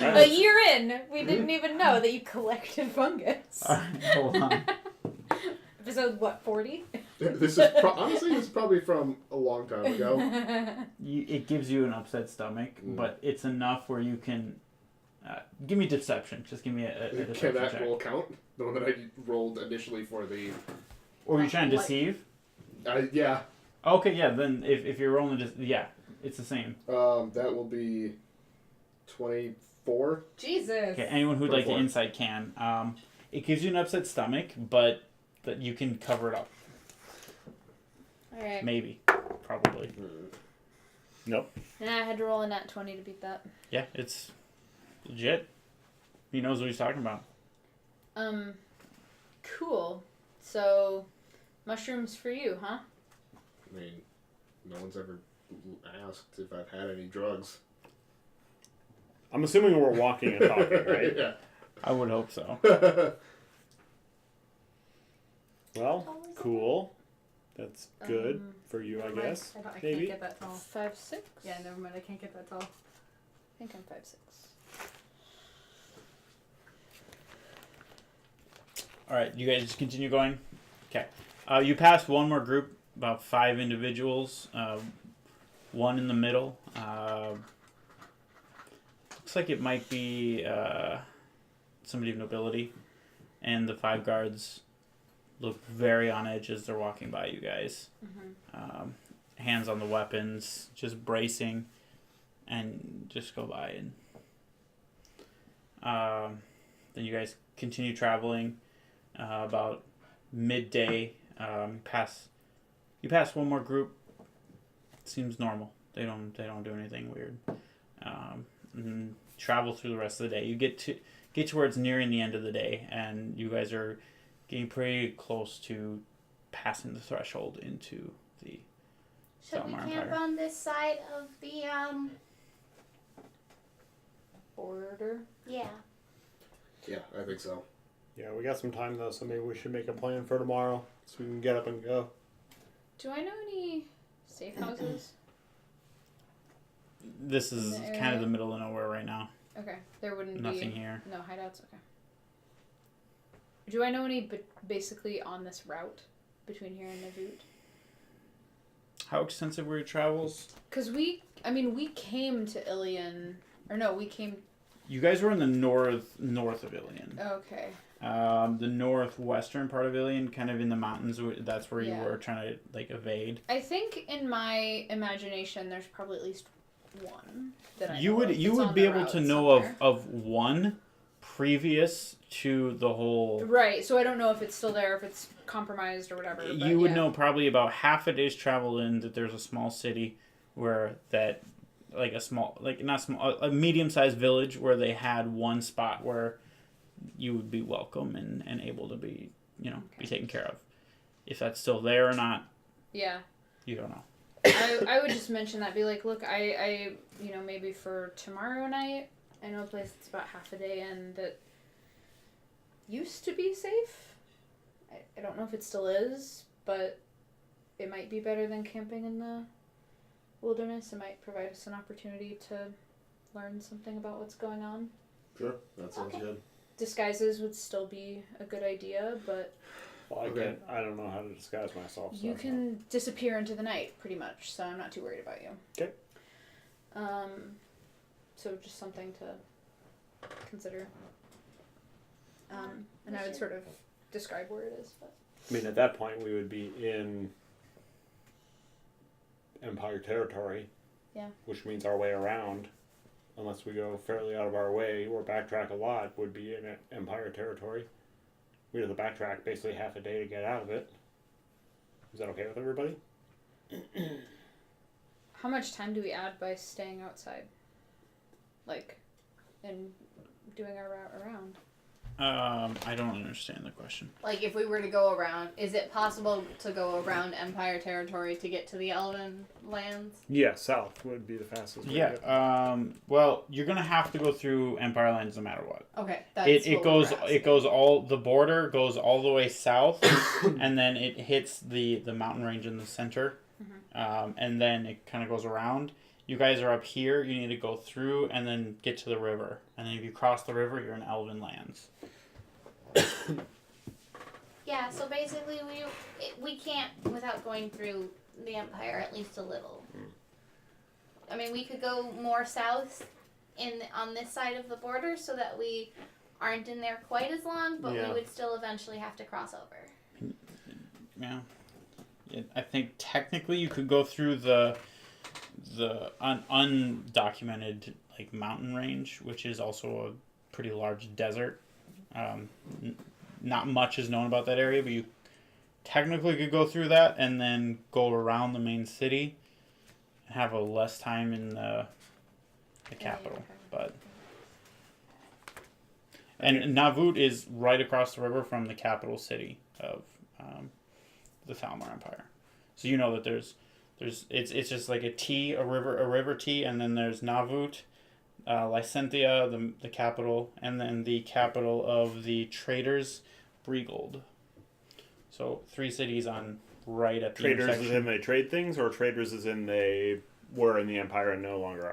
[SPEAKER 3] Right.
[SPEAKER 5] A year in, we didn't even know that you collected fungus.
[SPEAKER 1] Alright, hold on.
[SPEAKER 5] Episode, what, 40?
[SPEAKER 4] This is honestly, this is probably from a long time ago.
[SPEAKER 1] It gives you an upset stomach, but it's enough where you can... give me deception. Just give me a
[SPEAKER 4] Can
[SPEAKER 1] deception
[SPEAKER 4] that
[SPEAKER 1] check.
[SPEAKER 4] roll count? The one that I rolled initially for the.
[SPEAKER 1] Or are you trying to deceive?
[SPEAKER 4] Yeah.
[SPEAKER 1] Okay, yeah, then if you're rolling yeah, it's the same.
[SPEAKER 4] That will be 24.
[SPEAKER 2] Jesus.
[SPEAKER 1] Okay, anyone who'd like the
[SPEAKER 4] 24.
[SPEAKER 1] insight can. It gives you an upset stomach, but that you can cover it up.
[SPEAKER 5] Alright.
[SPEAKER 1] Maybe. Probably.
[SPEAKER 3] Nope.
[SPEAKER 5] Nah, I had to roll a nat 20 to beat that.
[SPEAKER 1] Yeah, it's legit. He knows what he's talking about.
[SPEAKER 5] Cool. So, mushrooms for you, huh?
[SPEAKER 4] I mean, no one's ever asked if I've had any drugs.
[SPEAKER 3] I'm assuming we're walking and talking, right?
[SPEAKER 4] Yeah.
[SPEAKER 1] I would hope so.
[SPEAKER 3] Well, cool. That's good for you, I
[SPEAKER 2] Never mind.
[SPEAKER 3] guess.
[SPEAKER 2] I
[SPEAKER 3] Maybe.
[SPEAKER 2] can't get that tall.
[SPEAKER 5] 5'6"?
[SPEAKER 2] Yeah, never mind. I can't get that tall.
[SPEAKER 5] I think I'm 5'6".
[SPEAKER 1] Alright, you guys just continue going? Okay. You pass one more group, about 5 individuals. One in the middle. Looks like it might be somebody of nobility. And the 5 guards look very on edge as they're walking by you guys.
[SPEAKER 5] Mm-hmm.
[SPEAKER 1] Hands on the weapons, just bracing, and just go by. And then you guys continue traveling. About midday, you pass one more group. Seems normal. They don't do anything weird. And travel through the rest of the day. You get to where it's nearing the end of the day, and you guys are getting pretty close to passing the threshold into the
[SPEAKER 7] Should we
[SPEAKER 1] Salmar
[SPEAKER 7] camp
[SPEAKER 1] Empire.
[SPEAKER 7] on this side of the
[SPEAKER 5] Border?
[SPEAKER 7] Yeah.
[SPEAKER 4] Yeah, I think so.
[SPEAKER 3] Yeah, we got some time though, so maybe we should make a plan for tomorrow so we can get up and go.
[SPEAKER 5] Do I know any safe houses?
[SPEAKER 1] This is
[SPEAKER 5] In the
[SPEAKER 1] kind of
[SPEAKER 5] area?
[SPEAKER 1] the middle of nowhere right now.
[SPEAKER 5] Okay, there wouldn't
[SPEAKER 1] Nothing
[SPEAKER 5] be...
[SPEAKER 1] here.
[SPEAKER 5] No hideouts? Okay. Do I know any basically on this route between here and Navut?
[SPEAKER 1] How extensive were your travels?
[SPEAKER 5] Because we came to Ilion... Or no, we came...
[SPEAKER 1] You guys were in the north of Ilion.
[SPEAKER 5] Okay.
[SPEAKER 1] The northwestern part of Ilion, kind of in the mountains. That's where you
[SPEAKER 5] Yeah.
[SPEAKER 1] were trying to like evade.
[SPEAKER 5] I think in my imagination there's probably at least one that I
[SPEAKER 1] You
[SPEAKER 5] know
[SPEAKER 1] would
[SPEAKER 5] of
[SPEAKER 1] you
[SPEAKER 5] that's
[SPEAKER 1] would
[SPEAKER 5] on
[SPEAKER 1] be
[SPEAKER 5] the
[SPEAKER 1] able
[SPEAKER 5] route
[SPEAKER 1] to know
[SPEAKER 5] somewhere.
[SPEAKER 1] of one previous to the whole.
[SPEAKER 5] Right, so I don't know if it's still there, if it's compromised or whatever. But
[SPEAKER 1] You would
[SPEAKER 5] yeah.
[SPEAKER 1] know probably about half a day's travel in that there's a small city where that like a small like not small a medium-sized village where they had one spot where you would be welcome and able to be be taken care of. If that's still there or not,
[SPEAKER 5] Yeah.
[SPEAKER 1] you don't know.
[SPEAKER 5] I would just mention that, be like, look, I maybe for tomorrow night, I know a place that's about half a day in that used to be safe. I don't know if it still is, but it might be better than camping in the wilderness. It might provide us an opportunity to learn something about what's going on.
[SPEAKER 4] Sure, that sounds
[SPEAKER 7] Okay.
[SPEAKER 4] good.
[SPEAKER 5] Disguises would still be a good idea, but
[SPEAKER 3] Well,
[SPEAKER 4] Okay.
[SPEAKER 3] I don't know how to disguise myself. So
[SPEAKER 5] you can disappear into the night, pretty much, so I'm not too worried about you.
[SPEAKER 3] Okay.
[SPEAKER 5] So just something to consider. And I would sort of describe where it is. But.
[SPEAKER 3] I mean, at that point, we would be in Empire territory.
[SPEAKER 5] Yeah.
[SPEAKER 3] Which means our way around, unless we go fairly out of our way or backtrack a lot, would be in Empire territory. We'd have to backtrack basically half a day to get out of it. Is that okay with everybody?
[SPEAKER 5] How much time do we add by staying outside? Like, and doing our route around?
[SPEAKER 1] I don't understand the question.
[SPEAKER 2] Like, if we were to go around, is it possible to go around Empire territory to get to the Elven lands?
[SPEAKER 3] Yeah, south would be the fastest way. To get there.
[SPEAKER 1] Yeah. Well, you're gonna have to go through Empire Lands no matter what.
[SPEAKER 2] Okay, that's
[SPEAKER 1] It goes all the border goes all the way south, and then it hits the mountain range in the center, and then it kind of goes around. You guys are up here. You need to go through and then get to the river, and then if you cross the river, you're in Elven lands.
[SPEAKER 7] Yeah, so basically we can't without going through the Empire at least a little. I mean, we could go more south on this side of the border so that we aren't in there quite as long, but we would still eventually have to cross over.
[SPEAKER 1] Yeah. I think technically you could go through the undocumented like mountain range, which is also a pretty large desert. Not much is known about that area, but you technically could go through that and then go around the main city and have a less time in the capital. But and Navut is right across the river from the capital city of the Thalmor Empire. So you know that there's it's just like a river T, and then there's Navut, Lycentia, the capital, and then the capital of the traders, Bregold. So 3 cities on right at the
[SPEAKER 3] Traders
[SPEAKER 1] intersection.
[SPEAKER 3] as in they trade things, or traders as in they were in the Empire and no longer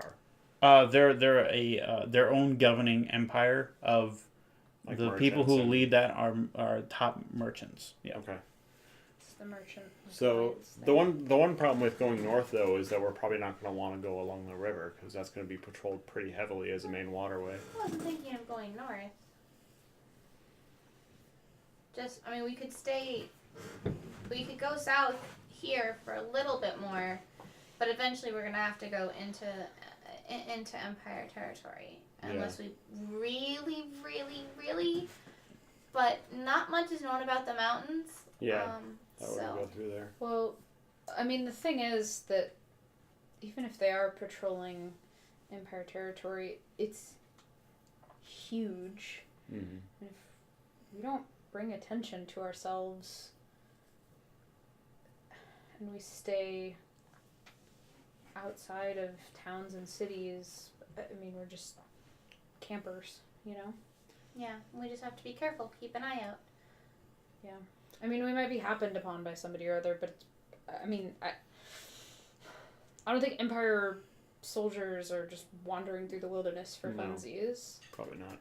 [SPEAKER 3] are?
[SPEAKER 1] They're their own governing empire of
[SPEAKER 3] Like
[SPEAKER 1] the people who
[SPEAKER 3] merchants and-
[SPEAKER 1] lead that are top merchants. Yeah.
[SPEAKER 3] Okay.
[SPEAKER 5] The merchant.
[SPEAKER 3] So the one problem with going north though is that we're probably not going to want to go along the river because that's going to be patrolled pretty heavily as a main waterway.
[SPEAKER 7] I wasn't thinking of going north. I mean, we could go south here for a little bit more, but eventually we're gonna have to go into Empire territory unless we really. But not much is known about the mountains.
[SPEAKER 3] Yeah, that would
[SPEAKER 7] so
[SPEAKER 3] go through there.
[SPEAKER 5] Well, I mean, the thing is that even if they are patrolling Empire territory, it's huge.
[SPEAKER 3] Mm-hmm.
[SPEAKER 5] And if we don't bring attention to ourselves and we stay outside of towns and cities, I mean, we're just campers, you know?
[SPEAKER 7] yeah, we just have to be careful. Keep an eye out.
[SPEAKER 5] I mean, we might be happened upon by somebody or other, but I mean, I don't think Empire soldiers are just wandering through the wilderness for
[SPEAKER 3] No.
[SPEAKER 5] funsies.
[SPEAKER 3] Probably not.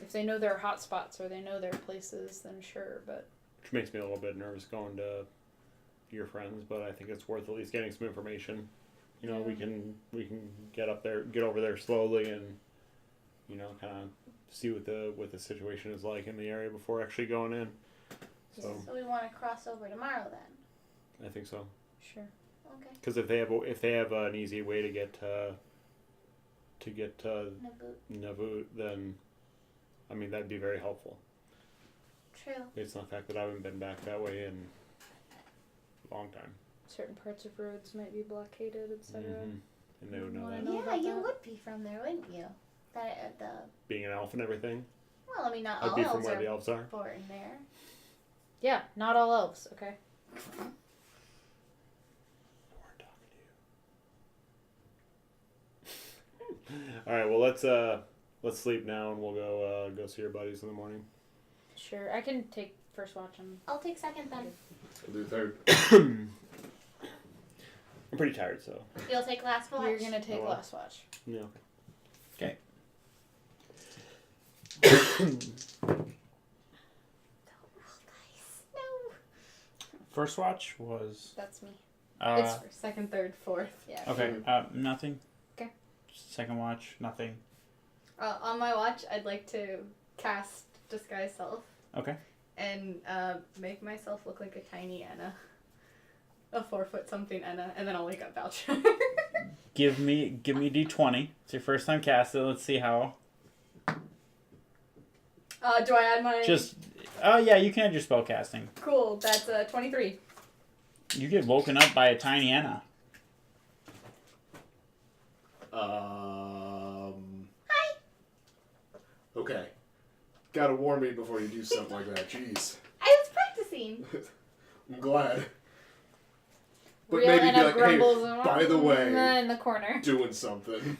[SPEAKER 5] If they know their hot spots or they know their places, then sure, but
[SPEAKER 3] Which makes me a little bit nervous going to your friends, but I think it's worth at least getting some information. You know, we can get over there slowly, and you know, kind of see what the situation is like in the area before actually going in. So
[SPEAKER 7] So we want to cross over tomorrow then.
[SPEAKER 3] I think so.
[SPEAKER 5] sure.
[SPEAKER 7] Okay.
[SPEAKER 3] Because if they have an easy way to get to Navut, then I mean that'd be very helpful.
[SPEAKER 7] True.
[SPEAKER 3] Based on the fact that I haven't been back that way in a long time.
[SPEAKER 5] Certain parts of roads might be blockaded, etc.
[SPEAKER 3] And they would know
[SPEAKER 5] Wanna
[SPEAKER 3] that.
[SPEAKER 5] know
[SPEAKER 7] Yeah,
[SPEAKER 5] about
[SPEAKER 7] you
[SPEAKER 5] that?
[SPEAKER 7] would be from there, wouldn't you?
[SPEAKER 3] Being an elf and everything,
[SPEAKER 7] Well, I mean, not
[SPEAKER 3] I'd
[SPEAKER 7] all
[SPEAKER 3] be from
[SPEAKER 7] elves
[SPEAKER 3] where
[SPEAKER 7] are
[SPEAKER 3] the elves are.
[SPEAKER 7] born there.
[SPEAKER 5] Yeah, not all elves, okay?
[SPEAKER 3] We weren't talking to you. All right, well let's sleep now, and we'll go see your buddies in the morning.
[SPEAKER 5] Sure, I can take first watch on.
[SPEAKER 7] I'll take second then.
[SPEAKER 4] I'll do third.
[SPEAKER 3] I'm pretty tired, so
[SPEAKER 7] You'll take last watch.
[SPEAKER 5] You're gonna take
[SPEAKER 3] Oh, well.
[SPEAKER 5] last watch.
[SPEAKER 3] yeah.
[SPEAKER 1] Okay.
[SPEAKER 7] No.
[SPEAKER 1] First watch was
[SPEAKER 5] That's me.
[SPEAKER 2] It's second, third, fourth.
[SPEAKER 5] Yeah.
[SPEAKER 1] okay. Nothing.
[SPEAKER 5] Okay.
[SPEAKER 1] Second watch, nothing.
[SPEAKER 2] On my watch, I'd like to cast Disguise Self.
[SPEAKER 1] Okay.
[SPEAKER 2] And make myself look like a tiny Anna. A 4-foot something Anna, and then I'll wake up Voucher.
[SPEAKER 1] Give me D20. It's your first time casting. Let's see how.
[SPEAKER 2] Do I add my...
[SPEAKER 1] Yeah, you can add your spell casting.
[SPEAKER 2] Cool, that's 23.
[SPEAKER 1] You get woken up by a tiny Anna.
[SPEAKER 4] Hi. Okay. Gotta warn me before you do something like that. Jeez.
[SPEAKER 7] I was practicing.
[SPEAKER 4] I'm glad. But
[SPEAKER 5] Real
[SPEAKER 4] maybe be
[SPEAKER 5] Anna
[SPEAKER 4] like,
[SPEAKER 5] grumbles
[SPEAKER 4] hey, by the way,
[SPEAKER 5] in the corner.
[SPEAKER 4] doing something.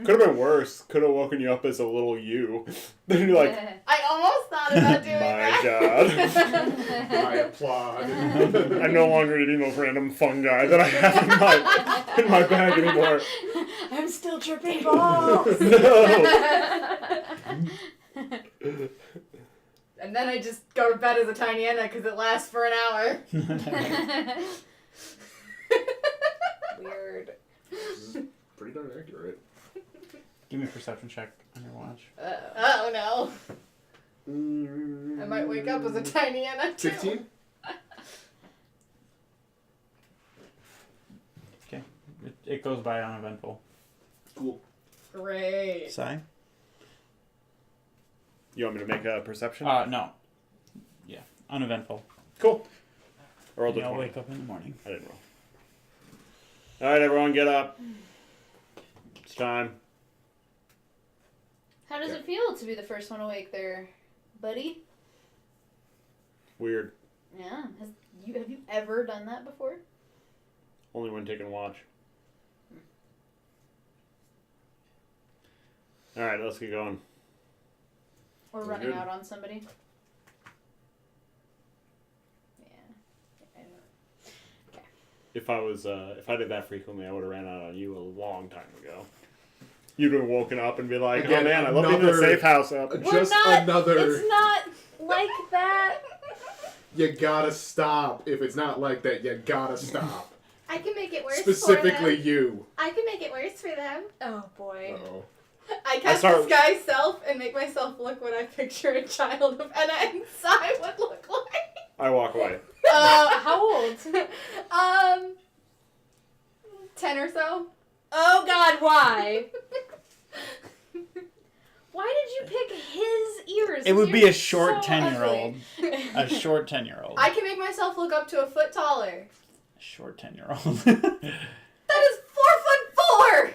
[SPEAKER 3] Could have been worse. Could have woken you up as a little you. Then you're like,
[SPEAKER 2] I almost thought about doing
[SPEAKER 3] my
[SPEAKER 2] that.
[SPEAKER 3] God.
[SPEAKER 4] I applaud.
[SPEAKER 3] I'm no longer eating those random fungi that I have in my bag anymore.
[SPEAKER 5] I'm still tripping balls.
[SPEAKER 3] No.
[SPEAKER 2] And then I just go to bed as a tiny Anna because it lasts for an hour.
[SPEAKER 5] Weird.
[SPEAKER 4] This is pretty darn accurate.
[SPEAKER 1] Give me a perception check on your watch.
[SPEAKER 2] Oh no. I might wake up as a tiny Anna too.
[SPEAKER 4] 15?
[SPEAKER 1] It goes by uneventful.
[SPEAKER 4] Cool.
[SPEAKER 2] Great.
[SPEAKER 1] Sai?
[SPEAKER 3] You want me to make a perception?
[SPEAKER 1] No. Yeah, uneventful.
[SPEAKER 3] Cool. I rolled a
[SPEAKER 1] I'll
[SPEAKER 3] 20.
[SPEAKER 1] wake up in the morning.
[SPEAKER 3] I didn't roll. Alright, everyone, get up. It's time.
[SPEAKER 5] How does it feel to be the first one awake there, buddy?
[SPEAKER 3] Weird.
[SPEAKER 5] Yeah. Have you ever done that before?
[SPEAKER 3] Only when taking watch. Alright, let's get going.
[SPEAKER 5] Or
[SPEAKER 4] Sounds
[SPEAKER 5] running
[SPEAKER 4] good.
[SPEAKER 5] out on somebody? Yeah. I know.
[SPEAKER 3] If I did that frequently, I would have ran out on you a long time ago. You'd have woken up and be like,
[SPEAKER 4] Again,
[SPEAKER 3] oh man, I left the safe house up.
[SPEAKER 4] Just another.
[SPEAKER 5] It's not like that.
[SPEAKER 4] You gotta stop. If it's not like that, you gotta stop.
[SPEAKER 7] I can make it worse
[SPEAKER 4] Specifically
[SPEAKER 7] for them.
[SPEAKER 4] you.
[SPEAKER 7] I can make it worse for them.
[SPEAKER 5] Oh boy.
[SPEAKER 4] Uh-oh.
[SPEAKER 2] I cast disguise self and make myself look what I picture a child of Anna and Sai would look like.
[SPEAKER 3] I walk away.
[SPEAKER 5] How old?
[SPEAKER 2] 10 or so.
[SPEAKER 5] Oh God, why? Why did you pick his ears?
[SPEAKER 1] It would be
[SPEAKER 5] You're
[SPEAKER 1] a short
[SPEAKER 5] so
[SPEAKER 1] 10-year-old.
[SPEAKER 5] ugly.
[SPEAKER 1] A short 10-year-old.
[SPEAKER 2] I can make myself look up to a foot taller.
[SPEAKER 1] A short 10-year-old.
[SPEAKER 2] That is 4'4".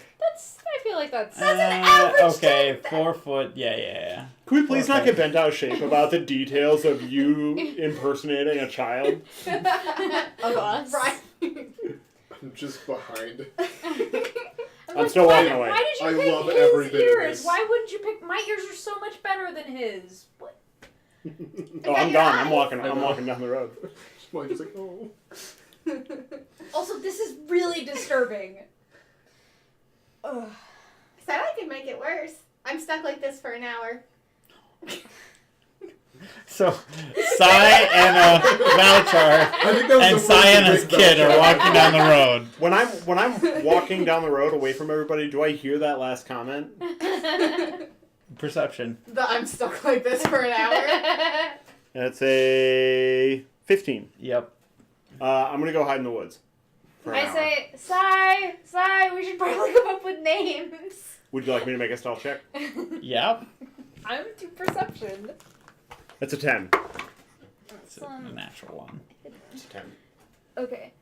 [SPEAKER 5] I feel like that's
[SPEAKER 2] That's an average
[SPEAKER 1] Okay,
[SPEAKER 2] type.
[SPEAKER 1] 4 foot. Yeah.
[SPEAKER 3] Can we please not
[SPEAKER 1] Okay.
[SPEAKER 3] get bent out of shape about the details of you impersonating a child?
[SPEAKER 5] of us.
[SPEAKER 2] Right.
[SPEAKER 4] I'm just behind.
[SPEAKER 3] I'm still walking away.
[SPEAKER 5] Why did you
[SPEAKER 4] I
[SPEAKER 5] pick
[SPEAKER 4] love every
[SPEAKER 5] his
[SPEAKER 4] bit of
[SPEAKER 5] ears?
[SPEAKER 4] this.
[SPEAKER 5] Why wouldn't you pick my ears? Are so much better than his. What?
[SPEAKER 3] Oh, I'm gone. I'm walking down the road.
[SPEAKER 4] Like, just like, oh.
[SPEAKER 5] Also, this is really disturbing. Ugh.
[SPEAKER 7] I said I could make it worse. I'm stuck like this for an hour.
[SPEAKER 1] So, Sai and Valchar
[SPEAKER 4] I think that was
[SPEAKER 1] and
[SPEAKER 4] the
[SPEAKER 1] Sai and his
[SPEAKER 4] first big
[SPEAKER 1] kid are
[SPEAKER 4] Valchar.
[SPEAKER 1] walking down the road.
[SPEAKER 3] When I'm walking down the road away from everybody, do I hear that last comment?
[SPEAKER 1] Perception.
[SPEAKER 2] The I'm stuck like this for an hour.
[SPEAKER 3] That's a 15.
[SPEAKER 1] Yep.
[SPEAKER 3] I'm gonna go hide in the woods. For an
[SPEAKER 5] I
[SPEAKER 3] hour.
[SPEAKER 5] say, Sai, we should probably come up with names.
[SPEAKER 3] Would you like me to make a stealth check?
[SPEAKER 1] Yep.
[SPEAKER 5] I'm to perception.
[SPEAKER 3] That's a 10.
[SPEAKER 1] It's a natural one.
[SPEAKER 3] It's a 10.
[SPEAKER 5] Okay.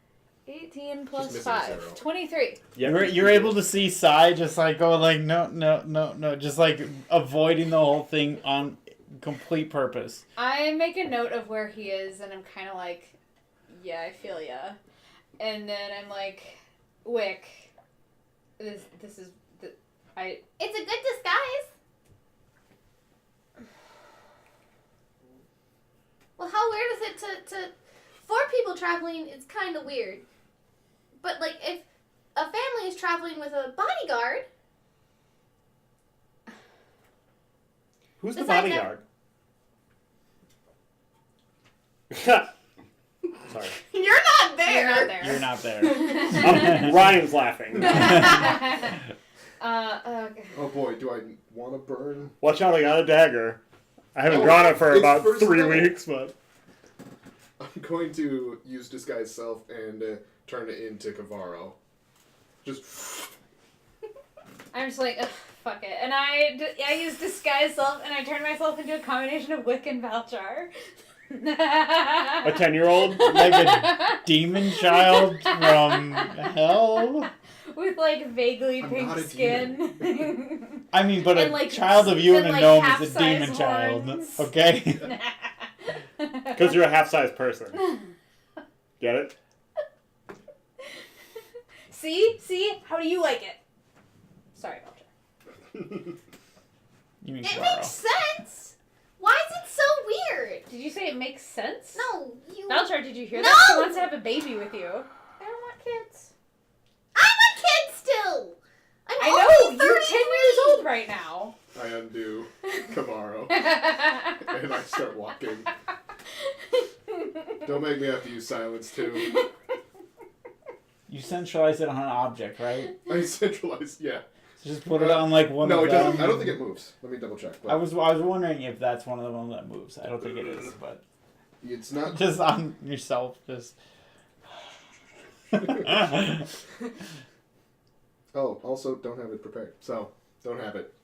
[SPEAKER 5] 18 plus
[SPEAKER 4] missing a
[SPEAKER 5] 5.
[SPEAKER 4] zero.
[SPEAKER 5] 23.
[SPEAKER 1] You're able to see Sai just like go like no, just like avoiding the whole thing on complete purpose.
[SPEAKER 5] I make a note of where he is, and I'm kind of like, yeah, I feel ya. And then I'm like, Wick, this is,
[SPEAKER 7] It's a good disguise. Well, how weird is it to 4 people traveling is kind of weird. But, like, if a family is traveling with a bodyguard...
[SPEAKER 3] Who's the
[SPEAKER 7] Besides
[SPEAKER 3] bodyguard? Sorry.
[SPEAKER 2] You're not there.
[SPEAKER 5] you're not there.
[SPEAKER 1] You're not there.
[SPEAKER 3] Ryan's laughing.
[SPEAKER 5] Okay.
[SPEAKER 4] Oh boy, do I want to burn?
[SPEAKER 3] Watch out, I got a dagger. I haven't
[SPEAKER 4] Oh,
[SPEAKER 3] drawn it for
[SPEAKER 4] it's
[SPEAKER 3] about
[SPEAKER 4] first
[SPEAKER 3] 3
[SPEAKER 4] level.
[SPEAKER 3] weeks, but...
[SPEAKER 4] I'm going to use disguise self and turn it into Cavaro. Just
[SPEAKER 5] I'm just like, ugh, fuck it. And I use disguise self, and I turn myself into a combination of Wick and Valchar.
[SPEAKER 3] A 10-year-old?
[SPEAKER 1] Like a demon child from hell.
[SPEAKER 5] With, like, vaguely
[SPEAKER 4] I'm
[SPEAKER 5] pink
[SPEAKER 4] not a
[SPEAKER 5] skin.
[SPEAKER 1] I mean, but
[SPEAKER 5] And,
[SPEAKER 1] a
[SPEAKER 5] like,
[SPEAKER 1] child of you and
[SPEAKER 5] and,
[SPEAKER 1] a
[SPEAKER 5] like,
[SPEAKER 1] gnome is a
[SPEAKER 5] half-size
[SPEAKER 1] demon child.
[SPEAKER 5] horns.
[SPEAKER 1] Okay?
[SPEAKER 3] Because you're a half-sized person. Get it?
[SPEAKER 5] See? How do you like it? Sorry, Belcher.
[SPEAKER 1] You mean
[SPEAKER 7] It
[SPEAKER 1] Cavaro.
[SPEAKER 7] makes sense. Why is it so weird?
[SPEAKER 5] Did you say it makes sense?
[SPEAKER 7] No, you.
[SPEAKER 5] Belcher, did you hear
[SPEAKER 7] No!
[SPEAKER 5] that? She wants to have a baby with you.
[SPEAKER 7] I don't want kids. I'm a kid still.
[SPEAKER 5] I
[SPEAKER 7] only
[SPEAKER 5] know! You're 10 years
[SPEAKER 7] 33.
[SPEAKER 5] old right now.
[SPEAKER 4] I undo Camaro and I start walking. Don't make me have to use silence too.
[SPEAKER 1] You centralize it on an object, right?
[SPEAKER 4] I centralize, yeah.
[SPEAKER 1] So just put it on like one
[SPEAKER 4] No,
[SPEAKER 1] of
[SPEAKER 4] it
[SPEAKER 1] them.
[SPEAKER 4] doesn't. I don't think it moves. Let me double check.
[SPEAKER 1] I was wondering if that's one of the ones that moves. I don't think it is, but
[SPEAKER 4] It's not.
[SPEAKER 1] just on yourself, just.
[SPEAKER 4] Oh, also don't have it prepared. So don't have it.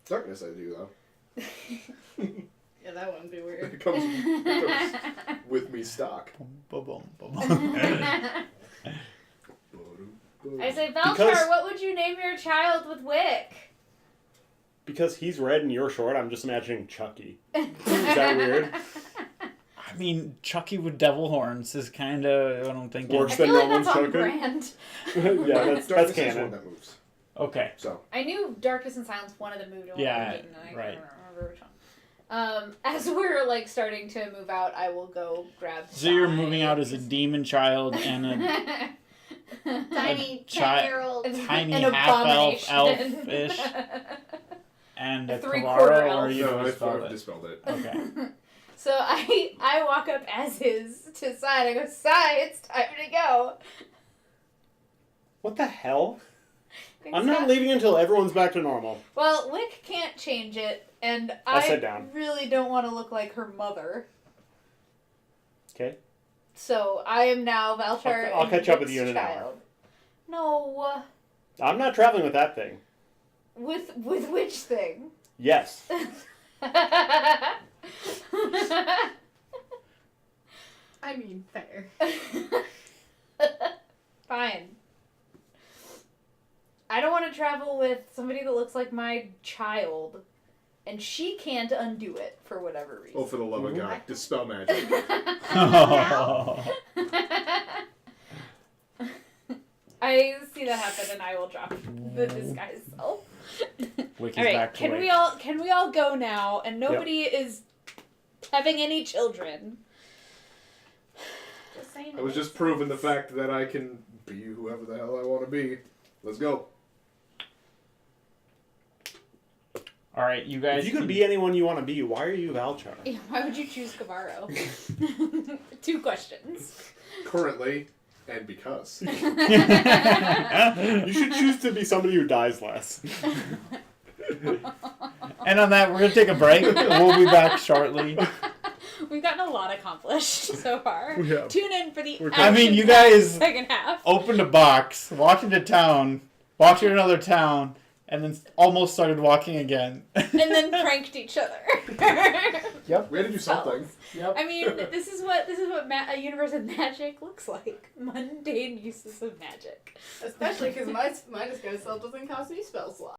[SPEAKER 4] Darkness, I do though.
[SPEAKER 2] Yeah, that wouldn't be weird.
[SPEAKER 4] It comes with me stock.
[SPEAKER 1] Boom, boom, boom.
[SPEAKER 5] I say, Belcher,
[SPEAKER 3] Because-
[SPEAKER 5] what would you name your child with Wick?
[SPEAKER 3] Because he's red and you're short, I'm just imagining Chucky. Is that weird?
[SPEAKER 1] I mean, Chucky with devil horns is kind of. I don't think.
[SPEAKER 3] Worse
[SPEAKER 5] I
[SPEAKER 3] than
[SPEAKER 5] feel like
[SPEAKER 3] no one's
[SPEAKER 5] that's on
[SPEAKER 3] choking?
[SPEAKER 5] brand.
[SPEAKER 3] Yeah, that's
[SPEAKER 4] Darkness is one
[SPEAKER 3] canon.
[SPEAKER 4] that moves.
[SPEAKER 1] Okay.
[SPEAKER 4] So
[SPEAKER 5] I knew Darkness and Silence, one of them moved, one
[SPEAKER 1] Yeah,
[SPEAKER 5] of them didn't, and I
[SPEAKER 1] right.
[SPEAKER 5] can't remember which one. As we're like starting to move out, I will go grab.
[SPEAKER 1] So you're moving out as a demon child and a
[SPEAKER 7] Tiny
[SPEAKER 1] chi-
[SPEAKER 7] 10-year-old.
[SPEAKER 1] tiny
[SPEAKER 5] An
[SPEAKER 1] half-elf,
[SPEAKER 5] abomination.
[SPEAKER 1] elf-ish, and a
[SPEAKER 5] Three-quarter
[SPEAKER 1] Cavaro,
[SPEAKER 5] elf.
[SPEAKER 1] or you
[SPEAKER 4] no,
[SPEAKER 1] dispelled
[SPEAKER 4] I've
[SPEAKER 1] it?
[SPEAKER 4] dispelled it.
[SPEAKER 1] Okay.
[SPEAKER 5] So I walk up as is to Sai. I go, Sai, it's time to go.
[SPEAKER 3] What the hell?
[SPEAKER 5] Things
[SPEAKER 3] I'm not
[SPEAKER 5] got-
[SPEAKER 3] leaving until everyone's back to normal.
[SPEAKER 5] Well, Wick can't change it, and
[SPEAKER 3] I'll
[SPEAKER 5] I
[SPEAKER 3] sit down.
[SPEAKER 5] really don't want to look like her mother.
[SPEAKER 3] Okay.
[SPEAKER 5] So I am now Valchar.
[SPEAKER 3] I'll
[SPEAKER 5] and
[SPEAKER 3] catch up with you in
[SPEAKER 5] Wick's
[SPEAKER 3] an hour.
[SPEAKER 5] child. No,
[SPEAKER 3] I'm not traveling with that thing.
[SPEAKER 5] with which thing?
[SPEAKER 3] Yes.
[SPEAKER 2] I mean, fair.
[SPEAKER 5] Fine. I don't want to travel with somebody that looks like my child, and she can't undo it for whatever reason.
[SPEAKER 4] Oh, for the love of God, dispel magic.
[SPEAKER 5] I see that happen, and I will drop the disguise self.
[SPEAKER 1] Wicky's
[SPEAKER 5] All right,
[SPEAKER 1] back to
[SPEAKER 5] can
[SPEAKER 1] Wick.
[SPEAKER 5] we all go now? And nobody is having any children.
[SPEAKER 7] Just saying
[SPEAKER 4] I was just proving the fact that I can be whoever the hell I want to be. Let's go.
[SPEAKER 1] All right, you guys.
[SPEAKER 3] If you could be anyone you want to be, why are you Valchar?
[SPEAKER 5] Yeah, why would you choose Cavaro? 2 questions.
[SPEAKER 4] Currently, and because.
[SPEAKER 3] You should choose to be somebody who dies less.
[SPEAKER 1] And on that, we're gonna take a break. We'll be back shortly.
[SPEAKER 5] We've gotten a lot accomplished so far.
[SPEAKER 3] We have.
[SPEAKER 5] Tune in for the
[SPEAKER 1] I mean, you
[SPEAKER 5] action-packed
[SPEAKER 1] guys
[SPEAKER 5] second half.
[SPEAKER 1] opened a box, walked into town, walked to another town, and then almost started walking again.
[SPEAKER 5] And then pranked each other.
[SPEAKER 1] Yep.
[SPEAKER 4] We had to do something.
[SPEAKER 1] Yep.
[SPEAKER 5] I mean, this is what a universe of magic looks like. Mundane uses of magic.
[SPEAKER 2] Especially because my disguise self doesn't cost me spell slots.